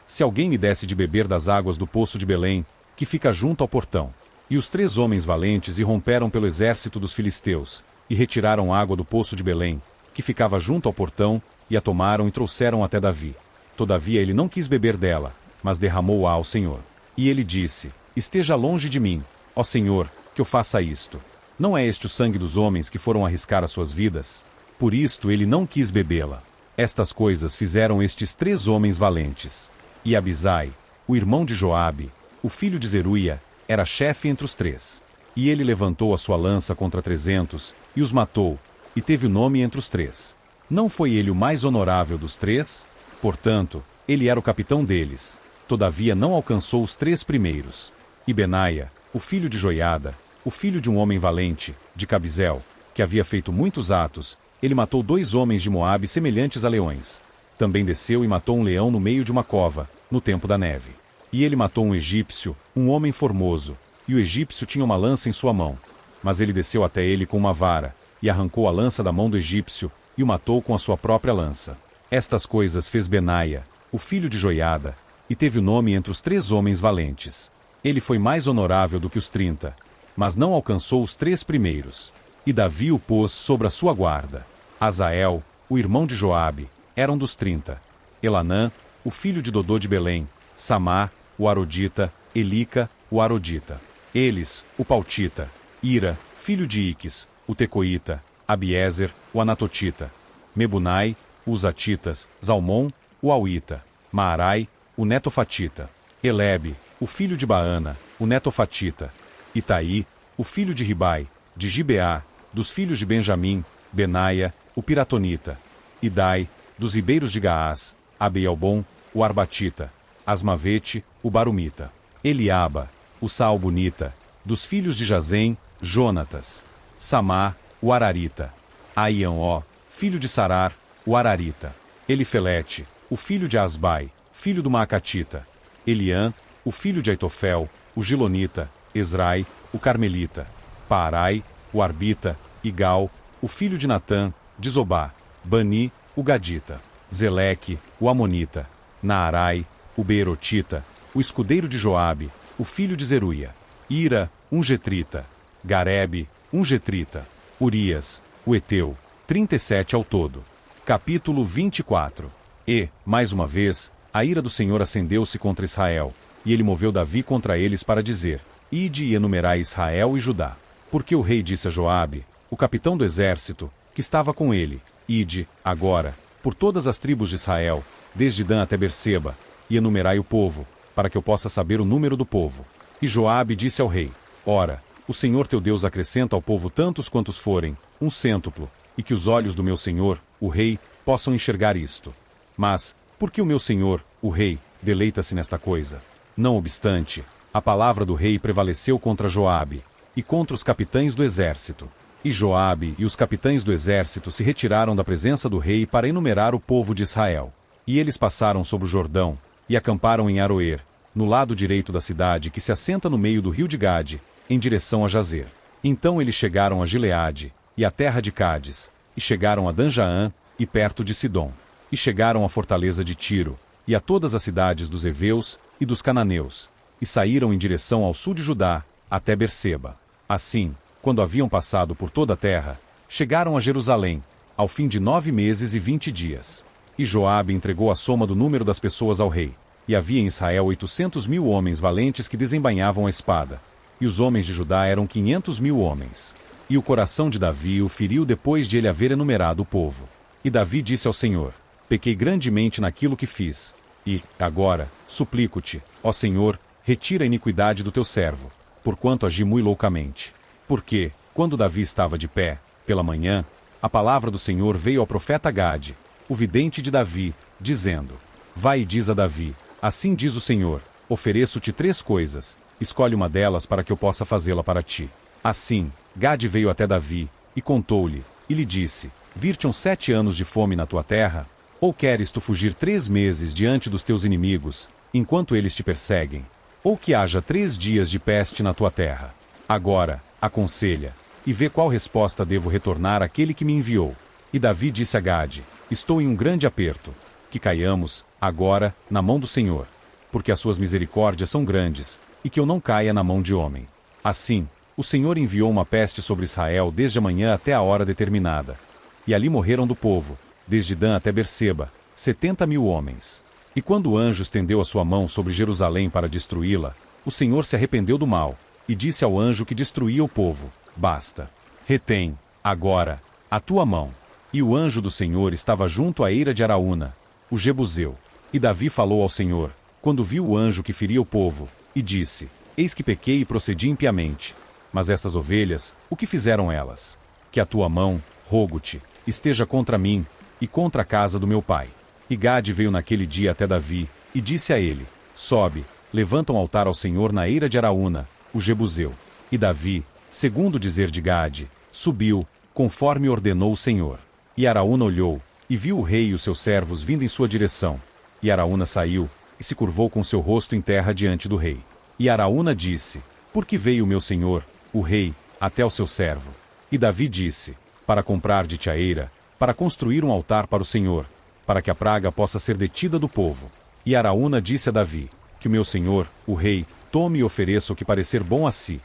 se alguém me desse de beber das águas do poço de Belém, que fica junto ao portão. E os 3 homens valentes irromperam pelo exército dos filisteus, e retiraram água do poço de Belém, que ficava junto ao portão, e a tomaram e trouxeram até Davi. Todavia ele não quis beber dela, mas derramou-a ao Senhor. E ele disse: Esteja longe de mim, ó Senhor, que eu faça isto. Não é este o sangue dos homens que foram arriscar as suas vidas? Por isto ele não quis bebê-la. Estas coisas fizeram estes 3 homens valentes. E Abisai, o irmão de Joabe, o filho de Zeruia, era chefe entre os 3. E ele levantou a sua lança contra 300, e os matou, e teve o nome entre os 3. Não foi ele o mais honorável dos 3? Portanto, ele era o capitão deles. Todavia não alcançou os 3 primeiros. E Benaia, o filho de Joiada, o filho de um homem valente, de Cabizel, que havia feito muitos atos, ele matou 2 homens de Moabe semelhantes a leões. Também desceu e matou um leão no meio de uma cova, no tempo da neve. E ele matou um egípcio, um homem formoso, e o egípcio tinha uma lança em sua mão. Mas ele desceu até ele com uma vara, e arrancou a lança da mão do egípcio, e o matou com a sua própria lança. Estas coisas fez Benaia, o filho de Joiada, e teve o nome entre os 3 homens valentes. Ele foi mais honorável do que os 30, mas não alcançou os 3 primeiros. E Davi o pôs sobre a sua guarda. Azael, o irmão de Joabe, era um dos 30. Elanã, o filho de Dodô de Belém, Samá, o Arodita, Elica, o Arodita. Eles, o Pautita, Ira, filho de Iques, o Tecoíta, Abiezer, o Anatotita, Mebunai, os Atitas, Zalmon, o Auita, Maarai, o Netofatita, Elebe, o filho de Baana, o Netofatita, Itaí, o filho de Ribai, de Gibeá, dos filhos de Benjamim, Benaia, o Piratonita, Idai, dos ribeiros de Gaás, Abeialbom, o Arbatita, Asmavete, o Barumita, Eliaba, o Saalbunita, dos filhos de Jazem, Jonatas, Samá, o Ararita, Aião-ó, filho de Sarar, o Ararita, Elifelete, o filho de Asbai, filho do Maacatita, Eliã, o filho de Aitofel, o Gilonita, Esrai, o Carmelita, Paarai, o Arbita, Igal, o filho de Natã, de Zobá, Bani, o Gadita, Zeleque, o Amonita, Naarai, o Beerotita, o escudeiro de Joabe, o filho de Zeruia, Ira, um Getrita, Garebe, um Getrita, Urias, o Eteu, 37 ao todo. Capítulo 24. E, mais uma vez, a ira do Senhor acendeu-se contra Israel, e ele moveu Davi contra eles para dizer: Ide e enumerai Israel e Judá. Porque o rei disse a Joabe, o capitão do exército, que estava com ele: Ide, agora, por todas as tribos de Israel, desde Dan até Berseba, e enumerai o povo, para que eu possa saber o número do povo. E Joabe disse ao rei: Ora, o Senhor teu Deus acrescenta ao povo tantos quantos forem, um cêntuplo, e que os olhos do meu senhor, o rei, possam enxergar isto. Mas, por que o meu senhor, o rei, deleita-se nesta coisa? Não obstante, a palavra do rei prevaleceu contra Joabe, e contra os capitães do exército. E Joabe e os capitães do exército se retiraram da presença do rei para enumerar o povo de Israel. E eles passaram sobre o Jordão, e acamparam em Aroer, no lado direito da cidade que se assenta no meio do rio de Gade, em direção a Jazer. Então eles chegaram a Gileade, e à terra de Cádiz, e chegaram a Danjaã, e perto de Sidom. E chegaram à fortaleza de Tiro, e a todas as cidades dos heveus e dos cananeus, e saíram em direção ao sul de Judá, até Berseba. Assim, quando haviam passado por toda a terra, chegaram a Jerusalém, ao fim de 9 meses e 20 dias. E Joabe entregou a soma do número das pessoas ao rei, e havia em Israel 800.000 homens valentes que desembainhavam a espada, e os homens de Judá eram 500.000 homens. E o coração de Davi o feriu depois de ele haver enumerado o povo. E Davi disse ao Senhor: Pequei grandemente naquilo que fiz. E, agora, suplico-te, ó Senhor, retira a iniquidade do teu servo, porquanto agi muito loucamente. Porque, quando Davi estava de pé, pela manhã, a palavra do Senhor veio ao profeta Gade, o vidente de Davi, dizendo: Vai e diz a Davi: Assim diz o Senhor, ofereço-te 3 coisas, escolhe uma delas para que eu possa fazê-la para ti. Assim, Gade veio até Davi, e contou-lhe, e lhe disse: Vir-te 7 anos de fome na tua terra? Ou queres tu fugir 3 meses diante dos teus inimigos, enquanto eles te perseguem? Ou que haja 3 dias de peste na tua terra? Agora, aconselha, e vê qual resposta devo retornar àquele que me enviou. E Davi disse a Gade: Estou em um grande aperto. Que caiamos, agora, na mão do Senhor, porque as suas misericórdias são grandes, e que eu não caia na mão de homem. Assim, o Senhor enviou uma peste sobre Israel desde a manhã até a hora determinada. E ali morreram do povo, desde Dan até Berseba, 70.000 homens. E quando o anjo estendeu a sua mão sobre Jerusalém para destruí-la, o Senhor se arrependeu do mal, e disse ao anjo que destruía o povo: Basta. Retém, agora, a tua mão. E o anjo do Senhor estava junto à eira de Araúna, o Jebuseu. E Davi falou ao Senhor, quando viu o anjo que feria o povo, e disse: Eis que pequei e procedi impiamente. Mas estas ovelhas, o que fizeram elas? Que a tua mão, rogo-te, esteja contra mim, e contra a casa do meu pai. E Gade veio naquele dia até Davi, e disse a ele: Sobe, levanta um altar ao Senhor na eira de Araúna, o Jebuseu. E Davi, segundo o dizer de Gade, subiu, conforme ordenou o Senhor. E Araúna olhou, e viu o rei e os seus servos vindo em sua direção. E Araúna saiu, e se curvou com seu rosto em terra diante do rei. E Araúna disse: Por que veio o meu senhor, o rei, até o seu servo? E Davi disse: Para comprar de ti a eira, para construir um altar para o Senhor, para que a praga possa ser detida do povo. E Araúna disse a Davi: Que o meu senhor, o rei, tome e ofereça o que parecer bom a si.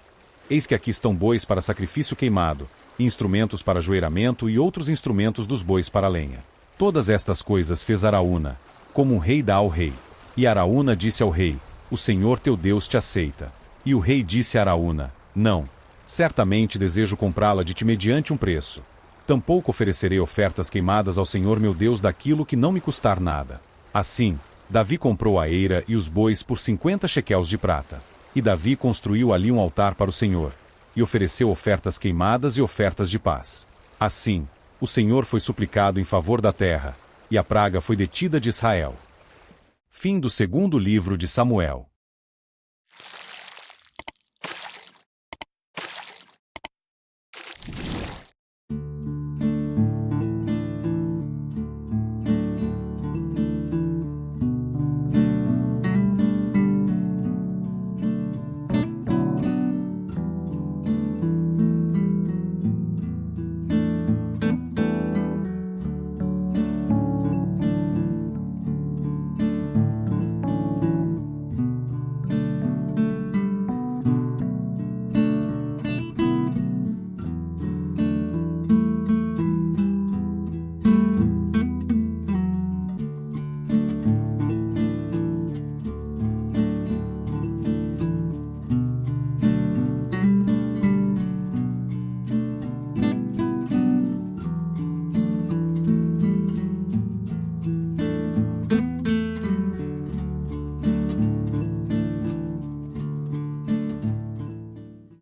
Eis que aqui estão bois para sacrifício queimado, e instrumentos para ajoelhamento e outros instrumentos dos bois para lenha. Todas estas coisas fez Araúna, como um rei dá ao rei. E Araúna disse ao rei: O Senhor teu Deus te aceita. E o rei disse a Araúna: Não, certamente desejo comprá-la de ti mediante um preço. Tampouco oferecerei ofertas queimadas ao Senhor meu Deus daquilo que não me custar nada. Assim, Davi comprou a eira e os bois por 50 shequels de prata. E Davi construiu ali um altar para o Senhor, e ofereceu ofertas queimadas e ofertas de paz. Assim, o Senhor foi suplicado em favor da terra, e a praga foi detida de Israel. Fim do 2º livro de Samuel.